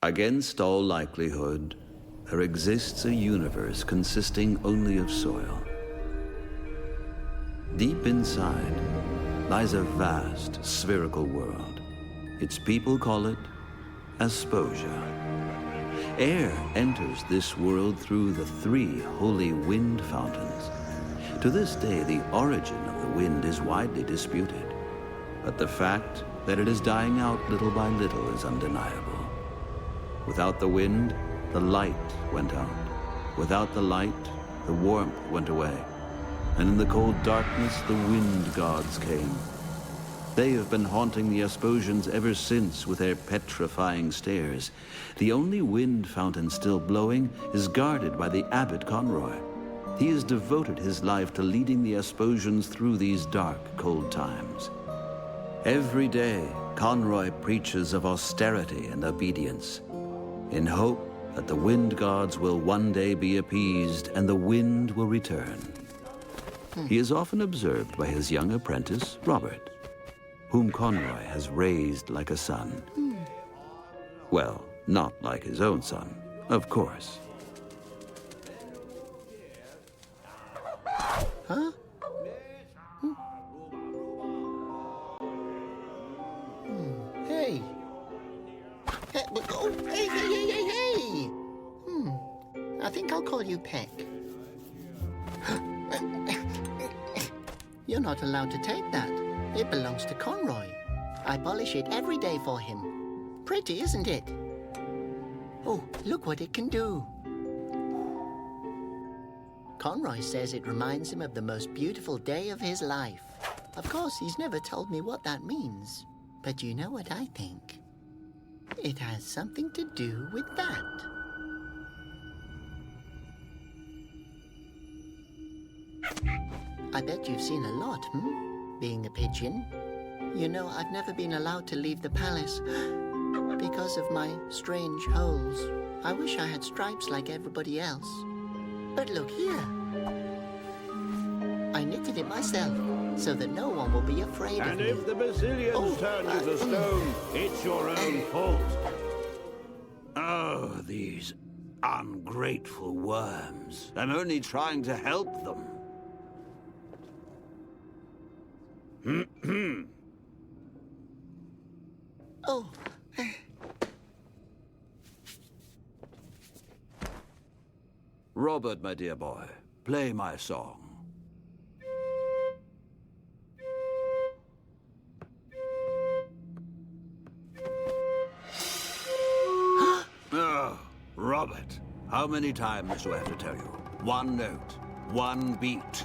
Against all likelihood, there exists a universe consisting only of soil. Deep inside lies a vast spherical world. Its people call it Asposia. Air enters this world through the 3 holy wind fountains. To this day, the origin of the wind is widely disputed, but the fact that it is dying out little by little is undeniable. Without the wind, the light went out. Without the light, the warmth went away. And in the cold darkness, the wind gods came. They have been haunting the Asposians ever since with their petrifying stares. The only wind fountain still blowing is guarded by the Abbot Conroy. He has devoted his life to leading the Asposians through these dark, cold times. Every day, Conroy preaches of austerity and obedience, in hope that the wind gods will one day be appeased and the wind will return. He is often observed by his young apprentice, Robert, whom Conroy has raised like a son. Well, not like his own son, of course. Huh? Hey. Hey, oh, hey. I think I'll call you Peck. You're not allowed to take that. It belongs to Conroy. I polish it every day for him. Pretty, isn't it? Oh, look what it can do. Conroy says it reminds him of the most beautiful day of his life. Of course, he's never told me what that means. But you know what I think? It has something to do with that. I bet you've seen a lot, being a pigeon. You know, I've never been allowed to leave the palace because of my strange holes. I wish I had stripes like everybody else. But look here. I knitted it myself so that no one will be afraid of me. And if the Basilians turn you to stone, it's your own fault. Oh, these ungrateful worms. I'm only trying to help them. Oh. Robert, my dear boy, play my song. Oh, Robert, how many times do I have to tell you? One note, one beat.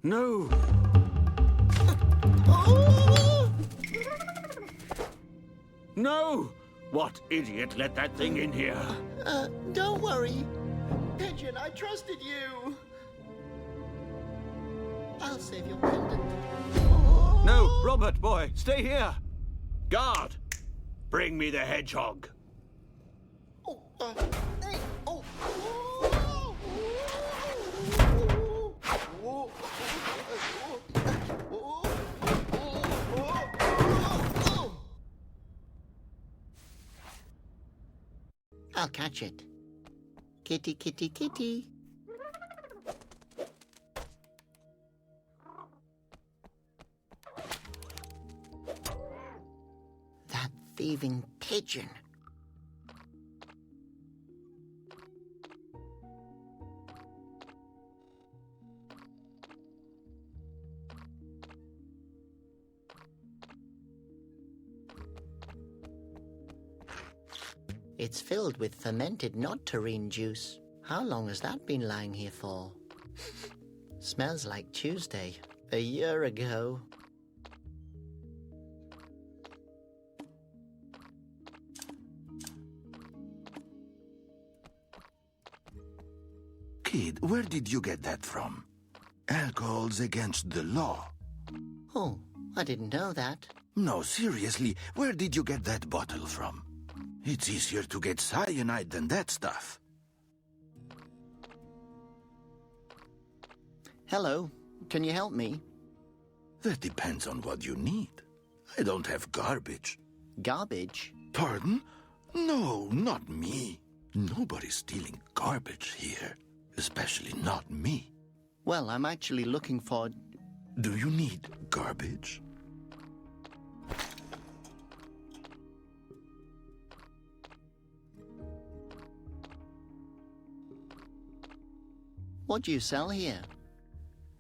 No! No! What idiot let that thing in here? Don't worry. Pigeon, I trusted you. I'll save your pendant. No, Robert, boy, stay here. Guard, bring me the hedgehog. I'll catch it. Kitty, kitty, kitty. That thieving pigeon. It's filled with fermented not-terrine juice. How long has that been lying here for? Smells like Tuesday, a year ago. Kid, where did you get that from? Alcohol's against the law. Oh, I didn't know that. No, seriously, where did you get that bottle from? It's easier to get cyanide than that stuff. Hello, can you help me? That depends on what you need. I don't have garbage. Garbage? Pardon? No, not me. Nobody's stealing garbage here. Especially not me. Well, I'm actually looking for... Do you need garbage? What do you sell here?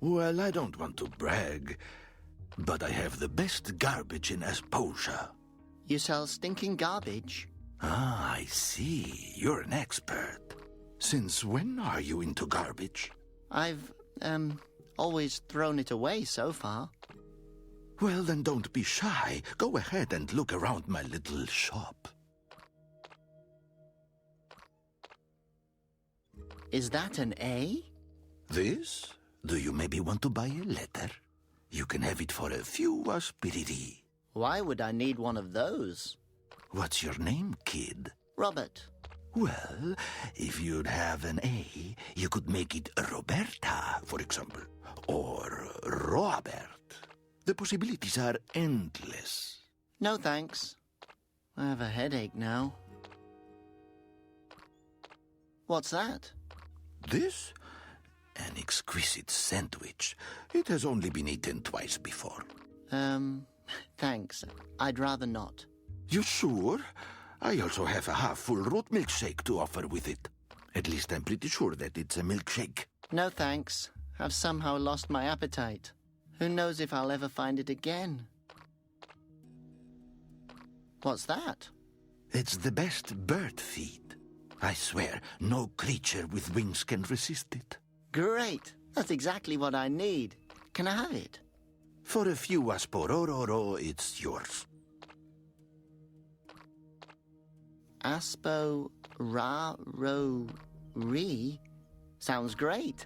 Well, I don't want to brag, but I have the best garbage in Asposia. You sell stinking garbage? Ah, I see. You're an expert. Since when are you into garbage? I've, always thrown it away so far. Well, then don't be shy. Go ahead and look around my little shop. Is that an A? This? Do you maybe want to buy a letter? You can have it for a few aspiriti. Why would I need one of those? What's your name, kid? Robert. Well, if you'd have an A, you could make it Roberta, for example, or Robert. The possibilities are endless. No thanks. I have a headache now. What's that? This? An exquisite sandwich. It has only been eaten twice before. Thanks. I'd rather not. You sure? I also have a half-full root milkshake to offer with it. At least I'm pretty sure that it's a milkshake. No thanks. I've somehow lost my appetite. Who knows if I'll ever find it again? What's that? It's the best bird feed. I swear, no creature with wings can resist it. Great! That's exactly what I need. Can I have it? For a few aspororo, it's yours. Aspo-ra-ro-re? Sounds great.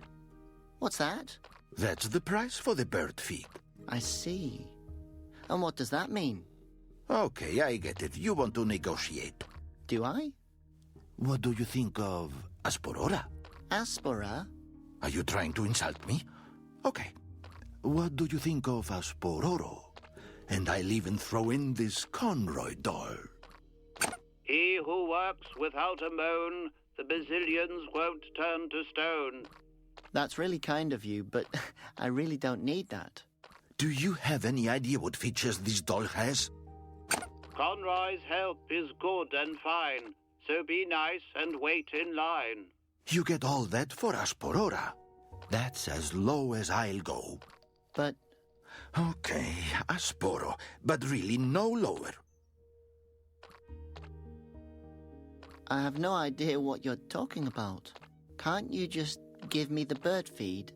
What's that? That's the price for the bird feed. I see. And what does that mean? Okay, I get it. You want to negotiate. Do I? What do you think of asporora? Aspora? Are you trying to insult me? Okay. What do you think of aspororo? And I'll even throw in this Conroy doll. He who works without a moan, the Basilians won't turn to stone. That's really kind of you, but I really don't need that. Do you have any idea what features this doll has? Conroy's help is good and fine, so be nice and wait in line. You get all that for asporora. That's as low as I'll go. But... Okay, asporo, but really no lower. I have no idea what you're talking about. Can't you just give me the bird feed?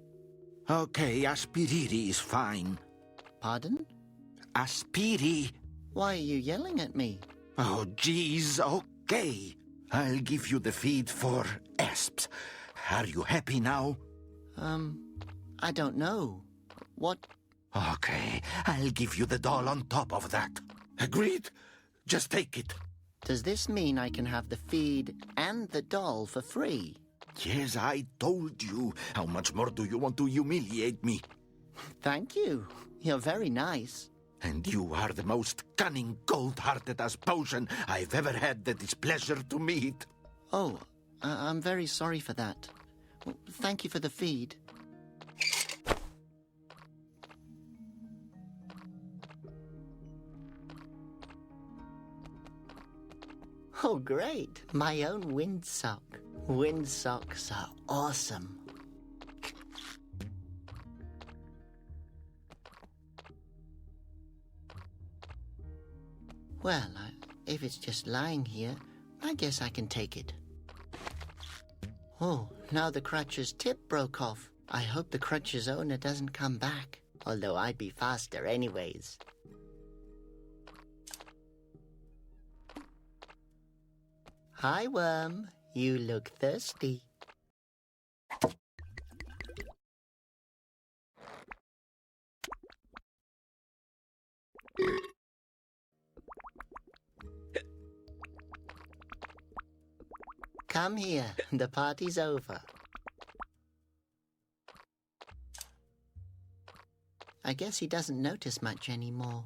Okay, aspiriri is fine. Pardon? Aspiri. Why are you yelling at me? Oh, geez, okay. I'll give you the feed for asps. Are you happy now? I don't know. What? Okay, I'll give you the doll on top of that. Agreed? Just take it. Does this mean I can have the feed and the doll for free? Yes, I told you. How much more do you want to humiliate me? Thank you. You're very nice. And you are the most cunning, cold-hearted Asposian I've ever had the displeasure to meet. Oh, I'm very sorry for that. Well, thank you for the feed. Oh, great. My own windsock. Windsocks are awesome. Well, if it's just lying here, I guess I can take it. Oh, now the crutch's tip broke off. I hope the crutch's owner doesn't come back, although I'd be faster anyways. Hi, Worm. You look thirsty. Come here. The party's over. I guess he doesn't notice much anymore.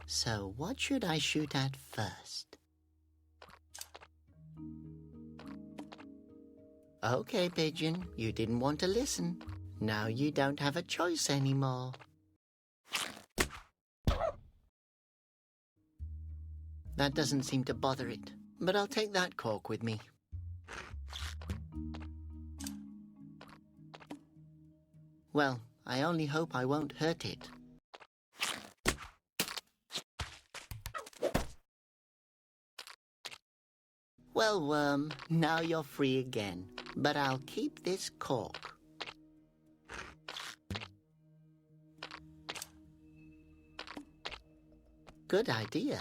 So what should I shoot at first? Okay, Pigeon, you didn't want to listen. Now you don't have a choice anymore. That doesn't seem to bother it, but I'll take that cork with me. Well, I only hope I won't hurt it. Well, Worm, now you're free again, but I'll keep this cork. Good idea.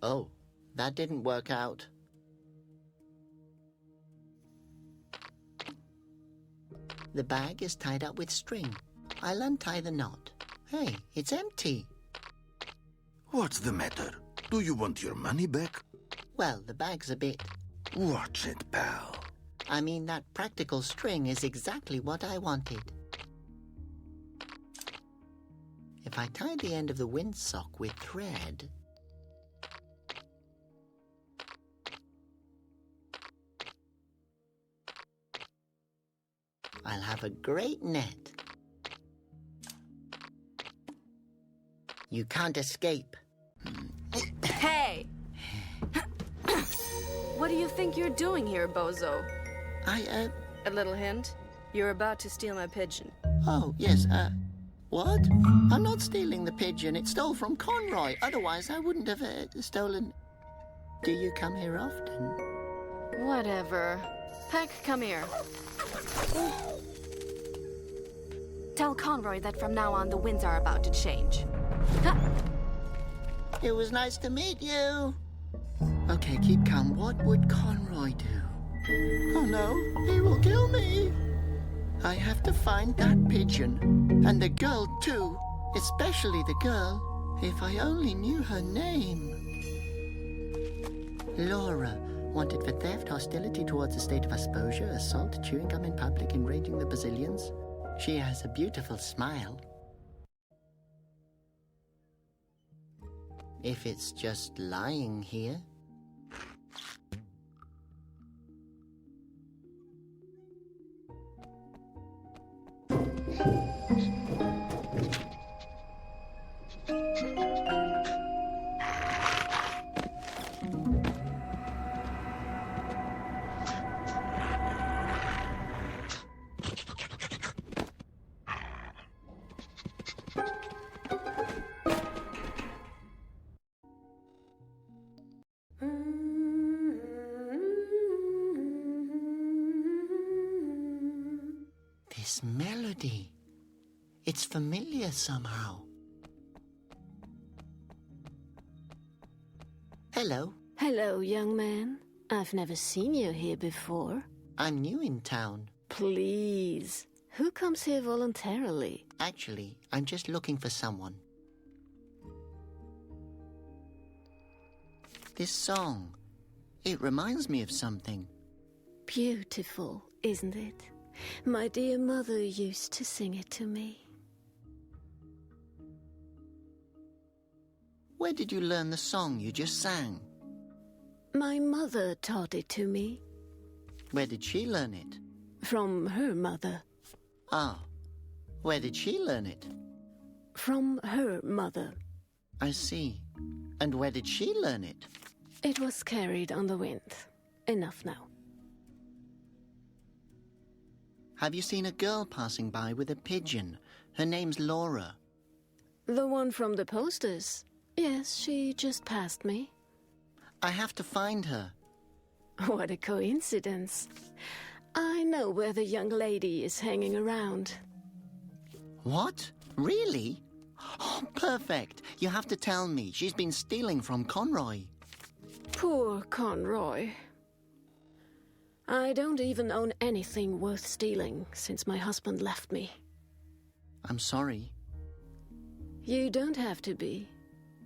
Oh, that didn't work out. The bag is tied up with string. I'll untie the knot. Hey, it's empty. What's the matter? Do you want your money back? Well, the bag's a bit... Watch it, pal. I mean, that practical string is exactly what I wanted. If I tie the end of the windsock with thread... I'll have a great net. You can't escape. Hey! What do you think you're doing here, bozo? A little hint? You're about to steal my pigeon. Oh, yes, what? I'm not stealing the pigeon. It stole from Conroy. Otherwise, I wouldn't have stolen... Do you come here often? Whatever. Peck, come here. Tell Conroy that from now on the winds are about to change. Ha! It was nice to meet you. Okay, keep calm. What would Conroy do? Oh no, he will kill me. I have to find that pigeon. And the girl too. Especially the girl. If I only knew her name. Laura, wanted for theft, hostility towards the state of Asposia, assault, chewing gum in public, enraging the Brazilians. She has a beautiful smile. If it's just lying here. This melody. It's familiar somehow. Hello. Hello, young man. I've never seen you here before. I'm new in town. Please. Who comes here voluntarily? Actually, I'm just looking for someone. This song, it reminds me of something. Beautiful, isn't it? My dear mother used to sing it to me. Where did you learn the song you just sang? My mother taught it to me. Where did she learn it? From her mother. Ah, where did she learn it? From her mother. I see. And where did she learn it? It was carried on the wind. Enough now. Have you seen a girl passing by with a pigeon? Her name's Laura. The one from the posters? Yes, she just passed me. I have to find her. What a coincidence. I know where the young lady is hanging around. What? Really? Oh, perfect. You have to tell me. She's been stealing from Conroy. Poor Conroy. I don't even own anything worth stealing since my husband left me. I'm sorry. You don't have to be.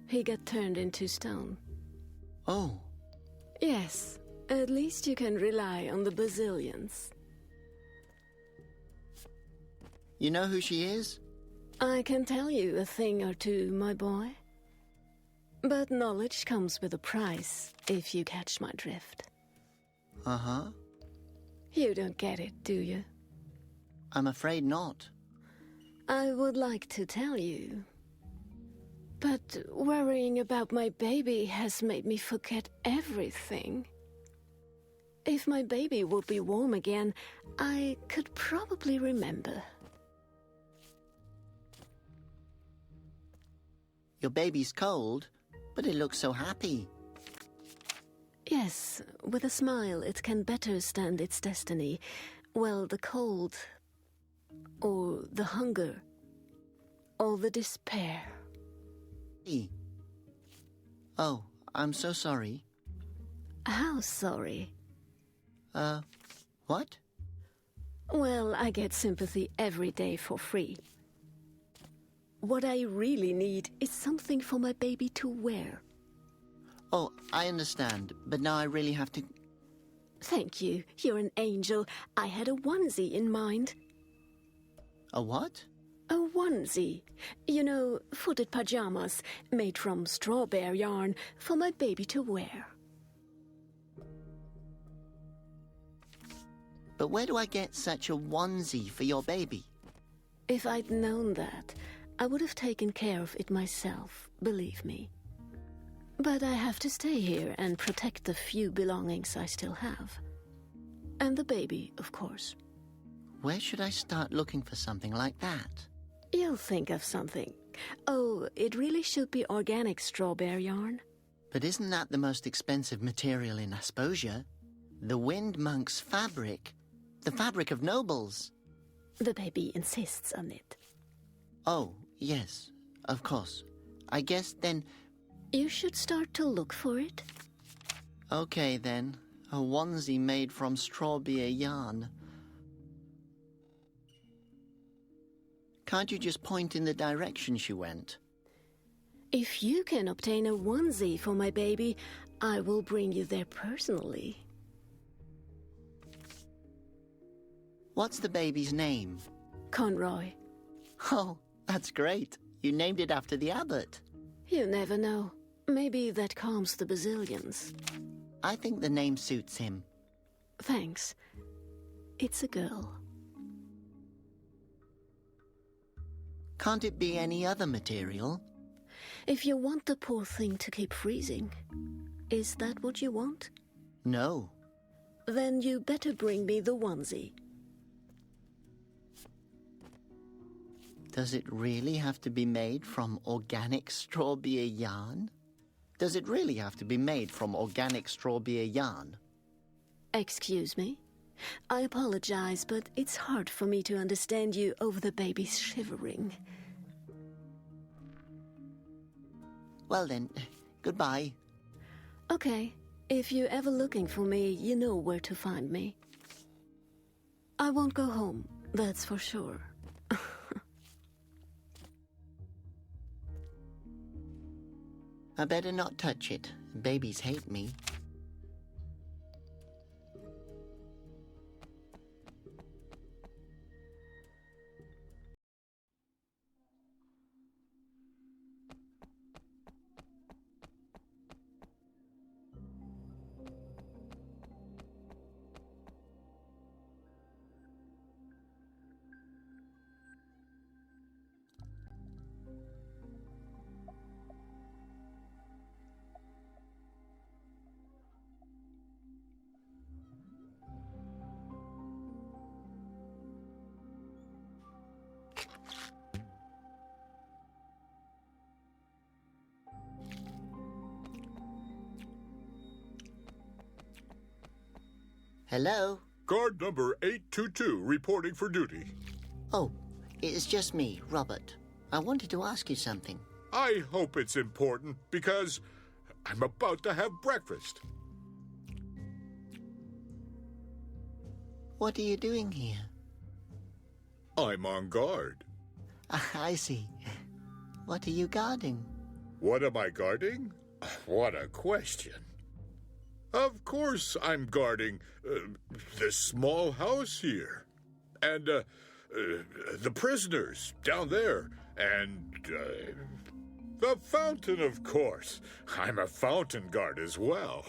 He got turned into stone. Oh, Yes, at least you can rely on the Basilians. you know who she is? I can tell you a thing or two, my boy. But knowledge comes with a price, if you catch my drift. Uh-huh. You don't get it, do you? I'm afraid not. I would like to tell you. But worrying about my baby has made me forget everything. If my baby would be warm again, I could probably remember. Your baby's cold, but it looks so happy. Yes, with a smile it can better stand its destiny. Well, the cold, or the hunger, or the despair. Oh, I'm so sorry. How sorry? What? Well, I get sympathy every day for free. What I really need is something for my baby to wear. Oh, I understand, but now I really have to... Thank you, you're an angel. I had a onesie in mind. A what? A onesie. You know, footed pajamas made from strawberry yarn for my baby to wear. But where do I get such a onesie for your baby? If I'd known that, I would have taken care of it myself, believe me. But I have to stay here and protect the few belongings I still have. And the baby, of course. Where should I start looking for something like that? You'll think of something. Oh, it really should be organic strawberry yarn. But isn't that the most expensive material in Asposia? The Wind Monk's fabric. The fabric of nobles. The baby insists on it. Oh, yes, of course. I guess then... You should start to look for it. Okay, then. A onesie made from strawberry yarn. Can't you just point in the direction she went? If you can obtain a onesie for my baby, I will bring you there personally. What's the baby's name? Conroy. Oh, that's great. You named it after the abbot. You never know. Maybe that calms the Basilians. I think the name suits him. Thanks. It's a girl. Can't it be any other material? If you want the poor thing to keep freezing, is that what you want? No. Then you better bring me the onesie. Does it really have to be made from organic strawberry yarn? Does it really have to be made from organic strawberry yarn? Excuse me? I apologize, but it's hard for me to understand you over the baby's shivering. Well then, goodbye. Okay, if you're ever looking for me, you know where to find me. I won't go home, that's for sure. I better not touch it. Babies hate me. Hello? Guard number 822 reporting for duty. Oh, it's just me, Robert. I wanted to ask you something. I hope it's important because I'm about to have breakfast. What are you doing here? I'm on guard. I see. What are you guarding? What am I guarding? What a question. Of course I'm guarding this small house here. And the prisoners down there. And the fountain, of course. I'm a fountain guard as well.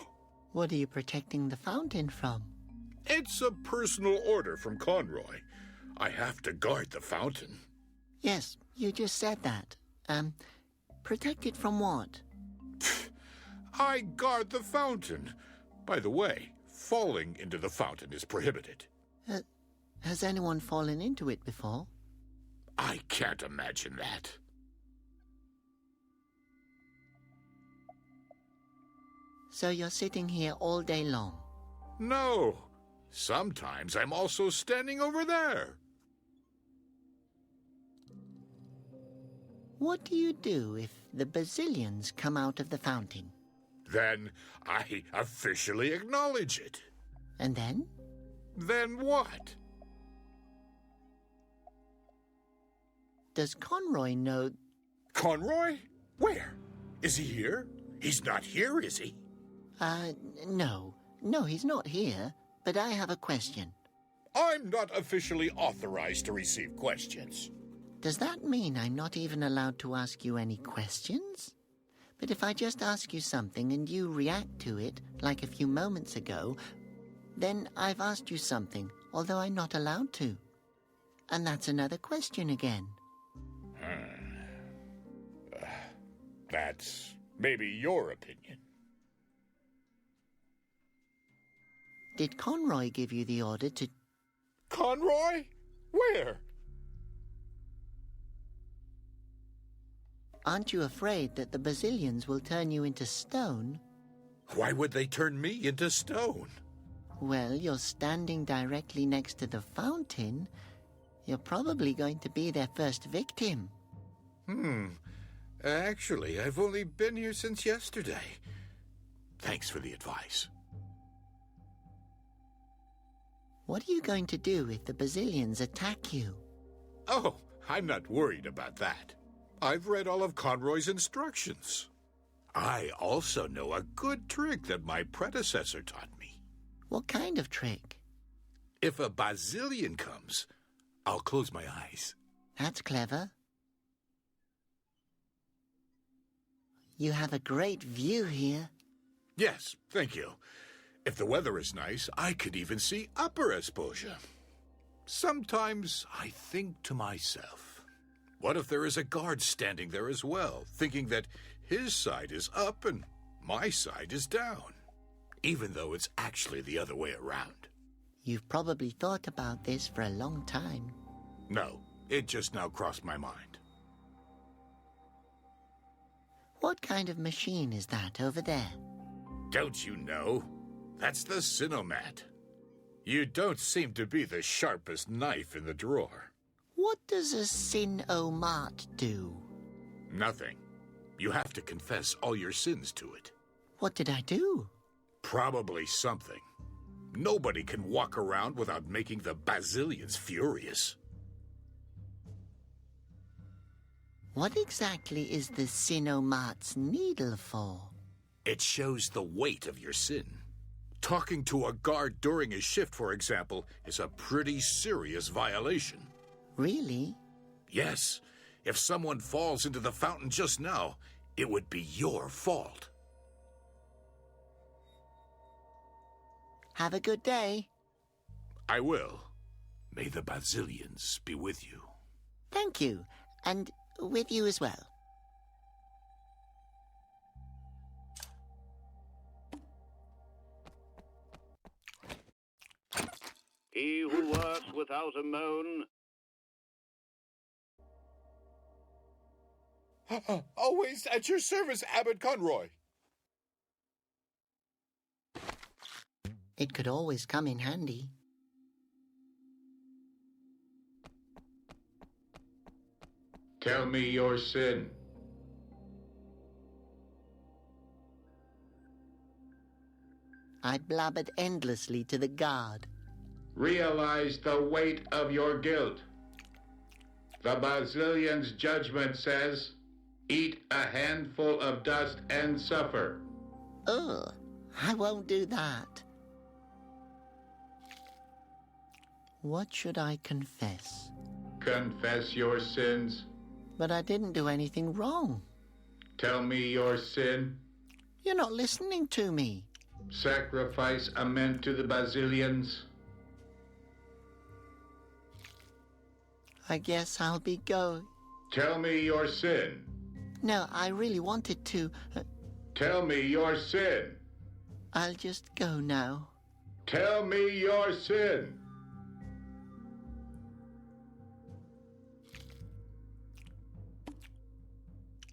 What are you protecting the fountain from? It's a personal order from Conroy. I have to guard the fountain. Yes, you just said that. Protect it from what? I guard the fountain. By the way, falling into the fountain is prohibited. Has anyone fallen into it before? I can't imagine that. So you're sitting here all day long? No. Sometimes I'm also standing over there. What do you do if the Basilians come out of the fountain? Then I officially acknowledge it. And then? Then what? Does Conroy know... Conroy? Where? Is he here? He's not here, is he? No. No, he's not here. But I have a question. I'm not officially authorized to receive questions. Does that mean I'm not even allowed to ask you any questions? But if I just ask you something and you react to it, like a few moments ago, then I've asked you something, although I'm not allowed to. And that's another question again. That's maybe your opinion. Did Conroy give you the order to... Conroy? Where? Aren't you afraid that the Basilians will turn you into stone? Why would they turn me into stone? Well, you're standing directly next to the fountain. You're probably going to be their first victim. Actually, I've only been here since yesterday. Thanks for the advice. What are you going to do if the Basilians attack you? Oh, I'm not worried about that. I've read all of Conroy's instructions. I also know a good trick that my predecessor taught me. What kind of trick? If a Basilian comes, I'll close my eyes. That's clever. You have a great view here. Yes, thank you. If the weather is nice, I could even see Upper Asposia. Sometimes I think to myself, what if there is a guard standing there as well, thinking that his side is up and my side is down, even though it's actually the other way around? You've probably thought about this for a long time. No, it just now crossed my mind. What kind of machine is that over there? Don't you know? That's the Sinomat. You don't seem to be the sharpest knife in the drawer. What does a Sin-O-Mat do? Nothing. You have to confess all your sins to it. What did I do? Probably something. Nobody can walk around without making the Basilians furious. What exactly is the Sin-O-Mat's needle for? It shows the weight of your sin. Talking to a guard during a shift, for example, is a pretty serious violation. Really? Yes. If someone falls into the fountain just now, it would be your fault. Have a good day. I will. May the Basilians be with you. Thank you. And with you as well. He who works without a moan. Always at your service, Abbot Conroy. It could always come in handy. Tell me your sin. I blabbered endlessly to the guard. Realize the weight of your guilt. The Basilion's judgment says, eat a handful of dust and suffer. Ugh, I won't do that. What should I confess? Confess your sins. But I didn't do anything wrong. Tell me your sin. You're not listening to me. Sacrifice a mint to the Basilians. I guess I'll be going. Tell me your sin. No, I really wanted to. Tell me your sin. I'll just go now. Tell me your sin.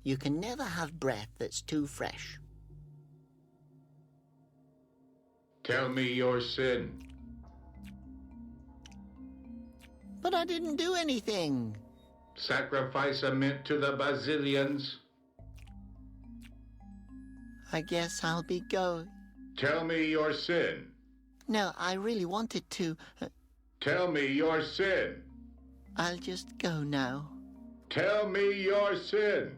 You can never have breath that's too fresh. Tell me your sin. But I didn't do anything. Sacrifice a mint to the Basilians. I guess I'll be going. Tell me your sin. No, I really wanted to. Tell me your sin. I'll just go now. Tell me your sin.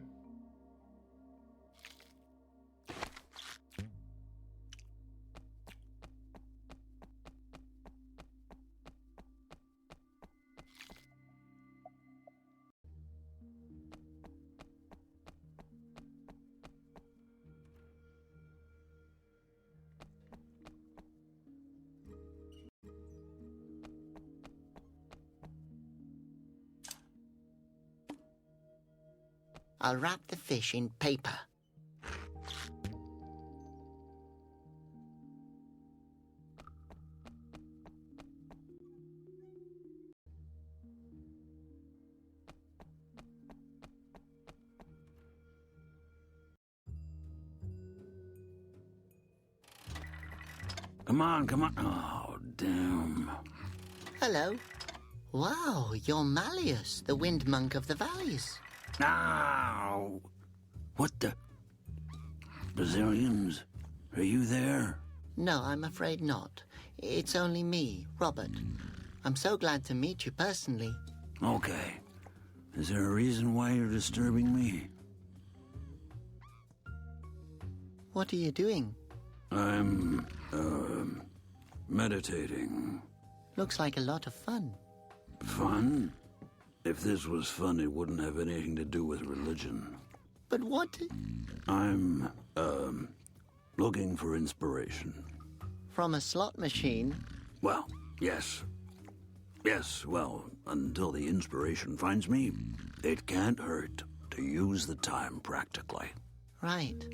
I'll wrap the fish in paper. Come on, come on. Oh, damn. Hello. Wow, you're Malus, the wind monk of the valleys. Ow! What the? Brazilians? Are you there? No, I'm afraid not. It's only me, Robert. I'm so glad to meet you personally. Okay. Is there a reason why you're disturbing me? What are you doing? I'm, meditating. Looks like a lot of fun. Fun? If this was fun, it wouldn't have anything to do with religion. But what? I'm, looking for inspiration. From a slot machine? Well, yes. Yes, well, until the inspiration finds me, it can't hurt to use the time practically. Right.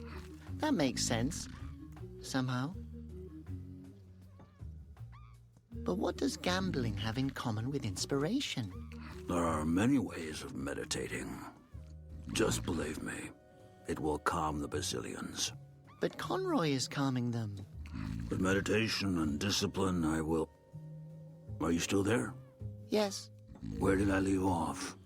That makes sense. Somehow. But what does gambling have in common with inspiration? There are many ways of meditating. Just believe me, it will calm the Basilians. But Conroy is calming them. With meditation and discipline, I will... Are you still there? Yes. Where did I leave off?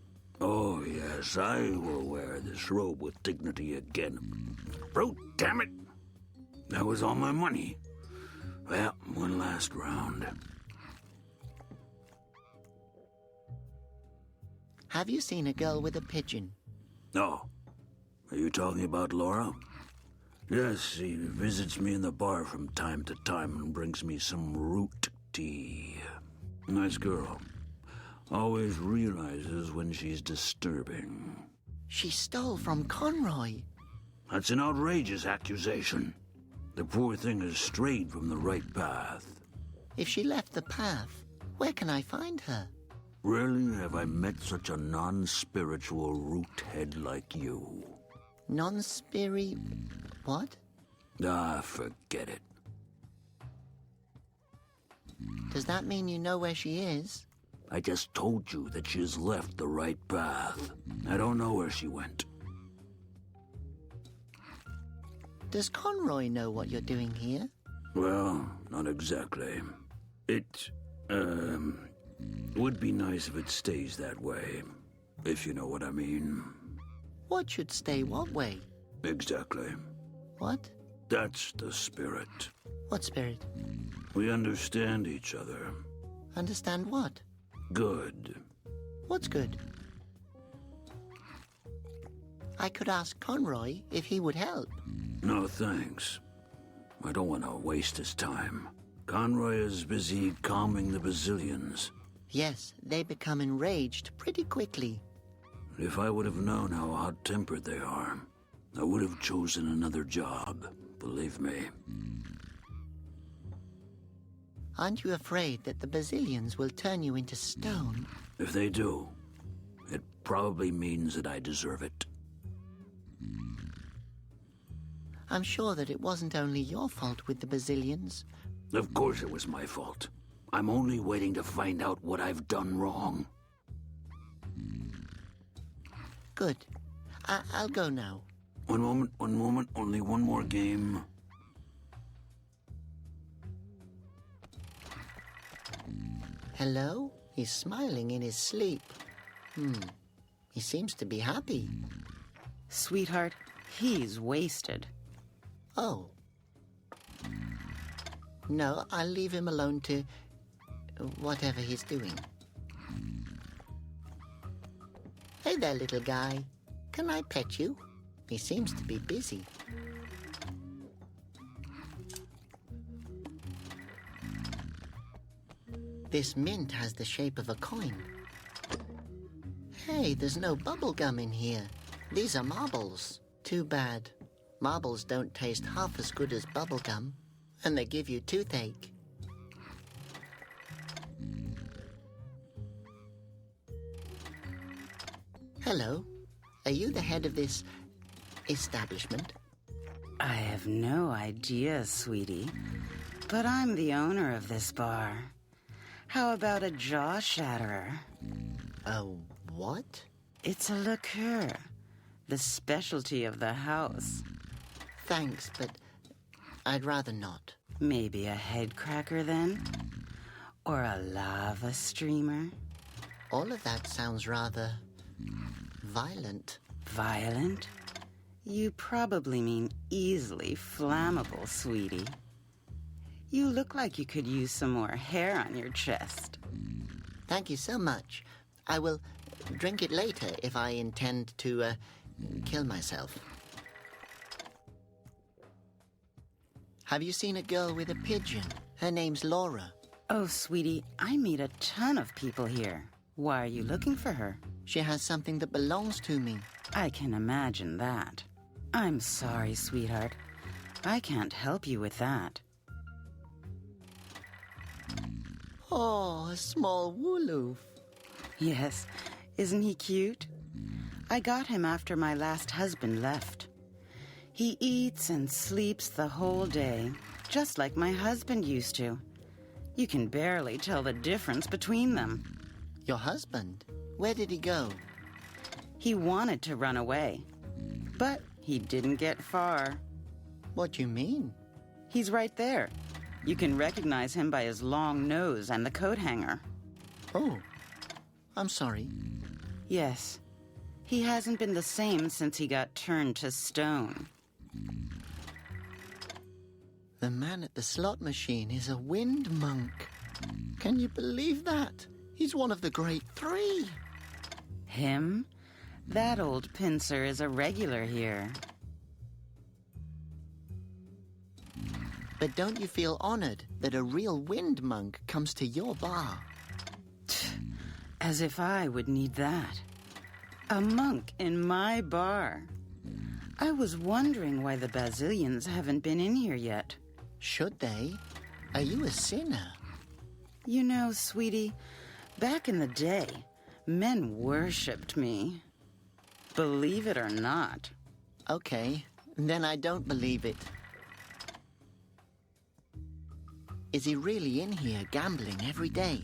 Oh, yes, I will wear this robe with dignity again. Oh, damn it! That was all my money. Well, one last round. Have you seen a girl with a pigeon? Oh, are you talking about Laura? Yes, she visits me in the bar from time to time and brings me some root tea. Nice girl. Always realizes when she's disturbing. She stole from Conroy. That's an outrageous accusation. The poor thing has strayed from the right path. If she left the path, where can I find her? Rarely have I met such a non-spiritual root head like you. Non-spiri... what? Ah, forget it. Does that mean you know where she is? I just told you that she has left the right path. I don't know where she went. Does Conroy know what you're doing here? Well, not exactly. It, would be nice if it stays that way, if you know what I mean. What should stay what way? Exactly. What? That's the spirit. What spirit? We understand each other. Understand what? Good. What's good? I could ask Conroy if he would help. No thanks. I don't want to waste his time. Conroy is busy calming the Basilians. Yes, they become enraged pretty quickly. If I would have known how hot-tempered they are, I would have chosen another job, believe me. Aren't you afraid that the Basilians will turn you into stone? If they do, it probably means that I deserve it. I'm sure that it wasn't only your fault with the Basilians. Of course it was my fault. I'm only waiting to find out what I've done wrong. Good. I'll go now. One moment, only one more game. Hello? He's smiling in his sleep. He seems to be happy. Sweetheart, he's wasted. Oh. No, I'll leave him alone to whatever he's doing. Hey there, little guy. Can I pet you? He seems to be busy. This mint has the shape of a coin. Hey, there's no bubble gum in here. These are marbles. Too bad. Marbles don't taste half as good as bubble gum, and they give you toothache. Hello. Are you the head of this establishment? I have no idea, sweetie, but I'm the owner of this bar. How about a jaw shatterer? A what? It's a liqueur, the specialty of the house. Thanks, but I'd rather not. Maybe a head cracker then? Or a lava streamer? All of that sounds rather violent. Violent? You probably mean easily flammable, sweetie. You look like you could use some more hair on your chest. Thank you so much. I will drink it later if I intend to kill myself. Have you seen a girl with a pigeon? Her name's Laura. Oh, sweetie, I meet a ton of people here. Why are you looking for her? She has something that belongs to me. I can imagine that. I'm sorry, sweetheart. I can't help you with that. Oh, a small wooloof. Yes, isn't he cute? I got him after my last husband left. He eats and sleeps the whole day, just like my husband used to. You can barely tell the difference between them. Your husband? Where did he go? He wanted to run away, but he didn't get far. What do you mean? He's right there. You can recognize him by his long nose and the coat hanger. Oh, I'm sorry. Yes. He hasn't been the same since he got turned to stone. The man at the slot machine is a wind monk. Can you believe that? He's one of the great three. Him? That old pincer is a regular here. But don't you feel honored that a real wind monk comes to your bar? As if I would need that. A monk in my bar. I was wondering why the Basilians haven't been in here yet. Should they? Are you a sinner? You know, sweetie, back in the day, men worshipped me. Believe it or not. Okay, then I don't believe it. Is he really in here gambling every day?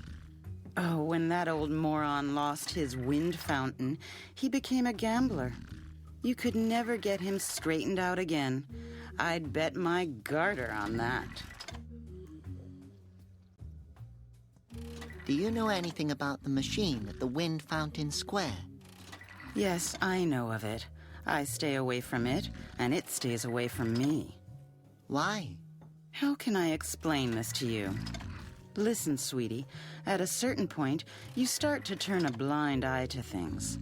Oh, when that old moron lost his wind fountain, he became a gambler. You could never get him straightened out again. I'd bet my garter on that. Do you know anything about the machine at the Wind Fountain Square? Yes, I know of it. I stay away from it, and it stays away from me. Why? How can I explain this to you? Listen, sweetie, at a certain point, you start to turn a blind eye to things.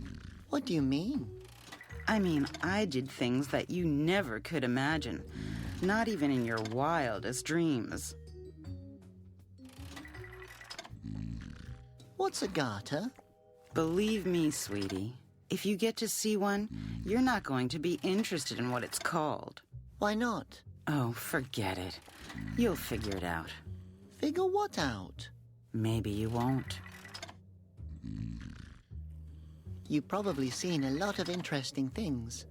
What do you mean? I mean, I did things that you never could imagine, not even in your wildest dreams. What's a garter? Believe me, sweetie, if you get to see one, you're not going to be interested in what it's called. Why not? Oh, forget it. You'll figure it out. Figure what out? Maybe you won't. You've probably seen a lot of interesting things.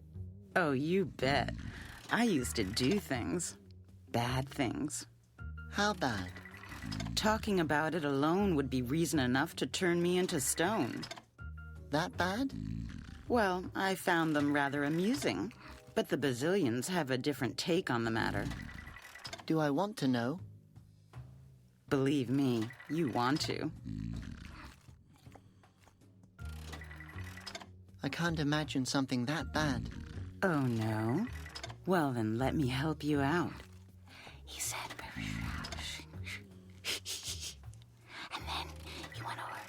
Oh, you bet. I used to do things. Bad things. How bad? Talking about it alone would be reason enough to turn me into stone. That bad? Well, I found them rather amusing, but the Bazillions have a different take on the matter. Do I want to know? Believe me, you want to. I can't imagine something that bad. Oh, no? Well, then let me help you out. He said... and then he went over...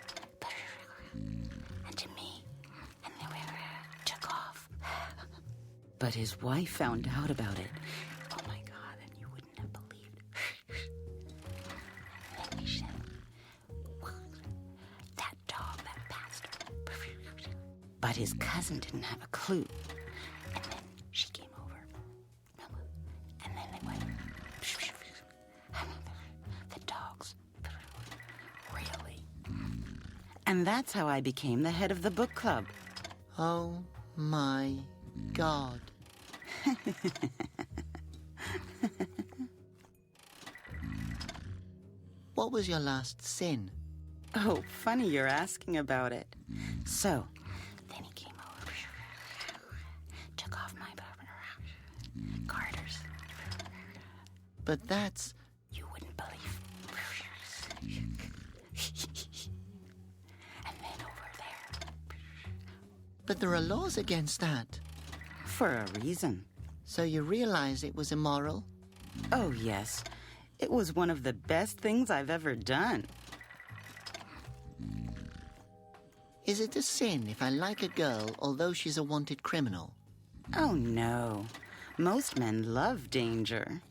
and to me, and then we took off. But his wife found out about it. Oh, my God, and you wouldn't have believed. And then he said... that dog, that bastard... But his cousin didn't have a clue. And then she came over. And then they went... The dogs... Really? And that's how I became the head of the book club. Oh my God. What was your last sin? Oh, funny you're asking about it. So, then he came over, took off my garters. But that's... You wouldn't believe. And then over there. But there are laws against that. For a reason. So you realize it was immoral? Oh, yes. It was one of the best things I've ever done. Is it a sin if I like a girl although she's a wanted criminal? Oh, no. Most men love danger.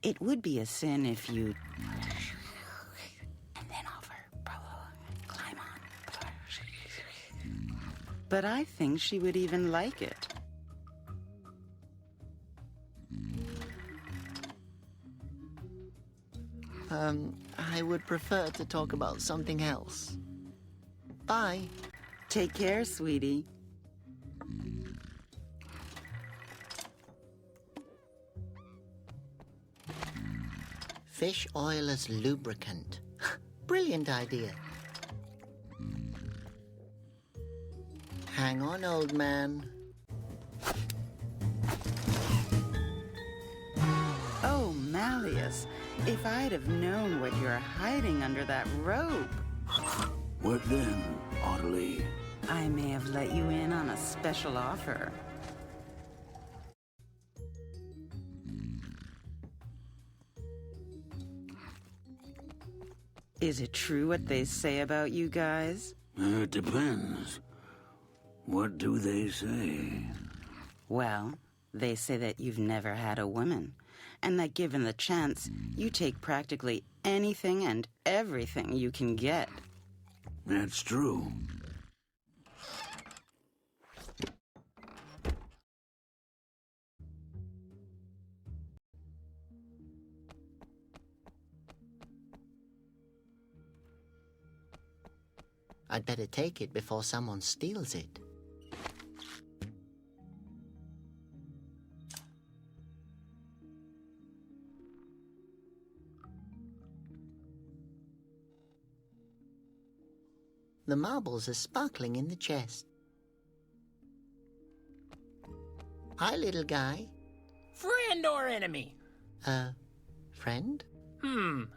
It would be a sin if you... and then over, climb on. But I think she would even like it. I would prefer to talk about something else. Bye. Take care, sweetie. Fish oil as lubricant. Brilliant idea. Hang on, old man. Oh, Malus, if I'd have known what you're hiding under that robe. What then, Ottilie? I may have let you in on a special offer. Is it true what they say about you guys? It depends. What do they say? Well, they say that you've never had a woman, and that given the chance, you take practically anything and everything you can get. That's true. I'd better take it before someone steals it. The marbles are sparkling in the chest. Hi, little guy. Friend or enemy? Friend?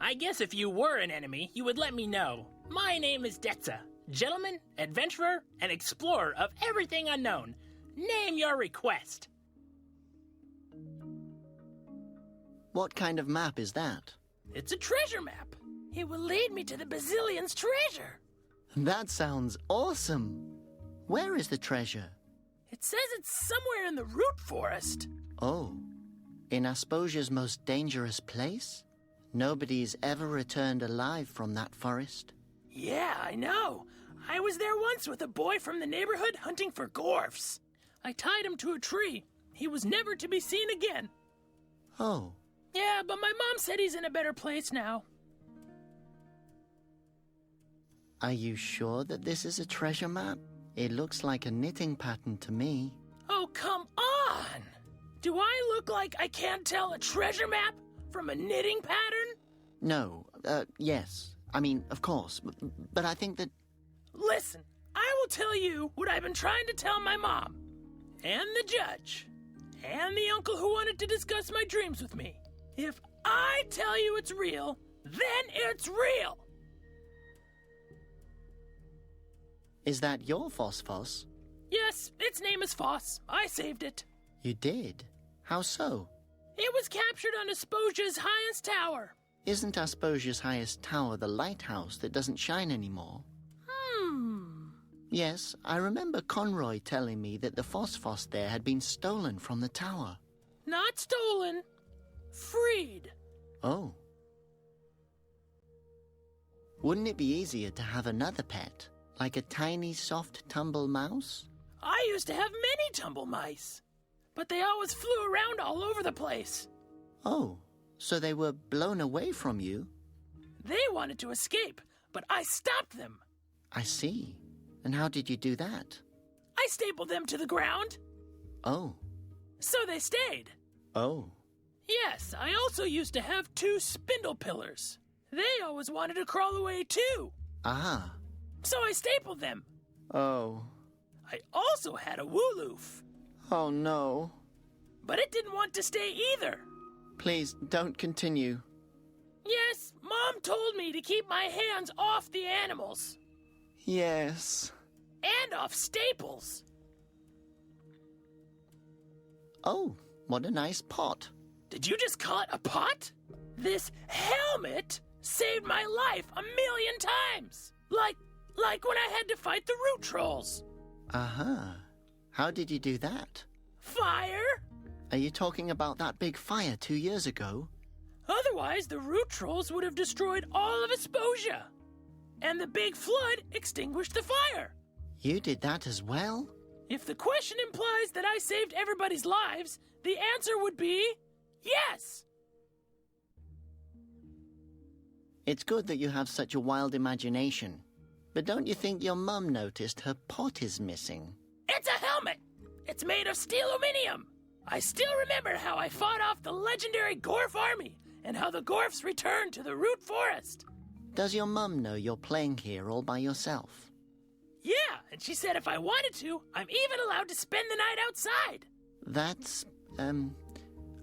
I guess if you were an enemy, you would let me know. My name is Detza. Gentleman, adventurer, and explorer of everything unknown. Name your request. What kind of map is that? It's a treasure map. He will lead me to the Bazillion's treasure. That sounds awesome. Where is the treasure? It says it's somewhere in the root forest. Oh, in Asposia's most dangerous place? Nobody's ever returned alive from that forest. Yeah, I know. I was there once with a boy from the neighborhood hunting for gorfs. I tied him to a tree. He was never to be seen again. Oh. Yeah, but my mom said he's in a better place now. Are you sure that this is a treasure map? It looks like a knitting pattern to me. Oh, come on! Do I look like I can't tell a treasure map from a knitting pattern? No, yes. I mean, of course. But I think that... Listen, I will tell you what I've been trying to tell my mom, and the judge, and the uncle who wanted to discuss my dreams with me. If I tell you it's real, then it's real! Is that your Phosphos? Yes, its name is Foss. I saved it. You did? How so? It was captured on Asposia's highest tower. Isn't Asposia's highest tower the lighthouse that doesn't shine anymore? Yes, I remember Conroy telling me that the Phosphos there had been stolen from the tower. Not stolen. Freed. Oh. Wouldn't it be easier to have another pet? Like a tiny, soft tumble mouse? I used to have many tumble mice, but they always flew around all over the place. Oh, so they were blown away from you? They wanted to escape, but I stopped them. I see. And how did you do that? I stapled them to the ground. Oh. So they stayed. Oh. Yes, I also used to have 2 spindle pillars. They always wanted to crawl away too. Ah. So I stapled them. Oh. I also had a wooloof. Oh, no. But it didn't want to stay either. Please, don't continue. Yes, Mom told me to keep my hands off the animals. Yes. And off staples. Oh, what a nice pot. Did you just call it a pot? This helmet saved my life 1,000,000 times. Like when I had to fight the root trolls. Uh-huh. How did you do that? Fire? Are you talking about that big fire 2 years ago? Otherwise, the root trolls would have destroyed all of Asposia. And the big flood extinguished the fire. You did that as well? If the question implies that I saved everybody's lives, the answer would be yes. It's good that you have such a wild imagination. But don't you think your mum noticed her pot is missing? It's a helmet. It's made of steel-aluminium. I still remember how I fought off the legendary Gorf army and how the Gorfs returned to the root forest. Does your mum know you're playing here all by yourself? Yeah, and she said if I wanted to, I'm even allowed to spend the night outside. That's,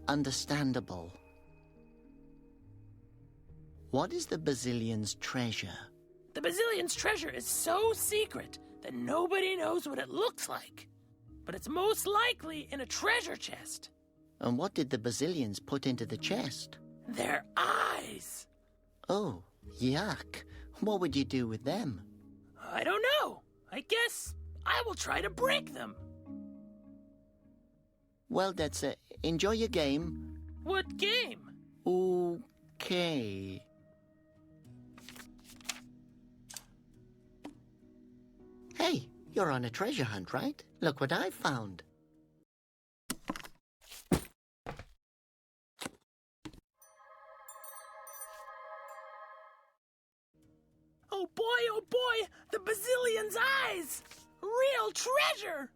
understandable. What is the Bazillion's treasure? The Bazillion's treasure is so secret that nobody knows what it looks like. But it's most likely in a treasure chest. And what did the Bazillions put into the chest? Their eyes. Oh, yuck. What would you do with them? I don't know. I guess I will try to break them. Well, that's it. Enjoy your game. What game? Okay. Hey, you're on a treasure hunt, right? Look what I found. Oh boy, the Bazillion's eyes! Real treasure!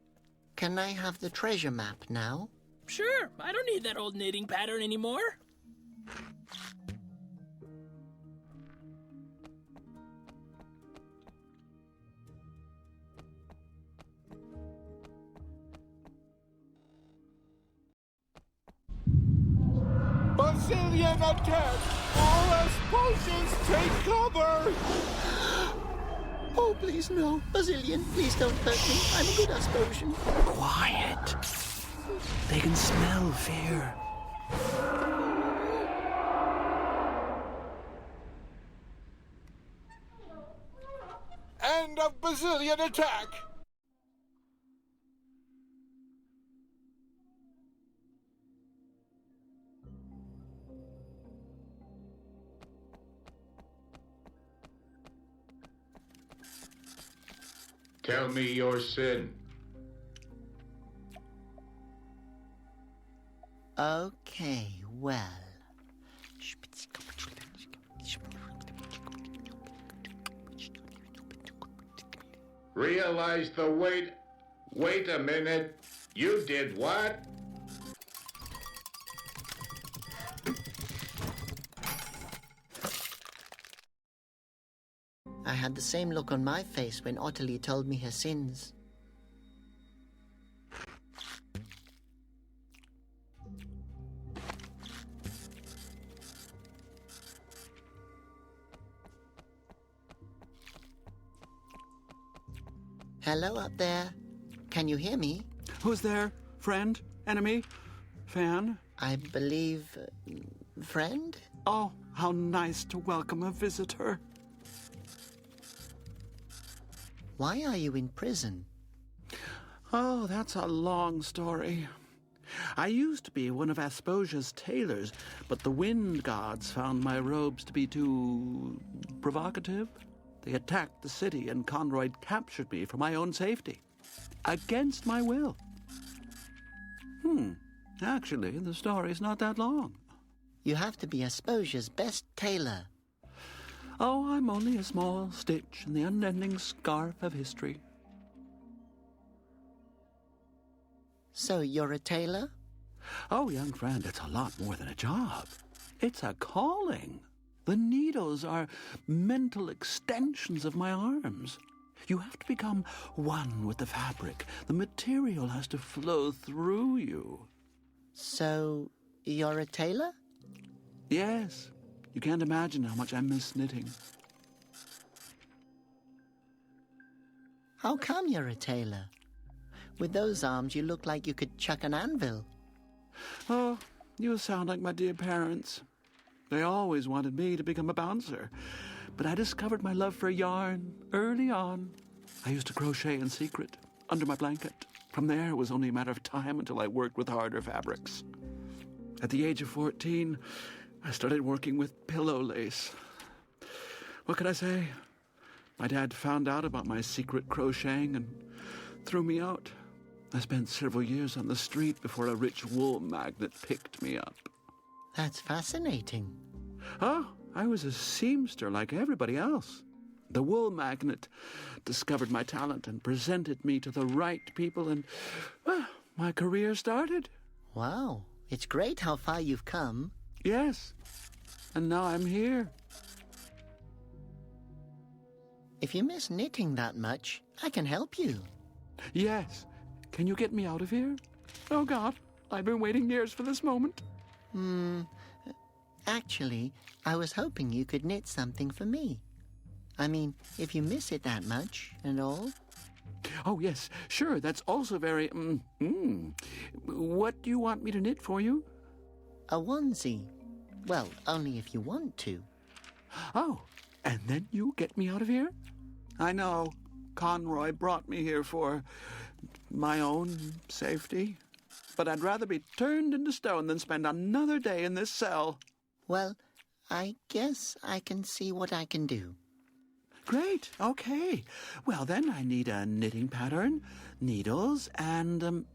Can I have the treasure map now? Sure, I don't need that old knitting pattern anymore. Bazillion attack! All Asposians take cover! Oh, please no. Bazillion, please don't hurt me. I'm a good Asposian. Quiet. They can smell fear. of Basilian attack! Tell me your sin. Okay, well. Realize the weight. Wait a minute. You did what? I had the same look on my face when Ottilie told me her sins. Hello up there. Can you hear me? Who's there? Friend? Enemy? Fan? I believe... friend? Oh, how nice to welcome a visitor. Why are you in prison? Oh, that's a long story. I used to be one of Asposia's tailors, but the wind gods found my robes to be too provocative. They attacked the city, and Conroy captured me for my own safety. Against my will. Actually, the story's not that long. You have to be Asposia's best tailor. Oh, I'm only a small stitch in the unending scarf of history. So you're a tailor? Oh, young friend, it's a lot more than a job. It's a calling. The needles are mental extensions of my arms. You have to become one with the fabric. The material has to flow through you. So, you're a tailor? Yes. You can't imagine how much I miss knitting. How come you're a tailor? With those arms, you look like you could chuck an anvil. Oh, you sound like my dear parents. They always wanted me to become a bouncer. But I discovered my love for yarn early on. I used to crochet in secret, under my blanket. From there, it was only a matter of time until I worked with harder fabrics. At the age of 14, I started working with pillow lace. What could I say? My dad found out about my secret crocheting and threw me out. I spent several years on the street before a rich wool magnate picked me up. That's fascinating. Oh, I was a seamster like everybody else. The wool magnate discovered my talent and presented me to the right people, and my career started. Wow, it's great how far you've come. Yes, and now I'm here. If you miss knitting that much, I can help you. Yes. Can you get me out of here? Oh, God, I've been waiting years for this moment. Actually, I was hoping you could knit something for me. I mean, if you miss it that much and all. Oh, yes, sure, that's also very... What do you want me to knit for you? A onesie. Well, only if you want to. Oh, and then you get me out of here? I know. Conroy brought me here for my own safety. But I'd rather be turned into stone than spend another day in this cell. Well, I guess I can see what I can do. Great, okay. Well, then I need a knitting pattern, needles, and,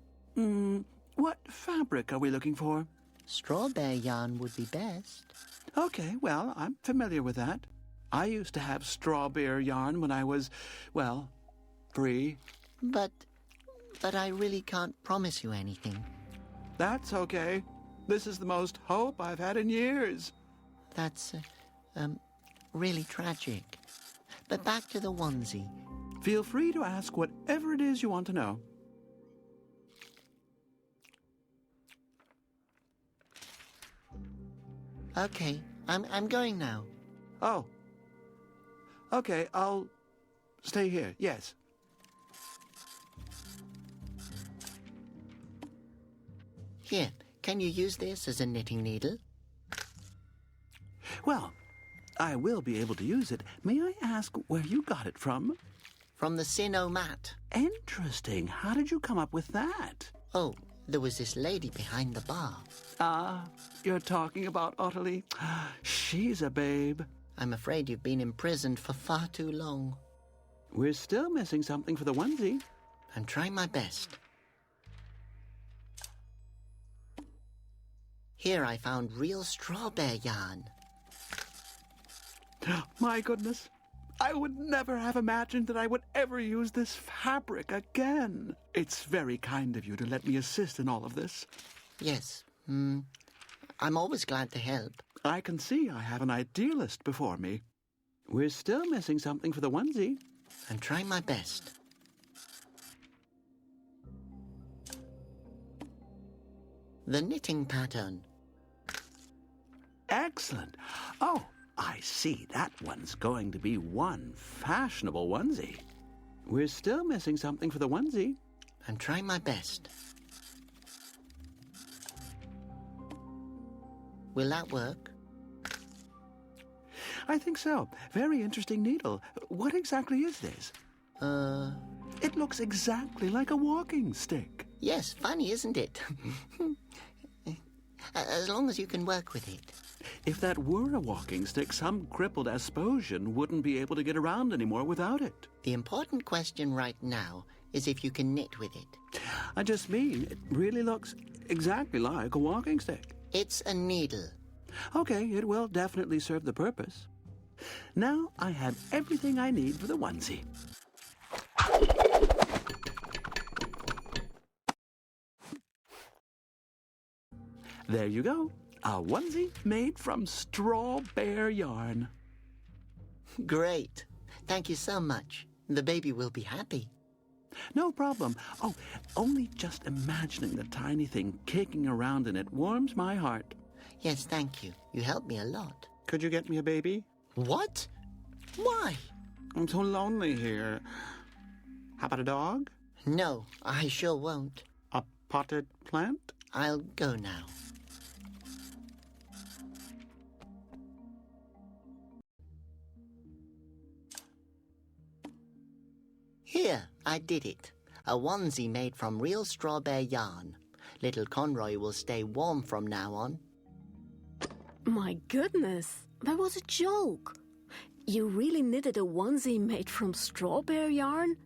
what fabric are we looking for? Strawberry yarn would be best. Okay, well, I'm familiar with that. I used to have strawberry yarn when I was, well, 3. But I really can't promise you anything. That's okay. This is the most hope I've had in years. That's, really tragic. But back to the onesie. Feel free to ask whatever it is you want to know. Okay, I'm going now. Oh. Okay, I'll stay here, yes. Here, can you use this as a knitting needle? Well, I will be able to use it. May I ask where you got it from? from the Sinomat. Interesting. How did you come up with that? Oh, there was this lady behind the bar. Ah, you're talking about Ottilie. She's a babe. I'm afraid you've been imprisoned for far too long. We're still missing something for the onesie. I'm trying my best. Here I found real straw bear yarn. My goodness. I would never have imagined that I would ever use this fabric again. It's very kind of you to let me assist in all of this. Yes. I'm always glad to help. I can see I have an idealist before me. We're still missing something for the onesie. I'm trying my best. The knitting pattern. Excellent. Oh, I see. That one's going to be one fashionable onesie. We're still missing something for the onesie. I'm trying my best. Will that work? I think so. Very interesting needle. What exactly is this? It looks exactly like a walking stick. Yes, funny, isn't it? As long as you can work with it. If that were a walking stick, some crippled Asposian wouldn't be able to get around anymore without it. The important question right now is if you can knit with it. I just mean, it really looks exactly like a walking stick. It's a needle. Okay, it will definitely serve the purpose. Now I have everything I need for the onesie. There you go. A onesie made from straw bear yarn. Great. Thank you so much. The baby will be happy. No problem. Oh, only just imagining the tiny thing kicking around in it warms my heart. Yes, thank you. You helped me a lot. Could you get me a baby? What? Why? I'm so lonely here. How about a dog? No, I sure won't. A potted plant? I'll go now. Here, I did it. A onesie made from real straw bear yarn. Little Conroy will stay warm from now on. My goodness, that was a joke. You really knitted a onesie made from straw bear yarn?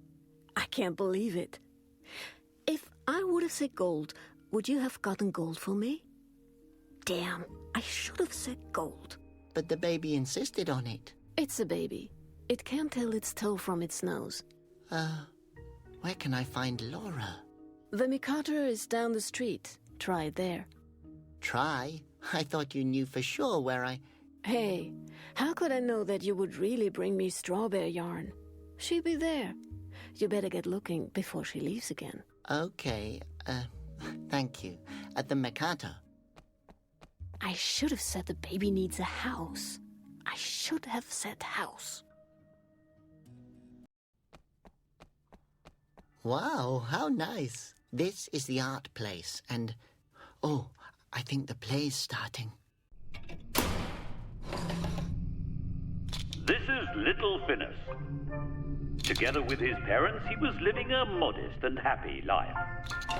I can't believe it. If I would have said gold, would you have gotten gold for me? Damn, I should have said gold. But the baby insisted on it. It's a baby. It can't tell its toe from its nose. Where can I find Laura? The Mikado is down the street. Try it there. Try? I thought you knew for sure where I... Hey, how could I know that you would really bring me strawberry yarn? She'll be there. You better get looking before she leaves again. Okay, thank you. At the Mikado. I should have said the baby needs a house. I should have said house. Wow, how nice. This is the art place, and... Oh, I think the play's starting. This is little Phineas. Together with his parents, he was living a modest and happy life.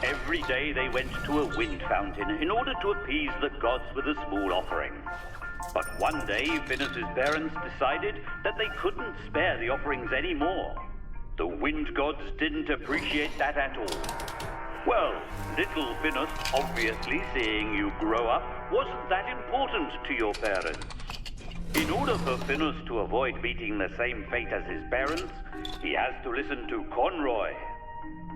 Every day they went to a wind fountain in order to appease the gods with a small offering. But one day, Phineas's parents decided that they couldn't spare the offerings anymore. The wind gods didn't appreciate that at all. Well, little Phineas, obviously seeing you grow up, wasn't that important to your parents. In order for Phineas to avoid meeting the same fate as his parents, he has to listen to Conroy.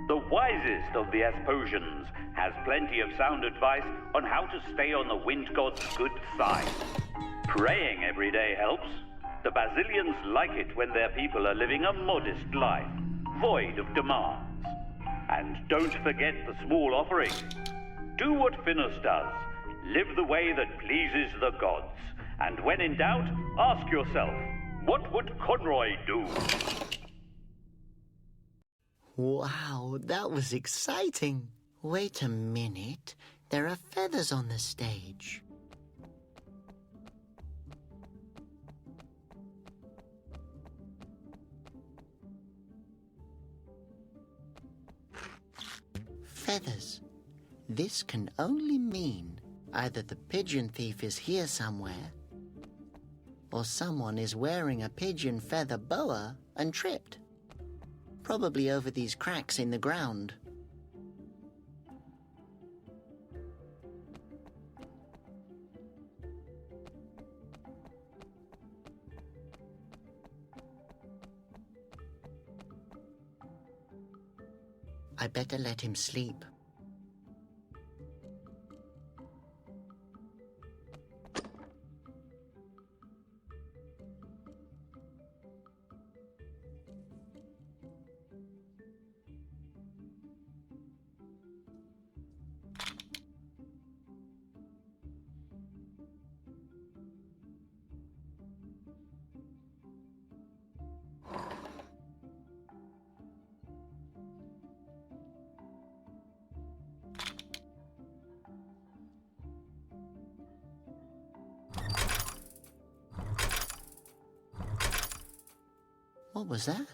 The wisest of the Asposians has plenty of sound advice on how to stay on the wind god's good side. Praying every day helps. The Basilians like it when their people are living a modest life, void of demands. And don't forget the small offering. Do what Phineas does. Live the way that pleases the gods. And when in doubt, ask yourself, what would Conroy do? Wow, that was exciting. Wait a minute. There are feathers on the stage. feathers. This can only mean either the pigeon thief is here somewhere, or someone is wearing a pigeon feather boa and tripped. Probably over these cracks in the ground. I better let him sleep. What was that?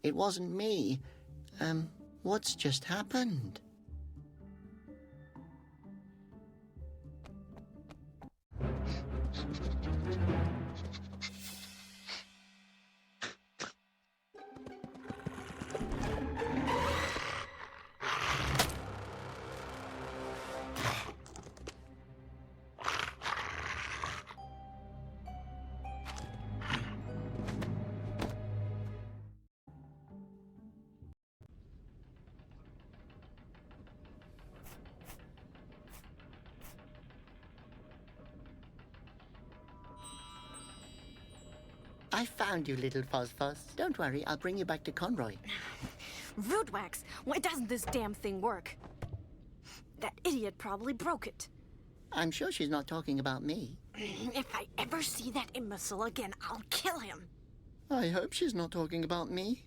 It wasn't me. What's just happened? I found you, little Phosphos. Don't worry, I'll bring you back to Conroy. Rootwax, why doesn't this damn thing work? That idiot probably broke it. I'm sure she's not talking about me. If I ever see that imbecile again, I'll kill him. I hope she's not talking about me.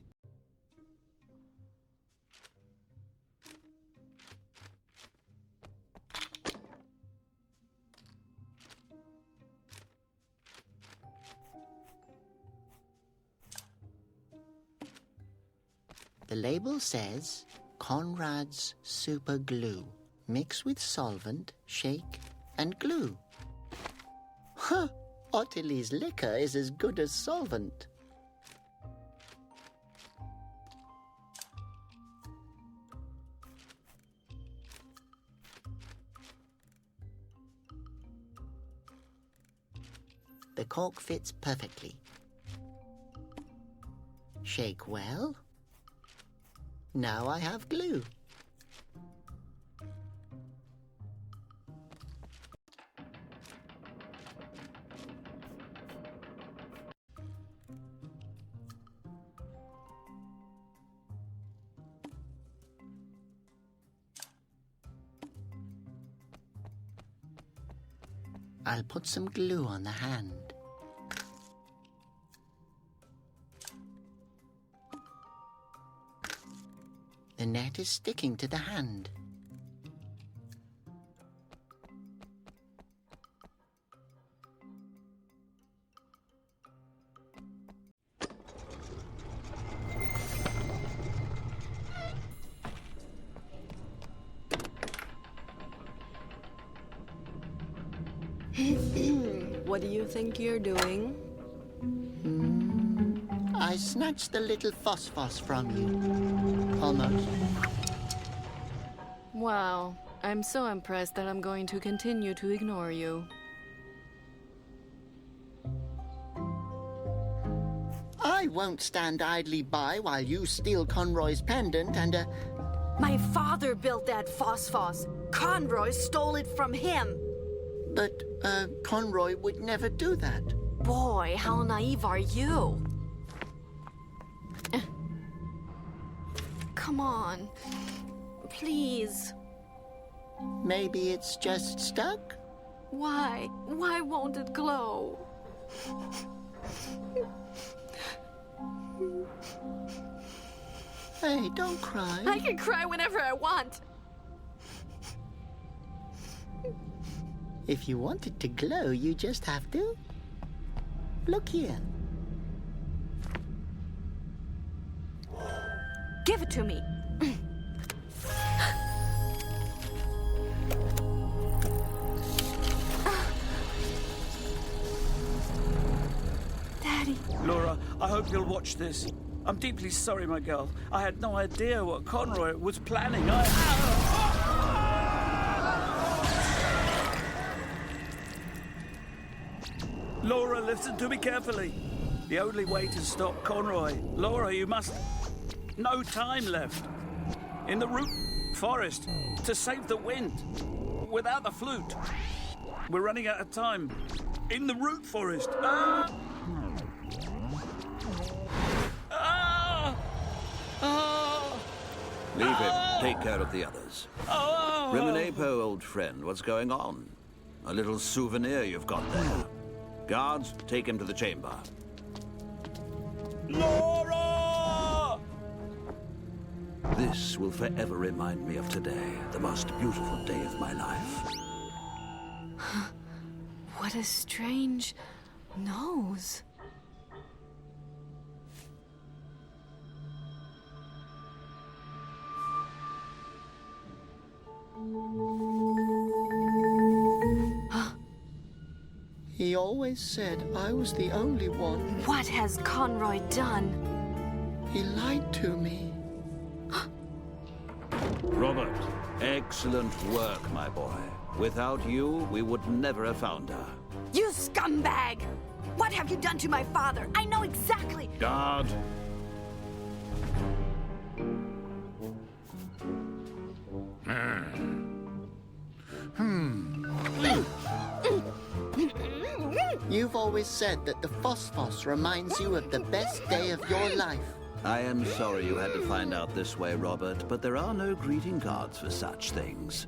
The label says, Conrad's Super Glue. Mix with solvent, shake, and glue. Huh! Ottilie's liquor is as good as solvent. The cork fits perfectly. Shake well. Now I have glue. I'll put some glue on the hand. The net is sticking to the hand. What do you think you're doing? I snatched the little Phosphos from you. Almost. Wow, I'm so impressed that I'm going to continue to ignore you. I won't stand idly by while you steal Conroy's pendant and, My father built that Phosphos. Conroy stole it from him. But, Conroy would never do that. Boy, how naive are you? Come on. Please. Maybe it's just stuck? Why? Why won't it glow? Hey, don't cry. I can cry whenever I want. If you want it to glow, you just have to... Look here. Give it to me. Daddy. Laura, I hope you'll watch this. I'm deeply sorry, my girl. I had no idea what Conroy was planning. Laura, listen to me carefully. The only way to stop Conroy... Laura, you must... No time left. In the root forest. To save the wind. Without the flute. We're running out of time. In the root forest. Leave him. Take care of the others. Rimenepo, old friend, what's going on? A little souvenir you've got there. Guards, take him to the chamber. Laura! This will forever remind me of today, the most beautiful day of my life. What a strange nose. He always said I was the only one. What has Conroy done? He lied to me. Robert, excellent work, my boy. Without you, we would never have found her. You scumbag! What have you done to my father? I know exactly. Guard. You've always said that the phosphos reminds you of the best day of your life. I am sorry you had to find out this way, Robert, but there are no greeting cards for such things.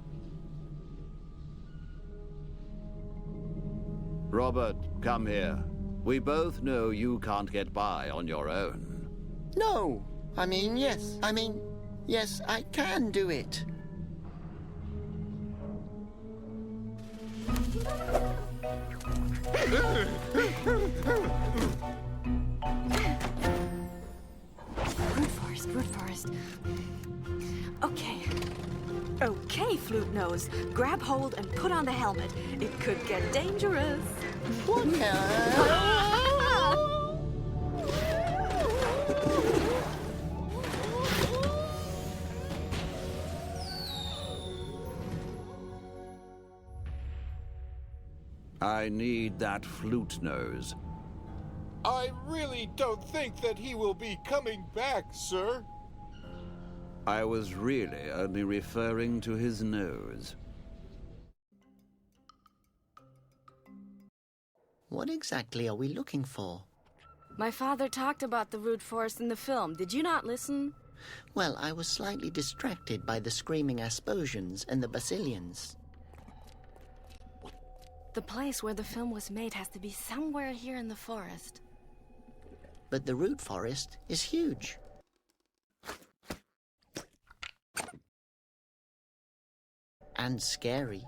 Robert, come here. We both know you can't get by on your own. No. Yes, I can do it. Root forest. Okay, Flute Nose. Grab hold and put on the helmet. It could get dangerous. What? I need that flute nose. I really don't think that he will be coming back, sir. I was really only referring to his nose. What exactly are we looking for? My father talked about the root forest in the film. Did you not listen? Well, I was slightly distracted by the screaming Asposians and the Basilians. The place where the film was made has to be somewhere here in the forest. But the root forest is huge. And scary.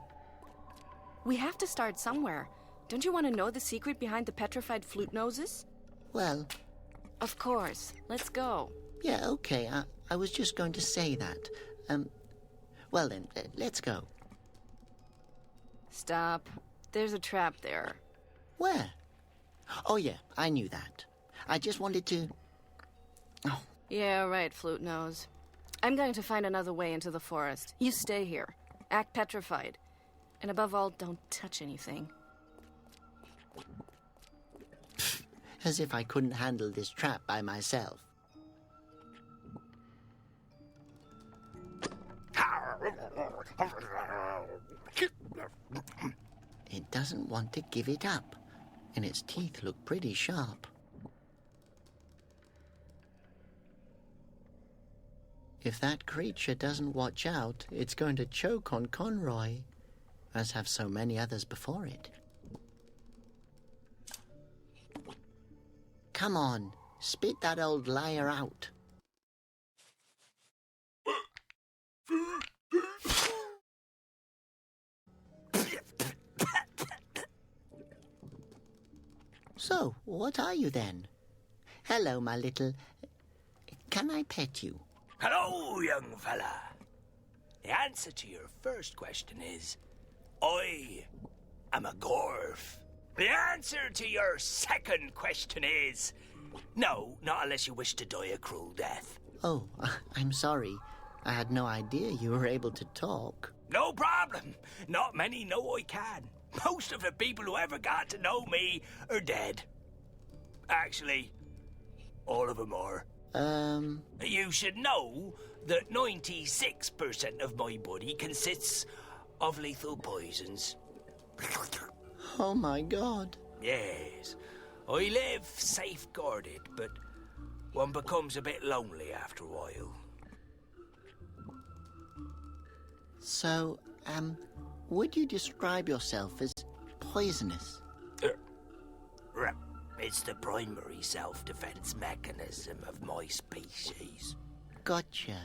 We have to start somewhere. Don't you want to know the secret behind the petrified flute noses? Well... Of course. Let's go. Yeah, okay. I was just going to say that. Well then, let's go. Stop. There's a trap there. Where? Oh yeah, I knew that. I just wanted to... Oh. Yeah, right, Flute Nose. I'm going to find another way into the forest. You stay here. Act petrified. And above all, don't touch anything. As if I couldn't handle this trap by myself. It doesn't want to give it up, and its teeth look pretty sharp. If that creature doesn't watch out, it's going to choke on Conroy, as have so many others before it. Come on, spit that old liar out. So, what are you then? Hello, my little... Can I pet you? Hello, young fella. The answer to your first question is... I am a Gorf. The answer to your second question is... No, not unless you wish to die a cruel death. Oh, I'm sorry. I had no idea you were able to talk. No problem. Not many know I can. Most of the people who ever got to know me are dead. Actually, all of them are. You should know that 96% of my body consists of lethal poisons. Oh my God. Yes. I live safeguarded, but one becomes a bit lonely after a while. So, would you describe yourself as poisonous? It's the primary self-defense mechanism of my species. Gotcha.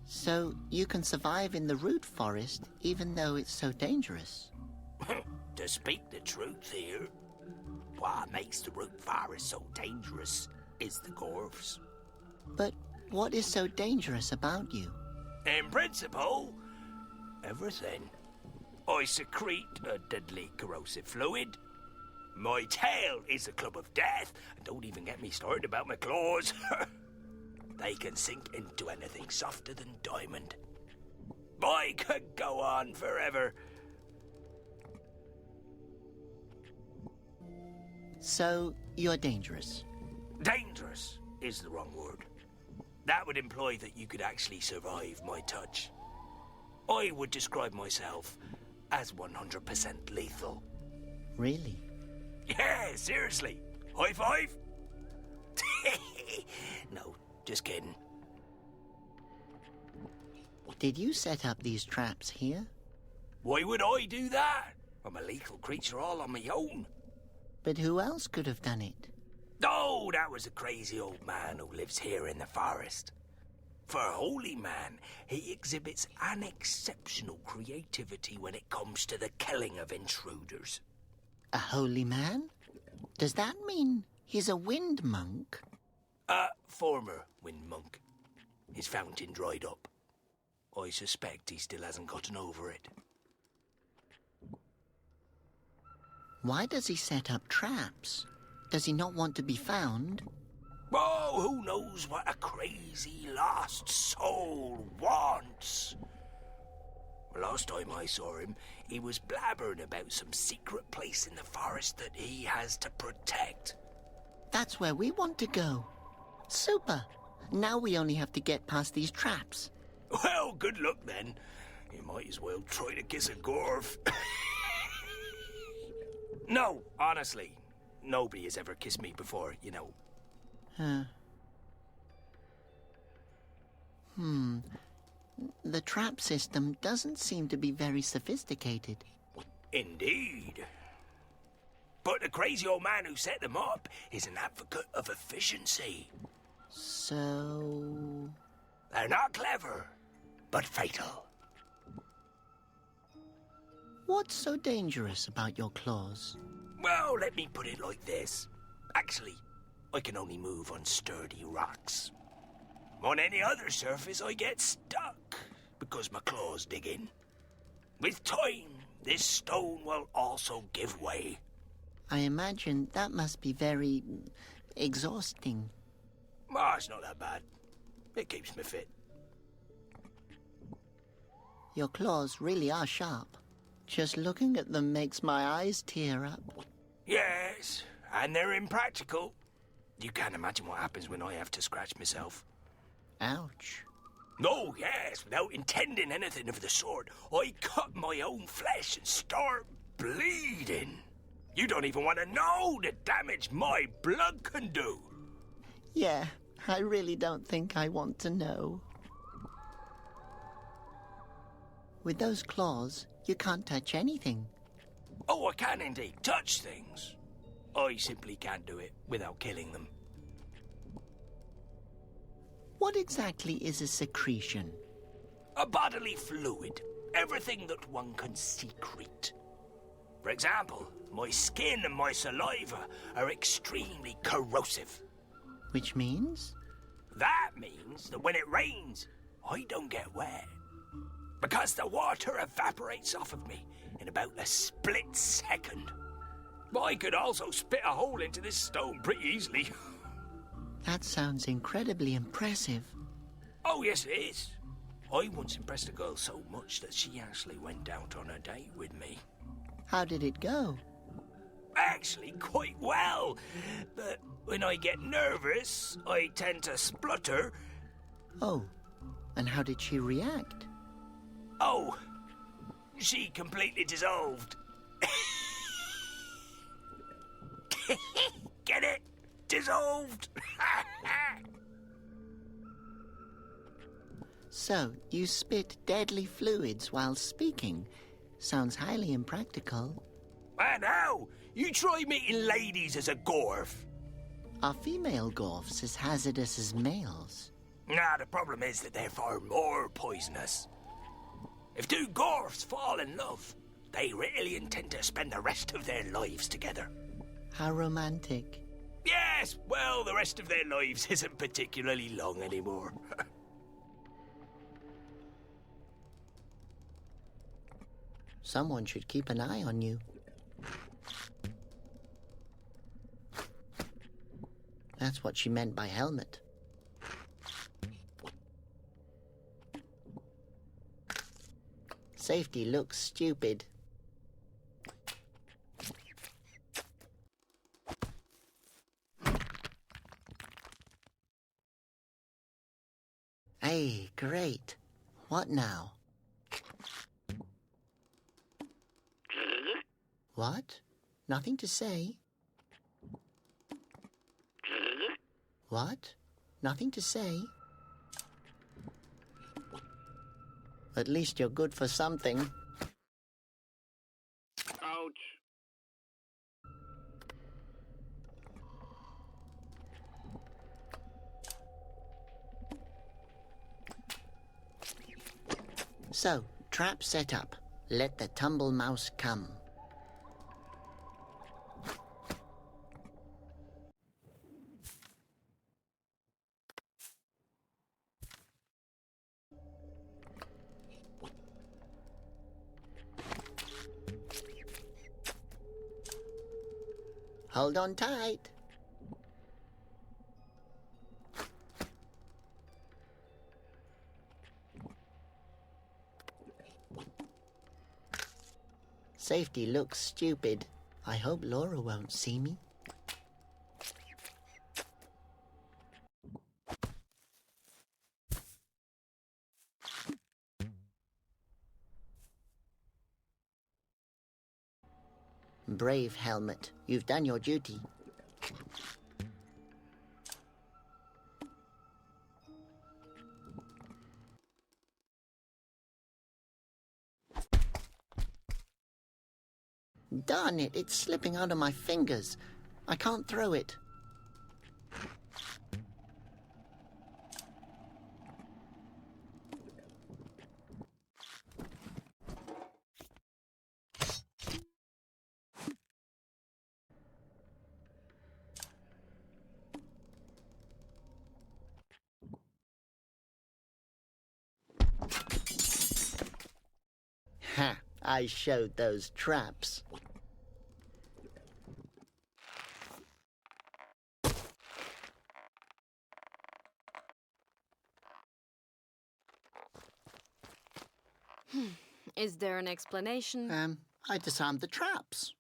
So, you can survive in the root forest even though it's so dangerous? To speak the truth here, what makes the root forest so dangerous is the Gorfs. But what is so dangerous about you? In principle, everything. I secrete a deadly corrosive fluid. My tail is a club of death, and don't even get me started about my claws. They can sink into anything softer than diamond. I could go on forever. So, you're dangerous? Dangerous is the wrong word. That would imply that you could actually survive my touch. I would describe myself as 100% lethal. Really? Yeah, seriously. High five? No, just kidding. Did you set up these traps here? Why would I do that? I'm a lethal creature all on my own. But who else could have done it? Oh, that was a crazy old man who lives here in the forest. For a holy man, he exhibits an exceptional creativity when it comes to the killing of intruders. A holy man? Does that mean he's a wind monk? Former wind monk. His fountain dried up. I suspect he still hasn't gotten over it. Why does he set up traps? Does he not want to be found? Oh, who knows what a crazy lost soul wants? Last time I saw him, he was blabbering about some secret place in the forest that he has to protect. That's where we want to go. Super. Now we only have to get past these traps. Well, good luck then. You might as well try to kiss a Gorf. No, honestly. Nobody has ever kissed me before, you know. The trap system doesn't seem to be very sophisticated. Indeed. But the crazy old man who set them up is an advocate of efficiency. So... They're not clever, but fatal. What's so dangerous about your claws? Well, let me put it like this. Actually, I can only move on sturdy rocks. On any other surface, I get stuck because my claws dig in. With time, this stone will also give way. I imagine that must be very exhausting. Oh, it's not that bad. It keeps me fit. Your claws really are sharp. Just looking at them makes my eyes tear up. Yes, and they're impractical. You can't imagine what happens when I have to scratch myself. Ouch. No, yes, without intending anything of the sort. I cut my own flesh and start bleeding. You don't even want to know the damage my blood can do. Yeah, I really don't think I want to know. With those claws, you can't touch anything. Oh, I can indeed touch things. I simply can't do it without killing them. What exactly is a secretion? A bodily fluid. Everything that one can secrete. For example, my skin and my saliva are extremely corrosive. Which means? That means that when it rains, I don't get wet. Because the water evaporates off of me in about a split second. But I could also spit a hole into this stone pretty easily. That sounds incredibly impressive. Oh, yes, it is. I once impressed a girl so much that she actually went out on a date with me. How did it go? Actually, quite well. But when I get nervous, I tend to splutter. Oh, and how did she react? Oh, she completely dissolved. Get it? Dissolved. So, you spit deadly fluids while speaking. Sounds highly impractical. And now, you try meeting ladies as a gorf. Are female gorfs as hazardous as males? Nah, the problem is that they're far more poisonous. If two gorfs fall in love, they really intend to spend the rest of their lives together. How romantic. Yes, well, the rest of their lives isn't particularly long anymore. Someone should keep an eye on you. That's what she meant by helmet. Safety looks stupid. Hey, great. What now? What? Nothing to say? What? Nothing to say? At least you're good for something. Ouch. So, trap set up. Let the tumble mouse come. Hold on tight. Safety looks stupid. I hope Laura won't see me. Brave helmet. You've done your duty. Darn it, it's slipping out of my fingers. I can't throw it. Ha! I showed those traps. Is there an explanation? I disarmed the traps.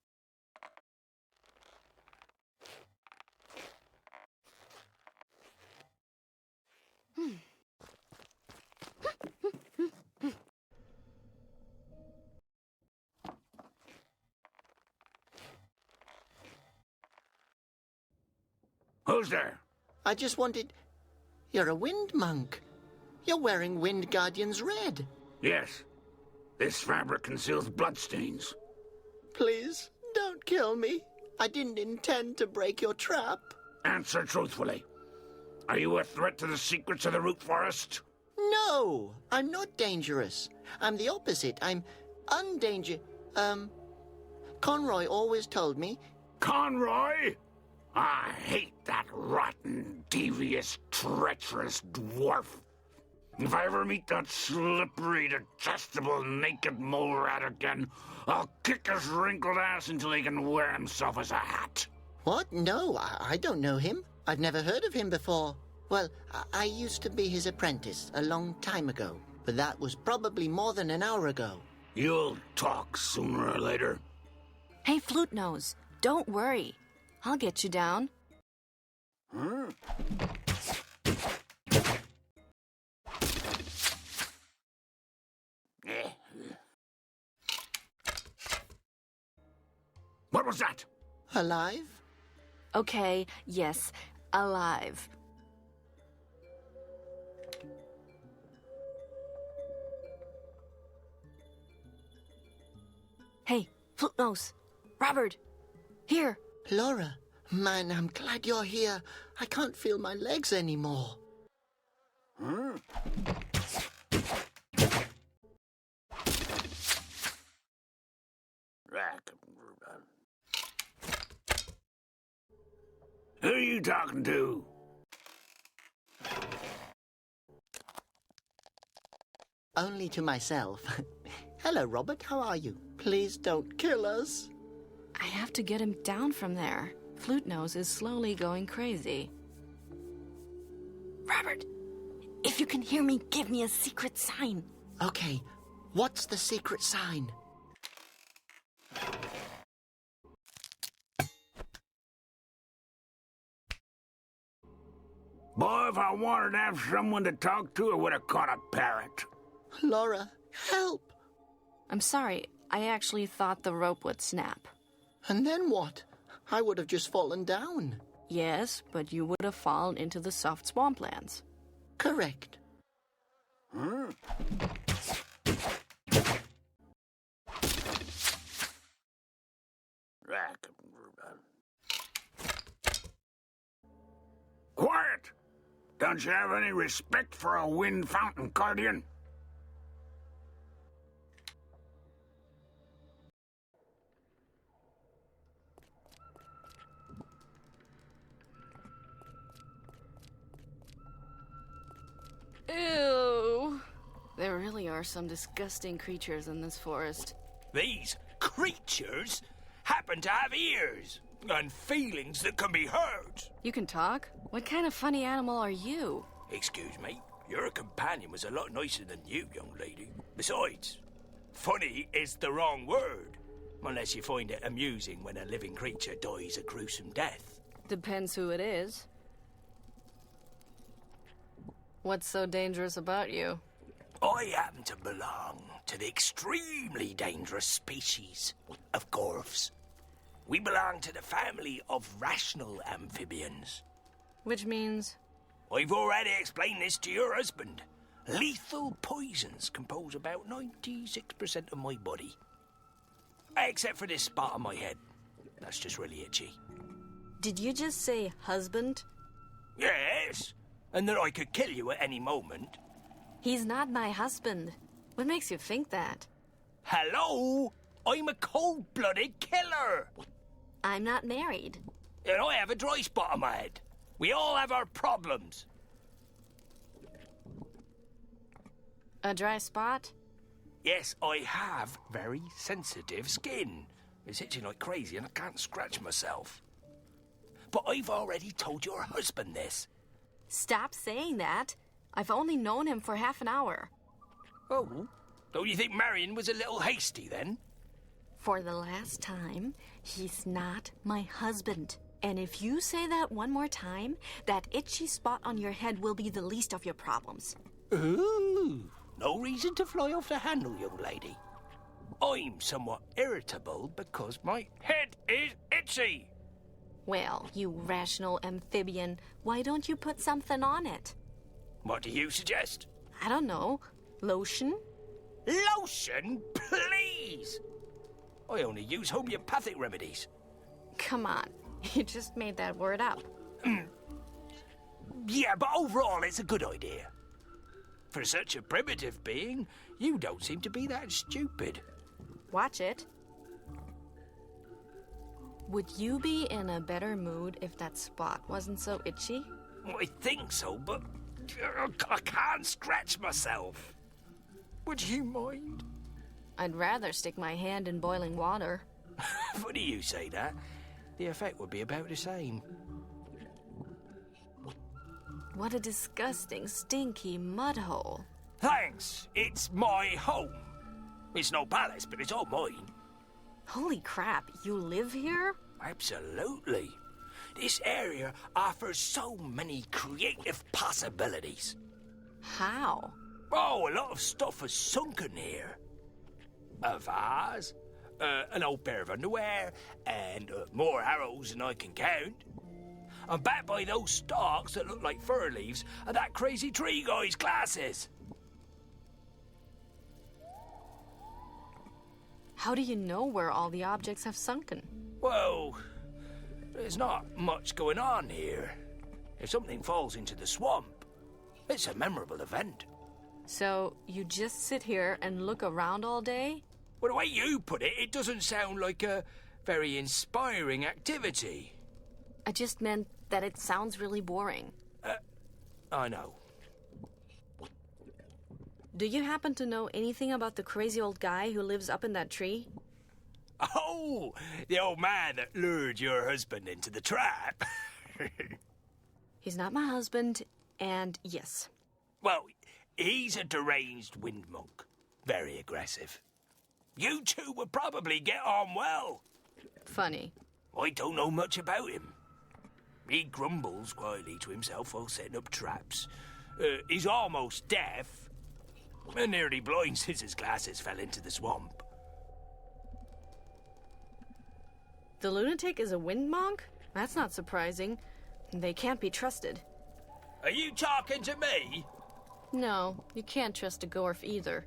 Who's there? I just wanted... You're a wind monk. You're wearing Wind Guardian's red. Yes. This fabric conceals bloodstains. Please, don't kill me. I didn't intend to break your trap. Answer truthfully. Are you a threat to the secrets of the root forest? No, I'm not dangerous. I'm the opposite. I'm Conroy always told me... Conroy? I hate that rotten, devious, treacherous dwarf. If I ever meet that slippery, detestable, naked mole rat again, I'll kick his wrinkled ass until he can wear himself as a hat. What? No, I don't know him. I've never heard of him before. Well, I used to be his apprentice a long time ago, but that was probably more than an hour ago. You'll talk sooner or later. Hey, Flute Nose, don't worry. I'll get you down. Huh? What was that? Alive? Okay, yes, alive. Hey, Flute Nose, Robert, here. Laura, man, I'm glad you're here. I can't feel my legs anymore. Huh? Who are you talking to? Only to myself. Hello, Robert, how are you? Please don't kill us. I have to get him down from there. Flute Nose is slowly going crazy. Robert, if you can hear me, give me a secret sign. Okay, what's the secret sign? Boy, if I wanted to have someone to talk to, I would have caught a parrot. Laura, help! I'm sorry, I actually thought the rope would snap. And then what? I would have just fallen down. Yes, but you would have fallen into the soft swamplands. Correct. Huh? Quiet! Don't you have any respect for a wind fountain guardian? Ew. There really are some disgusting creatures in this forest. These creatures happen to have ears and feelings that can be heard. You can talk? What kind of funny animal are you? Excuse me, your companion was a lot nicer than you, young lady. Besides, funny is the wrong word, unless you find it amusing when a living creature dies a gruesome death. Depends who it is. What's so dangerous about you? I happen to belong to the extremely dangerous species of gorfs. We belong to the family of rational amphibians. Which means? I've already explained this to your husband. Lethal poisons compose about 96% of my body. Except for this spot on my head. That's just really itchy. Did you just say husband? Yes, and that I could kill you at any moment. He's not my husband. What makes you think that? Hello? I'm a cold-blooded killer. I'm not married. And I have a dry spot on my head. We all have our problems. A dry spot? Yes, I have very sensitive skin. It's itching like crazy and I can't scratch myself. But I've already told your husband this. Stop saying that. I've only known him for half an hour. Oh? Don't you think Marion was a little hasty then? For the last time, he's not my husband. And if you say that one more time, that itchy spot on your head will be the least of your problems. Ooh, no reason to fly off the handle, young lady. I'm somewhat irritable because my head is itchy. Well, you rational amphibian, why don't you put something on it? What do you suggest? I don't know. Lotion? Lotion, please! I only use homeopathic remedies. Come on, you just made that word up. Yeah, but overall it's a good idea. For such a primitive being, you don't seem to be that stupid. Watch it. Would you be in a better mood if that spot wasn't so itchy? I think so, but I can't scratch myself. Would you mind? I'd rather stick my hand in boiling water. Funny you say that. The effect would be about the same. What a disgusting, stinky mud hole. Thanks. It's my home. It's no palace, but it's all mine. Holy crap, you live here? Absolutely. This area offers so many creative possibilities. How? Oh, a lot of stuff is sunken here. A vase, an old pair of underwear, and more arrows than I can count. I'm backed by those stalks that look like fir leaves and that crazy tree guy's glasses. How do you know where all the objects have sunken? Well, there's not much going on here. If something falls into the swamp, it's a memorable event. So, you just sit here and look around all day? Well, the way you put it, it doesn't sound like a very inspiring activity. I just meant that it sounds really boring. I know. Do you happen to know anything about the crazy old guy who lives up in that tree? Oh, the old man that lured your husband into the trap. He's not my husband, and yes. Well, he's a deranged wind monk. Very aggressive. You two would probably get on well. Funny. I don't know much about him. He grumbles quietly to himself while setting up traps. He's almost deaf. And nearly blind since his glasses fell into the swamp. The lunatic is a wind monk? That's not surprising. They can't be trusted. Are you talking to me? No, you can't trust a dwarf either.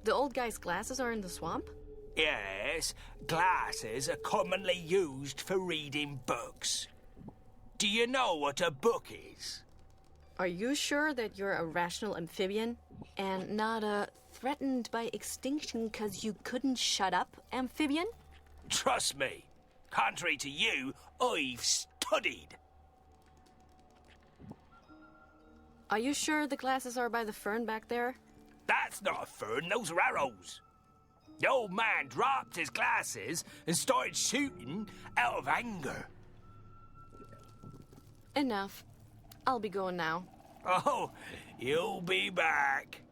The old guy's glasses are in the swamp? Yes, glasses are commonly used for reading books. Do you know what a book is? Are you sure that you're a rational amphibian? And not a threatened by extinction because you couldn't shut up amphibian? Trust me. Contrary to you, I've studied. Are you sure the glasses are by the fern back there? That's not a fern, those are arrows. The old man dropped his glasses and started shooting out of anger. Enough. I'll be going now. Oh, you'll be back.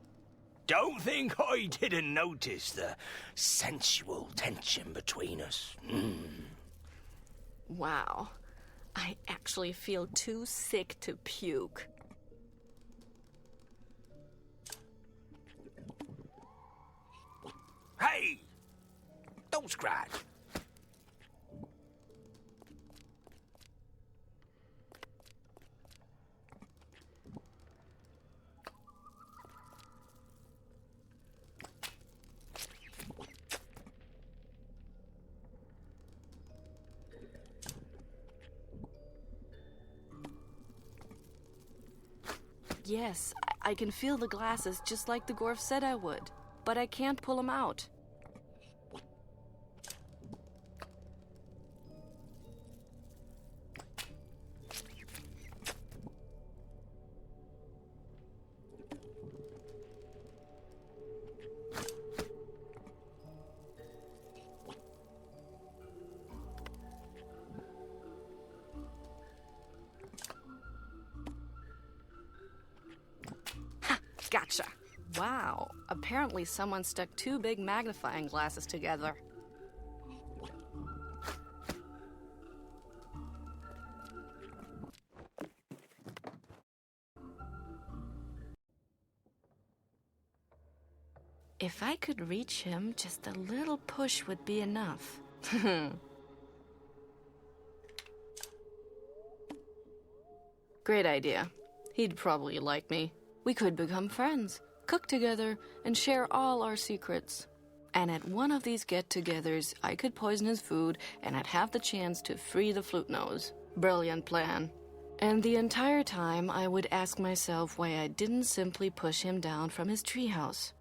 Don't think I didn't notice the sensual tension between us. Wow. I actually feel too sick to puke. Hey! Don't scratch. Yes, I can feel the glasses just like the dwarf said I would, but I can't pull them out. Gotcha. Wow, apparently someone stuck two big magnifying glasses together. If I could reach him, just a little push would be enough. Great idea. He'd probably like me. We could become friends, cook together, and share all our secrets. And at one of these get-togethers, I could poison his food, and I'd have the chance to free the flute nose. Brilliant plan. And the entire time, I would ask myself why I didn't simply push him down from his treehouse.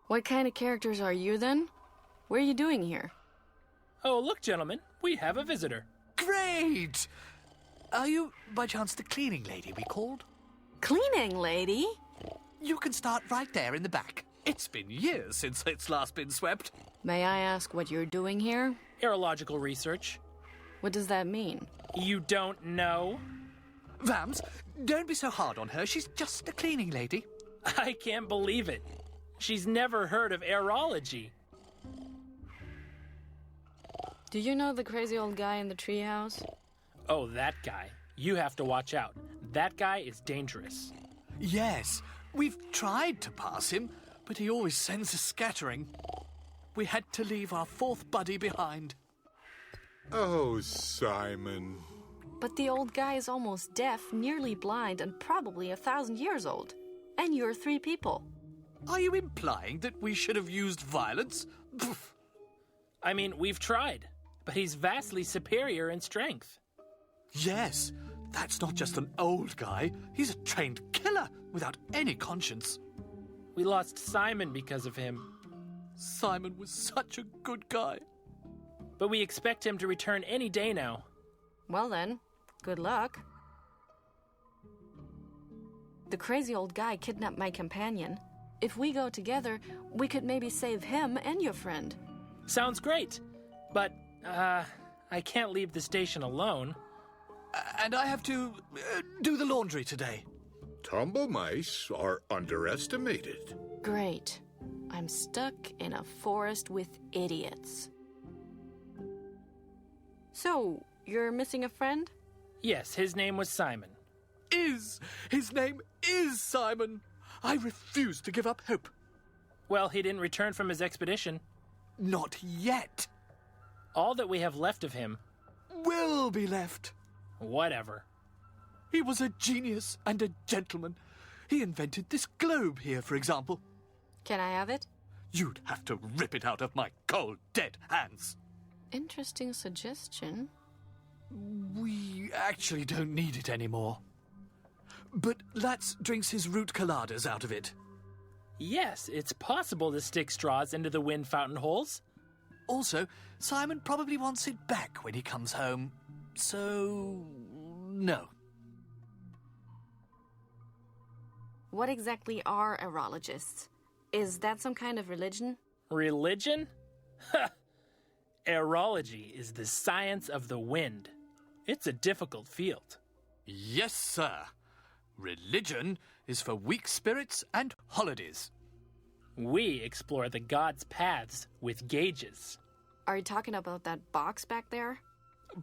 What kind of characters are you, then? What are you doing here? Oh, look, gentlemen, we have a visitor. Great! Are you, by chance, the cleaning lady we called? Cleaning lady? You can start right there in the back. It's been years since it's last been swept. May I ask what you're doing here? Aerological research. What does that mean? You don't know? Vams, don't be so hard on her. She's just a cleaning lady. I can't believe it. She's never heard of aerology. Do you know the crazy old guy in the treehouse? Oh, that guy. You have to watch out. That guy is dangerous. Yes, we've tried to pass him, but he always sends us scattering. We had to leave our fourth buddy behind. Oh, Simon. But the old guy is almost deaf, nearly blind, and probably 1,000 years old. And you're 3 people. Are you implying that we should have used violence? Pfft. I mean, we've tried, but he's vastly superior in strength. Yes, that's not just an old guy. He's a trained killer without any conscience. We lost Simon because of him. Simon was such a good guy. But we expect him to return any day now. Well then, good luck. The crazy old guy kidnapped my companion. If we go together, we could maybe save him and your friend. Sounds great. But, I can't leave the station alone. And I have to do the laundry today. Tumble mice are underestimated. Great. I'm stuck in a forest with idiots. So, you're missing a friend? Yes, his name was Simon. His name is Simon. I refuse to give up hope. Well, he didn't return from his expedition. Not yet. All that we have left of him will be left. Whatever. He was a genius and a gentleman. He invented this globe here, for example. Can I have it? You'd have to rip it out of my cold, dead hands. Interesting suggestion. We actually don't need it anymore. But Latz drinks his root colladas out of it. Yes, it's possible to stick straws into the wind fountain holes. Also, Simon probably wants it back when he comes home. So, no. What exactly are aerologists? Is that some kind of religion? Religion? Ha! Aerology is the science of the wind. It's a difficult field. Yes, sir. Religion is for weak spirits and holidays. We explore the gods' paths with gauges. Are you talking about that box back there?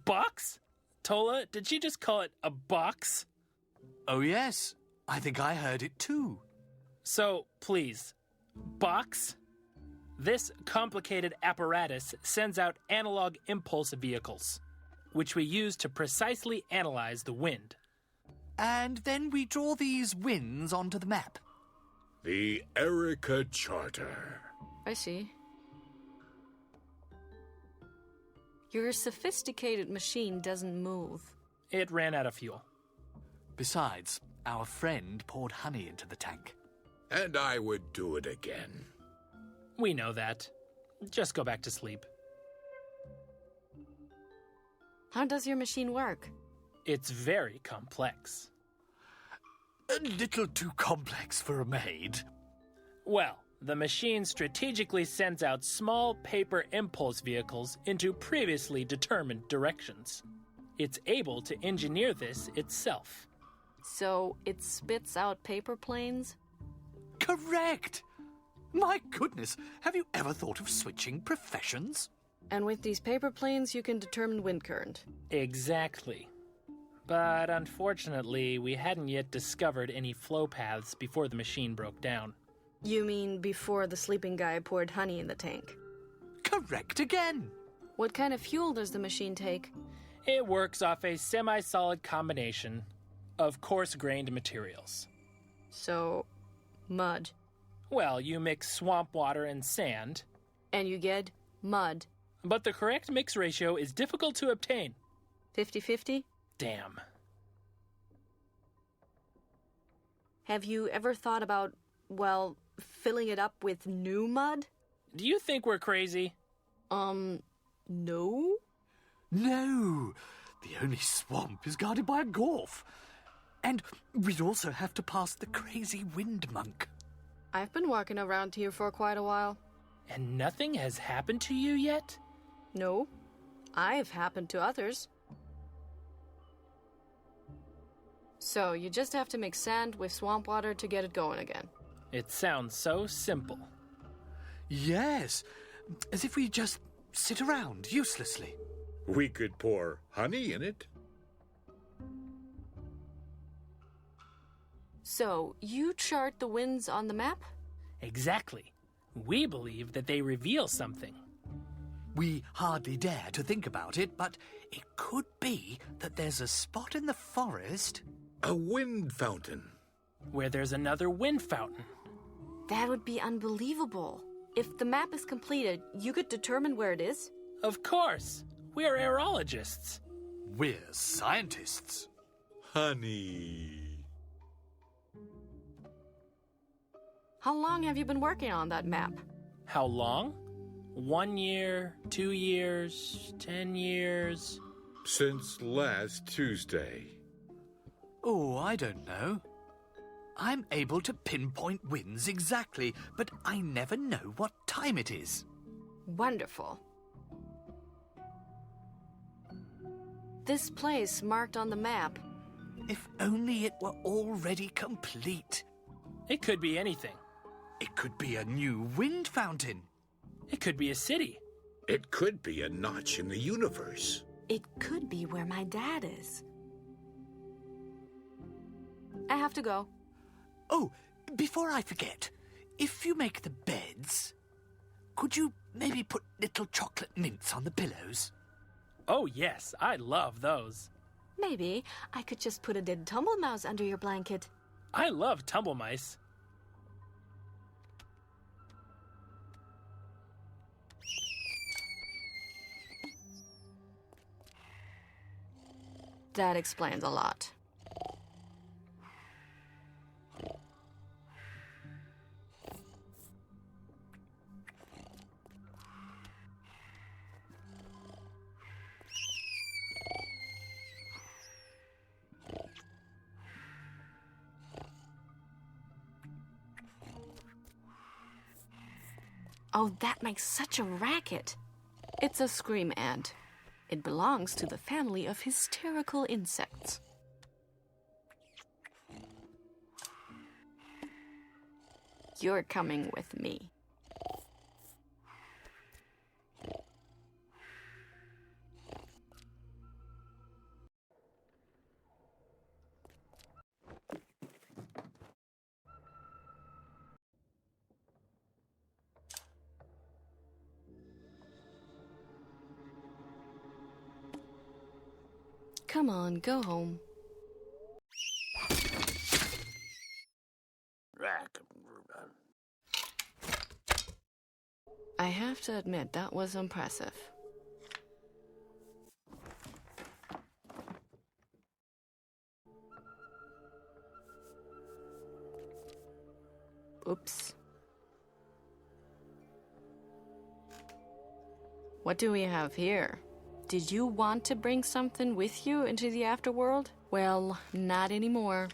Box? Tola, did she just call it a box? Oh, yes. I think I heard it too. So, please, box? This complicated apparatus sends out analog impulse vehicles, which we use to precisely analyze the wind. And then we draw these winds onto the map. The Erica Charter. I see. Your sophisticated machine doesn't move. It ran out of fuel. Besides, our friend poured honey into the tank. And I would do it again. We know that. Just go back to sleep. How does your machine work? It's very complex. A little too complex for a maid. Well, the machine strategically sends out small paper impulse vehicles into previously determined directions. It's able to engineer this itself. So it spits out paper planes? Correct! My goodness, have you ever thought of switching professions? And with these paper planes, you can determine wind current. Exactly. But unfortunately, we hadn't yet discovered any flow paths before the machine broke down. You mean before the sleeping guy poured honey in the tank? Correct again! What kind of fuel does the machine take? It works off a semi-solid combination. of coarse-grained materials. So, mud. Well, you mix swamp water and sand. And you get mud. But the correct mix ratio is difficult to obtain. 50-50? Damn. Have you ever thought about, well, filling it up with new mud? Do you think we're crazy? No? No! The only swamp is guarded by a gorf. And we'd also have to pass the crazy wind monk. I've been walking around here for quite a while. And nothing has happened to you yet? No. I've happened to others. So, you just have to mix sand with swamp water to get it going again. It sounds so simple. Yes, as if we just sit around uselessly. We could pour honey in it. So, you chart the winds on the map? Exactly. We believe that they reveal something. We hardly dare to think about it, but it could be that there's a spot in the forest... A wind fountain. Where there's another wind fountain. That would be unbelievable. If the map is completed, you could determine where it is? Of course. We're aerologists. We're scientists. Honey. How long have you been working on that map? How long? 1 year, 2 years, 10 years? Since last Tuesday. Oh, I don't know. I'm able to pinpoint winds exactly, but I never know what time it is. Wonderful. This place marked on the map. If only it were already complete. It could be anything. It could be a new wind fountain. It could be a city. It could be a notch in the universe. It could be where my dad is. I have to go. Oh, before I forget, if you make the beds, could you maybe put little chocolate mints on the pillows? Oh, yes, I love those. Maybe I could just put a dead tumble mouse under your blanket. I love tumble mice. That explains a lot. Oh, that makes such a racket. It's a scream ant. It belongs to the family of hysterical insects. You're coming with me. Come on, go home. I have to admit, that was impressive. Oops. What do we have here? Did you want to bring something with you into the afterworld? Well, not anymore.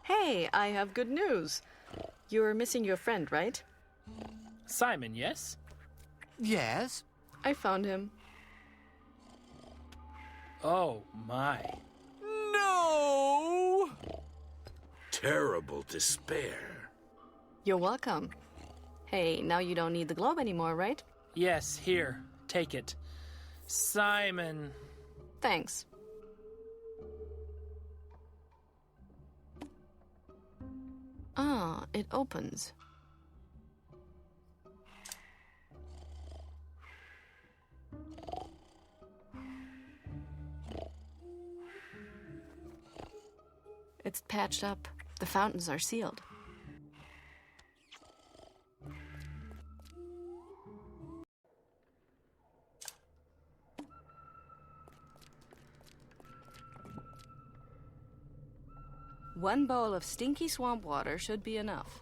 Hey, I have good news. You're missing your friend, right? Simon, yes? Yes? I found him. Oh, my. No! terrible despair. You're welcome. Hey, now you don't need the globe anymore, right? Yes, here. Take it. Simon. Thanks. Ah, it opens. It's patched up. The fountains are sealed. One bowl of stinky swamp water should be enough.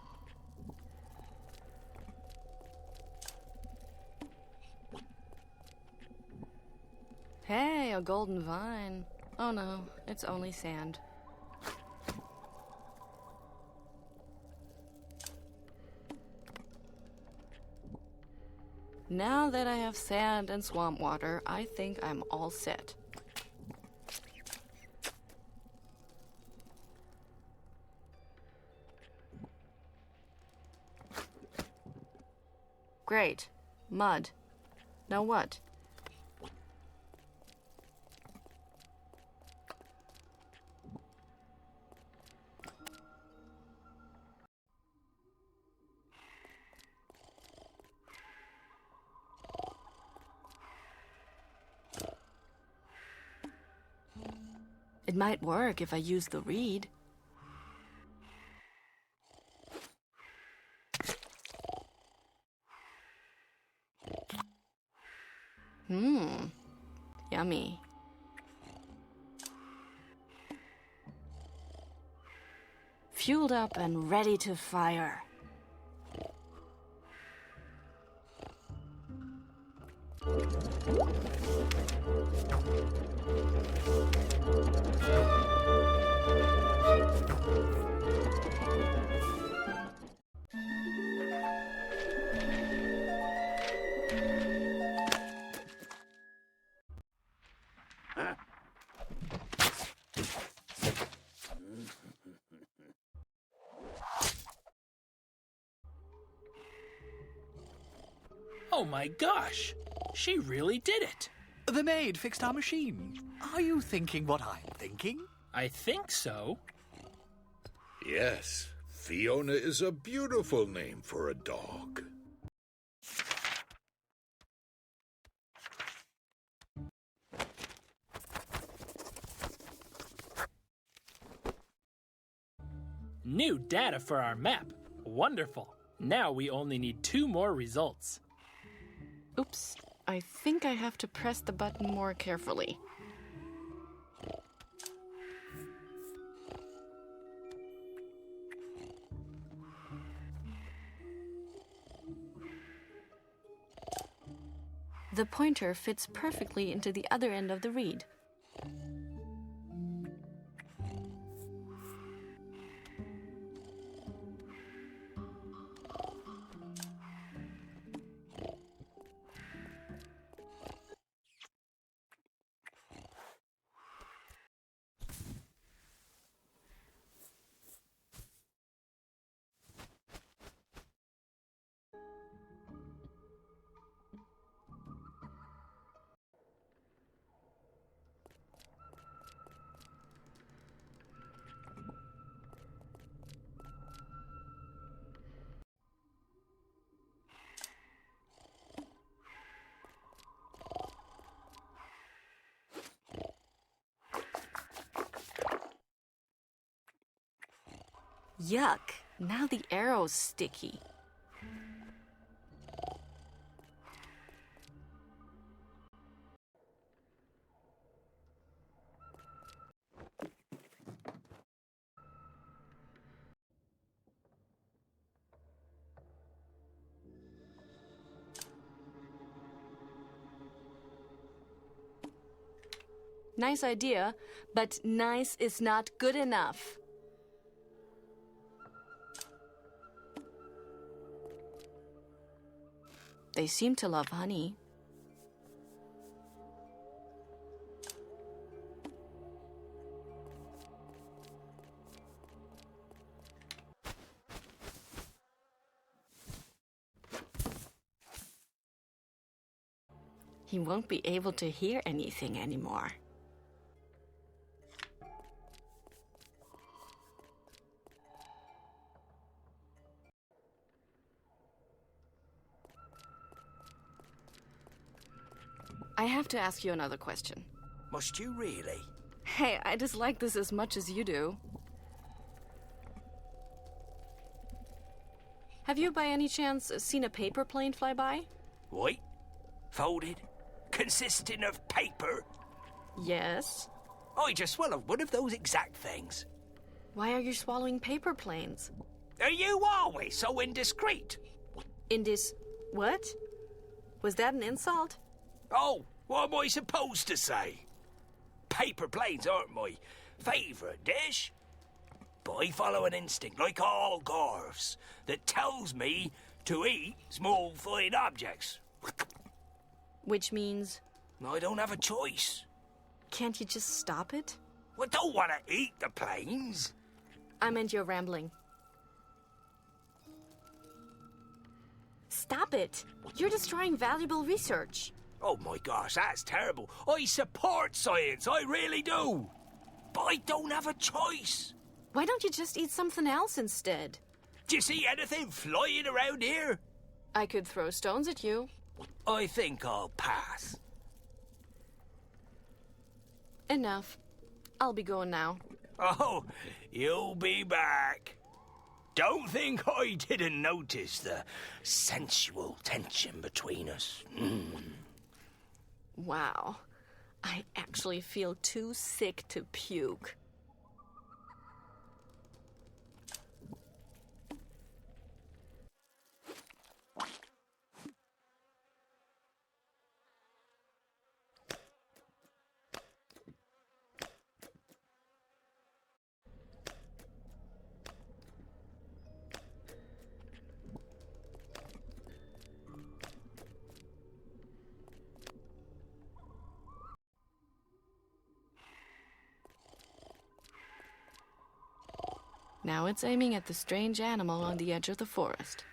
Hey, a golden vine. Oh no, it's only sand. Now that I have sand and swamp water, I think I'm all set. Great. Mud. Now what? It might work if I use the reed. Yummy. Fueled up and ready to fire. Oh my gosh! She really did it! The maid fixed our machine. Are you thinking what I'm thinking? I think so. Yes, Fiona is a beautiful name for a dog. New data for our map. Wonderful. Now we only need 2 more results. Oops. I think I have to press the button more carefully. The pointer fits perfectly into the other end of the reed. Yuck! Now the arrow's sticky. Nice idea, but nice is not good enough. They seem to love honey. he won't be able to hear anything anymore. I have to ask you another question. Must you really? Hey, I dislike this as much as you do. Have you by any chance seen a paper plane fly by? What? Folded? Consisting of paper? Yes. I just swallowed one of those exact things. Why are you swallowing paper planes? Are you always so indiscreet? What? Was that an insult? Oh, what am I supposed to say? Paper planes aren't my favourite dish. But I follow an instinct, like all dwarfs, that tells me to eat small flying objects. Which means? I don't have a choice. Can't you just stop it? I don't want to eat the planes. I meant you're rambling. Stop it! You're destroying valuable research. Oh my gosh, that's terrible. I support science, I really do. But I don't have a choice. Why don't you just eat something else instead? Do you see anything flying around here? I could throw stones at you. I think I'll pass. Enough. I'll be going now. Oh, you'll be back. Don't think I didn't notice the sensual tension between us. Wow. I actually feel too sick to puke. Now it's aiming at the strange animal on the edge of the forest.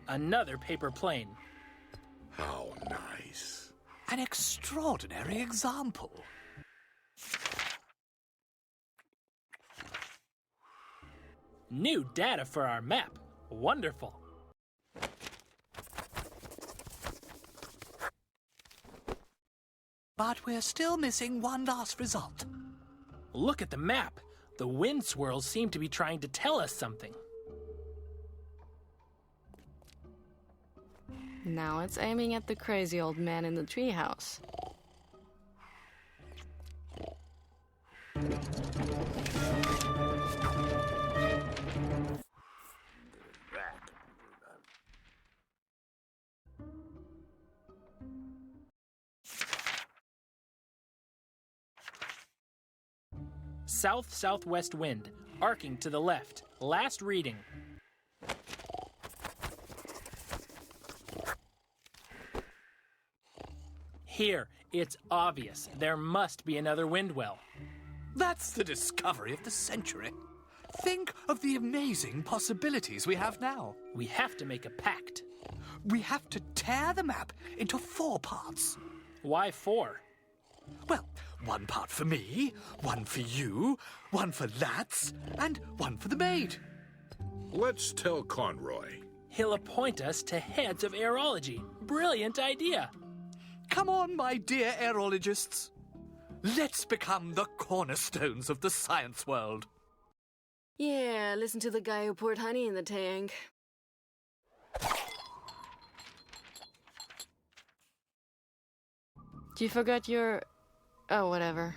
Another paper plane. How nice. An extraordinary example. New data for our map. Wonderful. But we're still missing one last result. Look at the map. The wind swirls seem to be trying to tell us something. Now it's aiming at the crazy old man in the treehouse. South-southwest wind, arcing to the left. Last reading. Here, it's obvious. There must be another wind well. That's the discovery of the century. Think of the amazing possibilities we have now. We have to make a pact. We have to tear the map into 4 parts. Why 4? Well, 1 part for me, 1 for you, 1 for Lats, and 1 for the maid. Let's tell Conroy. He'll appoint us to heads of aerology. Brilliant idea. Come on, my dear aerologists. Let's become the cornerstones of the science world. Yeah, listen to the guy who poured honey in the tank. You forgot your... Oh, whatever.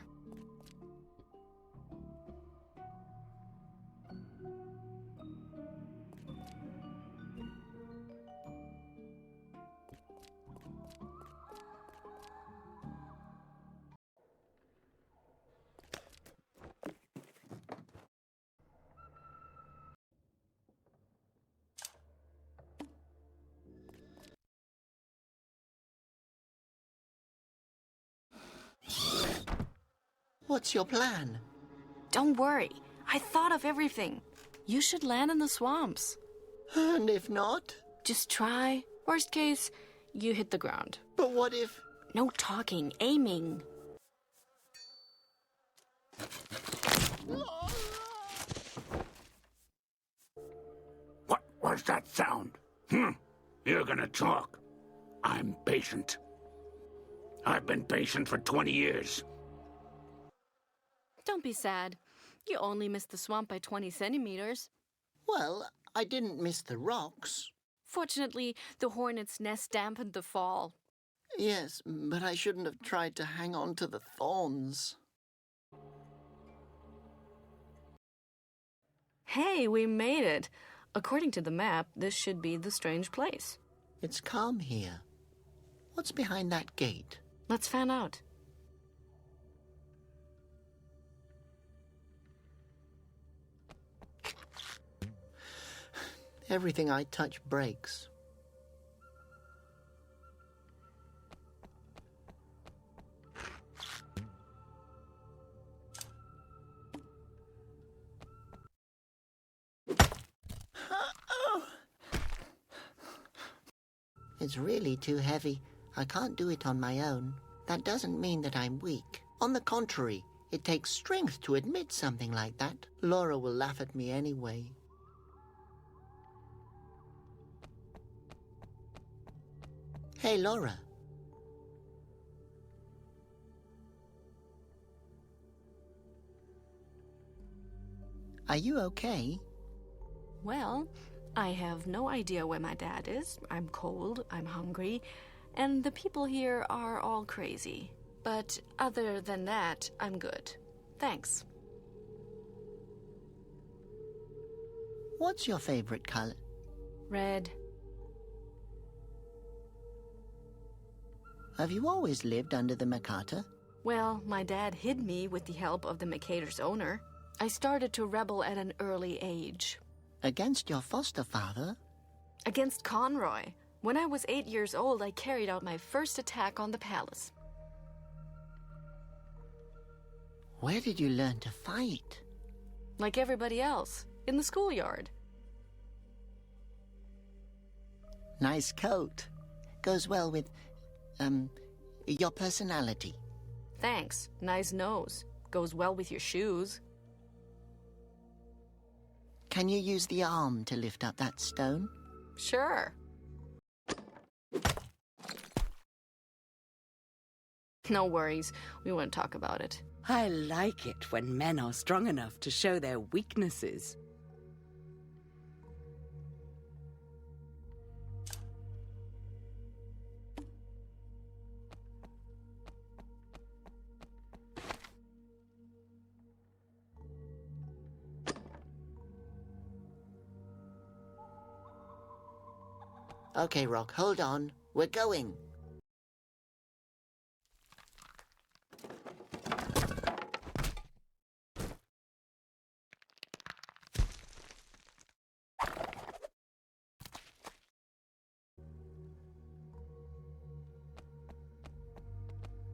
What's your plan? Don't worry. I thought of everything. You should land in the swamps. And if not? Just try. Worst case, you hit the ground. But what if... No talking, aiming. What was that sound? You're gonna talk. I'm patient. I've been patient for 20 years. Don't be sad. You only missed the swamp by 20 centimeters. Well, I didn't miss the rocks. Fortunately, the hornet's nest dampened the fall. Yes, but I shouldn't have tried to hang on to the thorns. Hey, we made it. According to the map, this should be the strange place. It's calm here. What's behind that gate? Let's find out. Everything I touch breaks. It's really too heavy. I can't do it on my own. That doesn't mean that I'm weak. On the contrary, it takes strength to admit something like that. Laura will laugh at me anyway. Hey, Laura. Are you okay? Well, I have no idea where my dad is. I'm cold, I'm hungry, and the people here are all crazy. But other than that, I'm good. Thanks. What's your favorite color? Red. Have you always lived under the Makata? Well, my dad hid me with the help of the Mercator's owner. I started to rebel at an early age. Against your foster father? Against Conroy. When I was 8 years old, I carried out my first attack on the palace. Where did you learn to fight? Like everybody else, in the schoolyard. Nice coat. Goes well with, your personality. Thanks. Nice nose. Goes well with your shoes. Can you use the arm to lift up that stone? Sure. No worries. We won't talk about it. I like it when men are strong enough to show their weaknesses. Okay, Rock, hold on. We're going.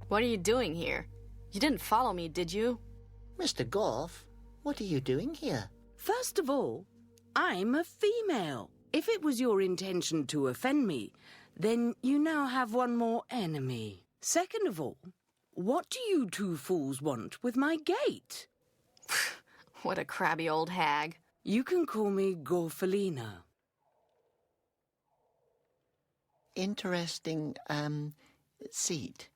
What are you doing here? You didn't follow me, did you? Mr. Gorf, what are you doing here? First of all, I'm a female. If it was your intention to offend me, then you now have one more enemy. Second of all, what do you two fools want with my gate? What a crabby old hag. You can call me Gorfalina. Interesting, seat.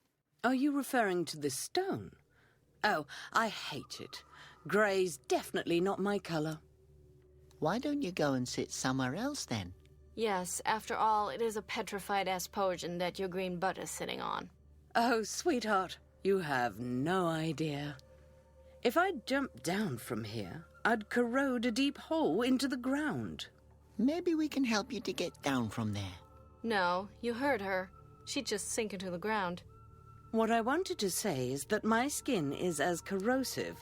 Are you referring to this stone? Oh, I hate it. Grey's definitely not my colour. Why don't you go and sit somewhere else, then? Yes, after all, it is a petrified Asposian that your green butt is sitting on. Oh, sweetheart, you have no idea. If I jumped down from here, I'd corrode a deep hole into the ground. Maybe we can help you to get down from there. No, you heard her. She'd just sink into the ground. What I wanted to say is that my skin is as corrosive